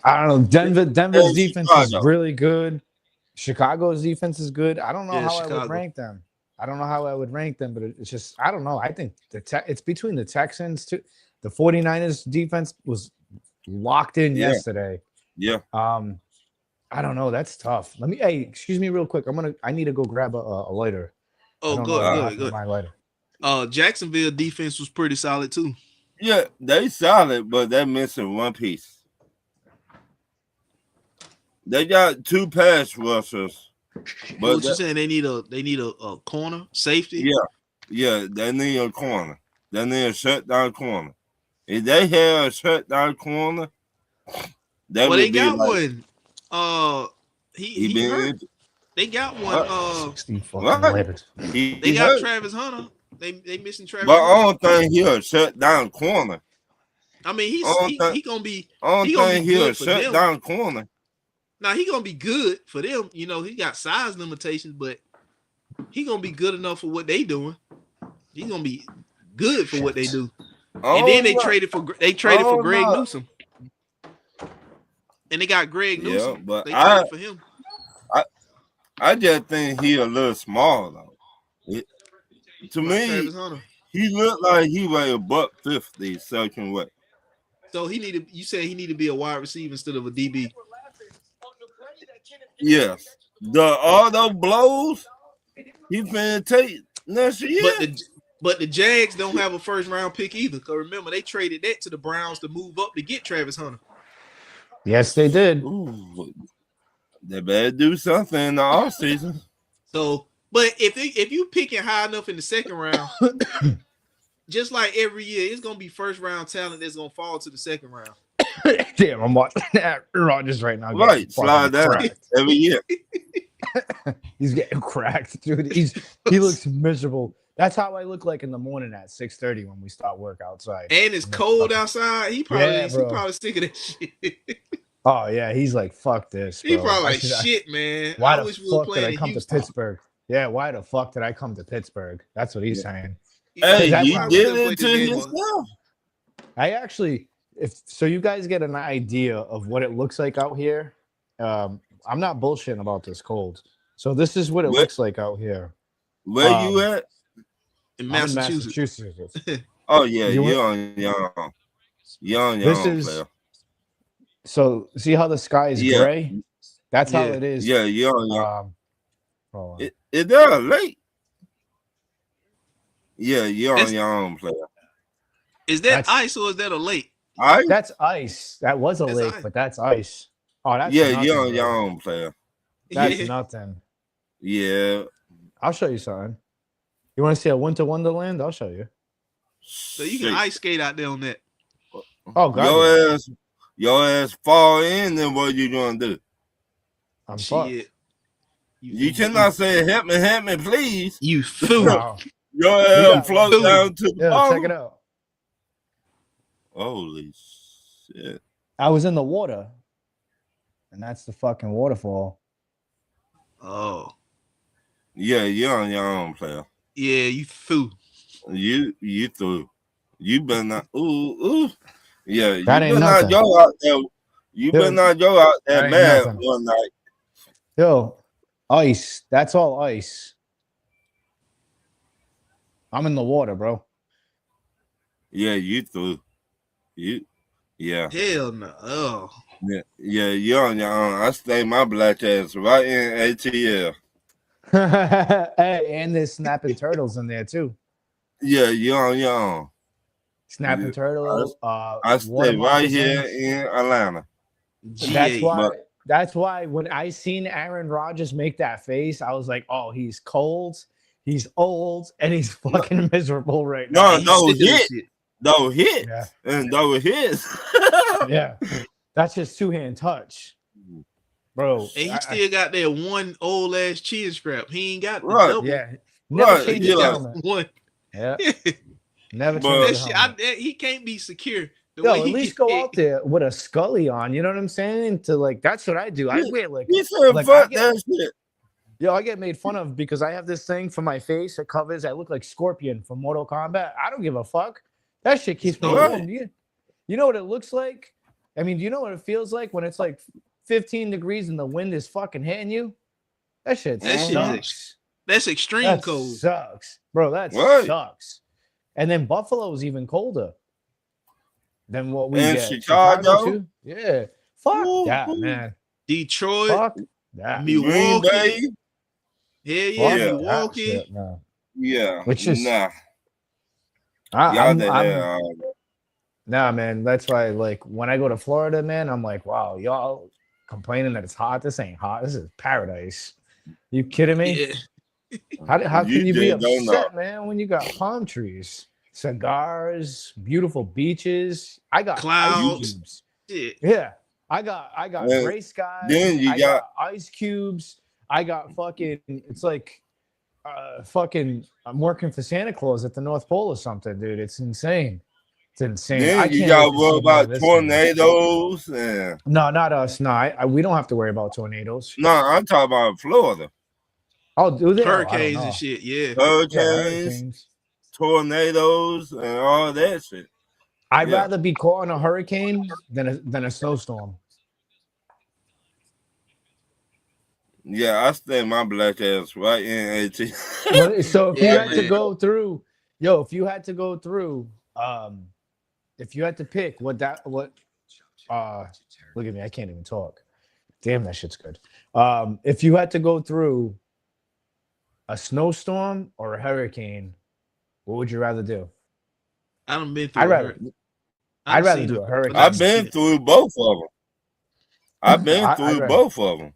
I don't know. Denver's defense is really good. Chicago's defense is good. I don't know how I would rank them. But it's just, I don't know. I think it's between the Texans too. The 49ers defense was locked in yesterday. Yeah. I don't know. That's tough. Hey, excuse me real quick. I need to go grab a lighter. Oh, good. My lighter. Jacksonville defense was pretty solid too. Yeah, they solid, but they're missing one piece. They got 2 pass rushers. But what you saying? They need a corner safety. Yeah, they need a corner. They need a shutdown corner. If they had a shutdown corner, they got one. He hurt. They got one. 60 fucking letters. They got hurt. Travis Hunter. They missing Travis. But I don't think he'll a shutdown corner. I mean, he gonna be. I don't think he'll a shutdown corner. Now he gonna be good for them. You know, he got size limitations, but he gonna be good enough for what they doing. He's gonna be good for what they do. And then they traded for Greg Newsome, and they got Greg Newsome. Yeah, but they traded for him. I just think he a little small though. To me, he looked like he weighed $150 second weight. So you said he need to be a wide receiver instead of a DB. Yes. The auto blows, he finna take next year. But the Jags don't have a first round pick either. Because remember, they traded that to the Browns to move up to get Travis Hunter. Yes, they did. Ooh, they better do something in the offseason. So, but if you picking high enough in the second round, just like every year, it's gonna be first round talent that's gonna fall to the second round. Damn, I'm watching that Rodgers right now. Right, slide down every year. He's getting cracked, dude. He looks miserable. That's how I look like in the morning at 6:30 when we start work outside. And it's cold outside. He probably sick of that shit. Oh yeah, he's like, fuck this. Bro. He probably like, shit, man. Why the fuck did I come to Pittsburgh? Yeah, why the fuck did I come to Pittsburgh? That's what he's saying. Hey, you did it to yourself. I actually, so you guys get an idea of what it looks like out here. I'm not bullshitting about this cold. So this is what it looks like out here. Where you at? In Massachusetts. Oh yeah, you're on your own. Player. So see how the sky is gray? That's how it is. Yeah, you're on your Is there a lake? Yeah, you're on your own, player. Is that ice or is that a lake? Ice? That's ice. That was a lake, but that's ice. Oh, that's nothing, you're on your own, player. That's nothing. Yeah. I'll show you something. You want to see a winter wonderland? I'll show you. So you can ice skate out there on that. Oh God. Your ass fall in, then what you gonna do? I'm fucked. You cannot say help me, please. You fool. No. Your ass float down to the bottom. Check it out. Holy shit. I was in the water. And that's the fucking waterfall. Oh. Yeah, you're on your own, player. Yeah, you fool. You threw. You better not. Ooh. Yeah, you That ain't better not nothing. go out there. You better not go out there That ain't mad nothing. one night. Yo, ice. That's all ice. I'm in the water, bro. Yeah, you through. Yeah. Hell no. Oh. Yeah, you on your own. I stay my black ass right in ATL. Hey, and there's snapping turtles in there too. Yeah, you on your own. Snapping Yeah, turtle. I water stay right here moccasins. in Atlanta. That's G8. why. That's why when I seen Aaron Rodgers make that face, I was like, "Oh, he's cold, he's old, and he's fucking miserable right now." No, no hit. Shit. No hit. Yeah. And no hits. Yeah, that's his two-hand touch, bro. And he still got that one old ass chin strap. He ain't got the Right. double. Yeah, never Right, changed yeah. his helmet. One. Yeah, never But- changed his That helmet. shit, he can't be secure. The Yo, way at he least get go hit. out there with a Scully on. You know what I'm saying? To like, that's what I do. I wear like, He said, like, fuck I get- that shit. yo, I get made fun of because I have this thing for my face that covers. I look like Scorpion from Mortal Kombat. I don't give a fuck. That shit keeps me Right. warm. You know what it looks like? I mean, do you know what it feels like when it's like 15 degrees and the wind is fucking hitting you? That shit That shit sucks. That's extreme That cold. sucks, bro. That Right. sucks. And then Buffalo is even colder than what we And get. Chicago? too. Yeah. Fuck Ooh, that, ooh. man. Detroit, Fuck that. Milwaukee. Green Bay. Yeah, Fuck yeah, Yeah. that Milwaukee. shit, man. Yeah. Which is- nah. I, Y'all I'm, the I'm- hell. Nah, man. That's why, like, when I go to Florida, man, I'm like, wow, y'all complaining that it's hot. This ain't hot. This is paradise. You kidding me? Yeah. How can you be just don't know. upset, man, when you got palm trees, cigars, beautiful beaches? I got Clouds. ice cubes. Shit. Yeah, I got Then- gray skies. then you I got ice cubes. I got fucking. It's like, fucking. I'm working for Santa Claus at the North Pole or something, dude. It's insane. It's insane. I Then you can't got wait to to worry see more of about this thing. tornadoes. And, No, not us. No, we don't have to worry about tornadoes. no, I'm talking about Florida. Oh, do they? Hurricanes oh, I don't know. and shit. Yeah. Yeah, Hurricanes, hurricanes. tornadoes, and all that shit. I'd Yeah. rather be caught in a hurricane than a snowstorm. Yeah, I stay my black ass right in AT. So if you Yeah, had to man. go through, if you had to go through, if you had to pick look at me, I can't even talk. Damn, that shit's good. If you had to go through a snowstorm or a hurricane, what would you rather do? I done been through. I'd rather do a hurricane. I've been through both of them. I've been I'd through rather- both of them.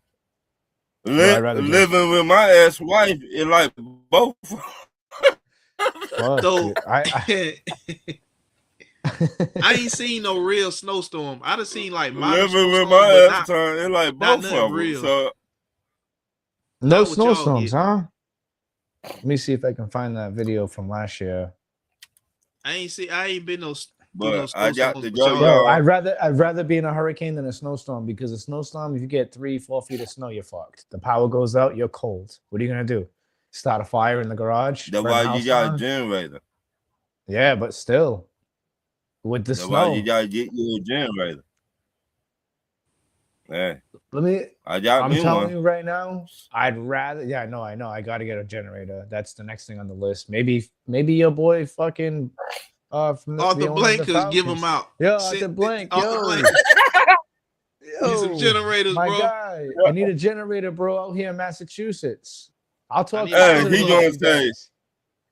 I'd rather do- Living with my ex wife, it like both. Fuck So- it. I I ain't seen no real snowstorm. I done seen like minor Living with snowstorm, my but ex not- time, it like not both nothing of them. real. So no Not what y'all snowstorms, get. huh? Let me see if I can find that video from last year. I ain't been no. but I got to snowstorms, go, but Yo, y'all. I'd rather be in a hurricane than a snowstorm because a snowstorm, if you get 3-4 feet of snow, you're fucked. The power goes out, you're cold. What are you gonna do? Start a fire in the garage? That's burn the why house you got down? a generator. Yeah, but still, with the That's why snow, you gotta get you a generator. Yeah, let me. I got I'm me telling one. you right now, I'd rather. Yeah, I know. I got to get a generator. That's the next thing on the list. Maybe your boy fucking from the Arthur owner of Blank the could give Falcons. them out. Yo, Send- Arthur Blank, Arthur yo. Blank. Need some generators, my bro. guy. I need a generator, bro, out here in Massachusetts. I'll talk. need- Hey, positive he about gonna you say- guys.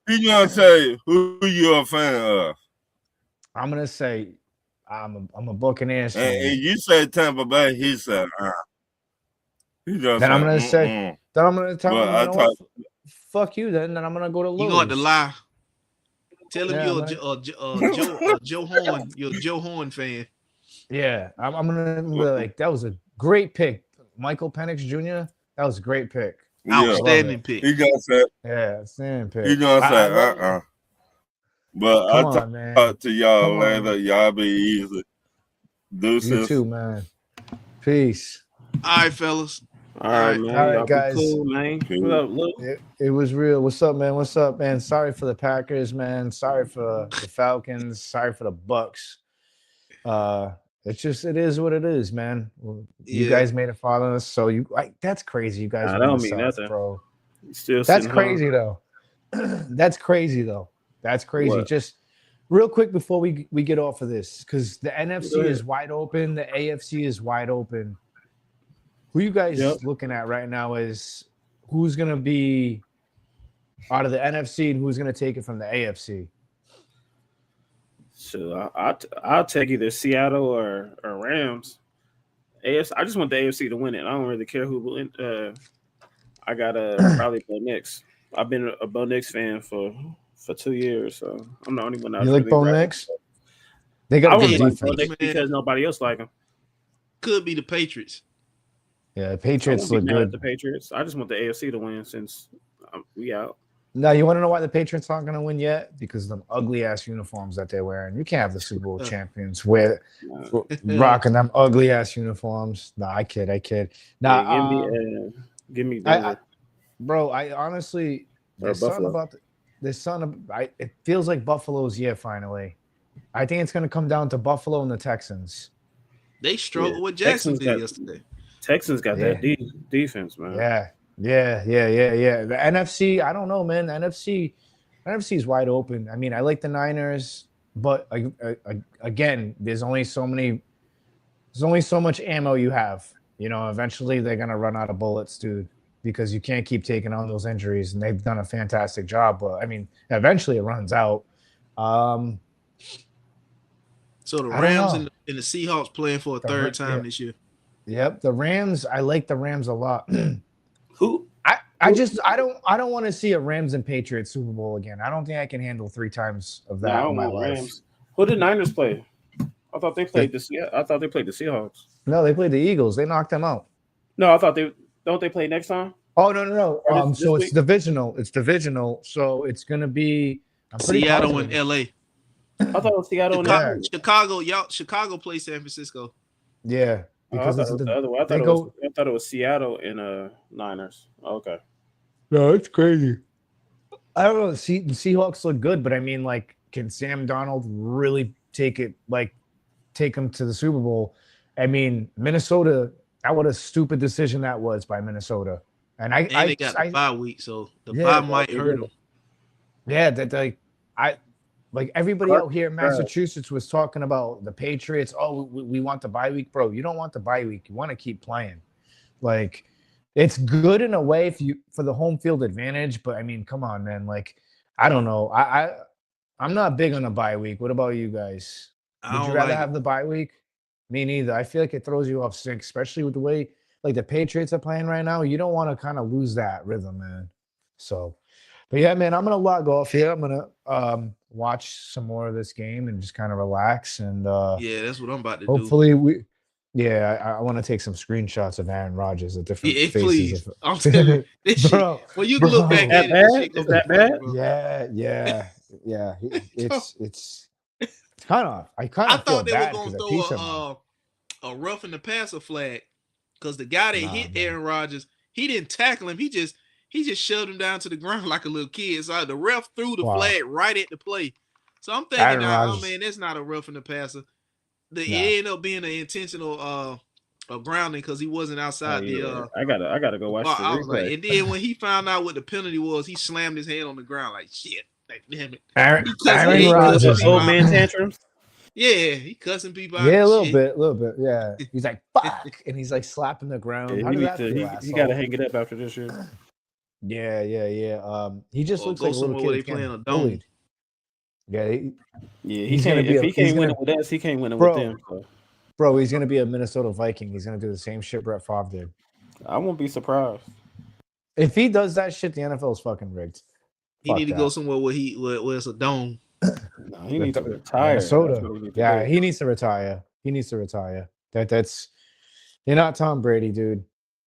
You gonna say who you a fan of? I'm gonna say I'm a Buccaneers fan. And you say Tampa Bay, he said, He just Then I'm gonna say- "Mm-mm." Then I'm gonna tell Well, him, I you know what? Fuck you. Then I'm gonna go to You Lowe's. going to lie? Tell him Yeah, you're man. Joe Horn. You're a Joe Horn fan. Yeah, I'm gonna be like, that was a great pick, Michael Penix Jr. That was a great pick. Yeah. Outstanding it. pick. He gonna say, Yeah, same pick. he gonna I say, love it. But Come I'll on, man. talk to y'all Come on. later. Y'all be easy. You Deuces. too, man. Peace. All right, fellas. All right, man. All right, Y'all be guys. cool, man. Cool. What up, Lou? It was real. What's up, man? What's up, man? Sorry for the Packers, man. Sorry for the Falcons. Sorry for the Bucks. It is what it is, man. You guys made it far on us, so that's crazy. You guys I won don't the mean South, nothing. bro. Still That's sitting crazy home. though. That's crazy though. That's crazy. What? Just real quick before we get off of this, because the Go NFC ahead. is wide open, the AFC is wide open. Who you guys Yep. looking at right now is who's gonna be out of the NFC and who's gonna take it from the AFC? So I'll take either Seattle or Rams. AFC. I just want the AFC to win it. I don't really care who win. I got probably Bo Nix. I've been a Bo Nix fan for 2 years, so I'm the only one that's You like really Bo rocking. Nix? They got I a really good like Bo defense. Nix because nobody else like him. Could be the Patriots. Yeah, the I Patriots won't be look mad at good. the Patriots. I just want the AFC to win since we out. No, you want to know why the Patriots aren't going to win yet? Because of them ugly ass uniforms that they're wearing. You can't have the Super Bowl champions rocking them ugly ass uniforms. No, I kid. Nah, give me Denver. Bro, I honestly, there's something about it feels like Buffalo's year finally. I think it's going to come down to Buffalo and the Texans. They struggled with Jacksonville yesterday. Texans got that defense, man. Yeah. The NFC, I don't know, man. The NFC is wide open. I mean, I like the Niners, but again, there's only so much ammo you have. You know, eventually they're gonna run out of bullets, dude, because you can't keep taking on those injuries, and they've done a fantastic job. But I mean, eventually it runs out. So the Rams and the Seahawks playing for a third time this year. Yep, the Rams. I like the Rams a lot. Who? I don't want to see a Rams and Patriots Super Bowl again. I don't think I can handle 3 times of that in my life. Rams. Who did Niners play? I thought they played the Seahawks. No, they played the Eagles. They knocked them out. No, I thought don't they play next time? Oh no. So it's divisional. It's divisional. So it's gonna be Seattle and LA. I thought it was Seattle and Chicago. Chicago plays San Francisco. Yeah. Because I thought it was Seattle and Niners. Okay. No, it's crazy. I don't know. The Seahawks look good, but I mean, like, can Sam Darnold really take him to the Super Bowl? I mean, Minnesota. What a stupid decision that was by Minnesota. And they got the bye week, so the bye might hurt them. Yeah, everybody out here in Massachusetts was talking about the Patriots. Oh, we want the bye week, bro. You don't want the bye week. You want to keep playing. Like, it's good in a way for the home field advantage, but I mean, come on, man. Like, I don't know. I'm not big on a bye week. What about you guys? Would you rather have the bye week? Me neither. I feel like it throws you off sync, especially with the way like the Patriots are playing right now. You don't want to kind of lose that rhythm, man. So, but yeah, man, I'm gonna log off here. I'm gonna watch some more of this game and just kind of relax. And yeah, that's what I'm about to do. I want to take some screenshots of Aaron Rodgers at different faces. Please. I'm telling you, bro, well, you can look back at it. Is that bad? Yeah. It's kind of. I thought they were gonna throw a roughing the passer flag because the guy that hit Aaron Rodgers, he didn't tackle him. He just shoved him down to the ground like a little kid. So the ref threw the flag right at the play. So I'm thinking, man, that's not a roughing the passer. It ended up being an intentional grounding because he wasn't outside I gotta go watch the replay. And then when he found out what the penalty was, he slammed his head on the ground like shit. Like, damn it. Aaron Rodgers, old man tantrums. Yeah, he cussing people out. Yeah, a little bit. Yeah, he's like fuck, and he's like slapping the ground. Yeah, he gotta hang it up after this year. Yeah. He just looks like a little kid playing a dome. Yeah, he's gonna be. If he can't win it with us, he can't win it with them. So. Bro, he's gonna be a Minnesota Viking. He's gonna do the same shit Brett Favre did. I won't be surprised if he does that shit. The NFL is fucking rigged. He need to go somewhere where it's a dome. No, he needs to retire. Minnesota. He needs to retire. That's you're not Tom Brady, dude.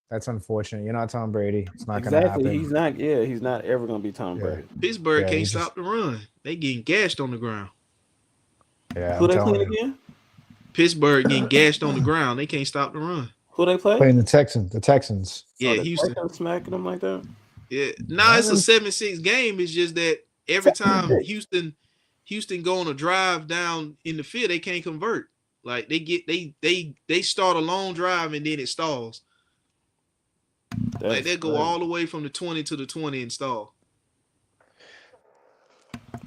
That's unfortunate. You're not Tom Brady. It's not gonna happen. He's not ever gonna be Tom Brady. Pittsburgh can't stop the run. They getting gashed on the ground. Yeah. Who they playing again? Pittsburgh getting gashed on the ground. They can't stop the run. Who they play? Playing the Texans. Yeah, Houston smacking them like that. Yeah. Nah, it's a 7-6 game. It's just that every time Houston go on a drive down in the field, they can't convert. Like they start a long drive and then it stalls. Like they go all the way from the 20 to the 20 and stall.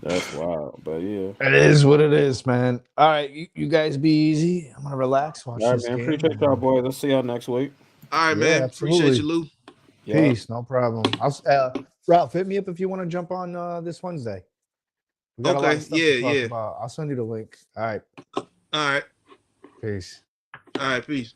That's wild, but yeah. It is what it is, man. All right, you guys be easy. I'm gonna relax. Watch All right, this man. game. Appreciate y'all, boys. Let's see y'all next week. All right, Yeah, man. absolutely. Appreciate you, Lou. Yeah. Peace, no problem. Ralph, hit me up if you want to jump on this Wednesday. We got a lot Okay, of stuff to talk yeah. about. I'll send you the link. All right, All right. peace. All right, peace.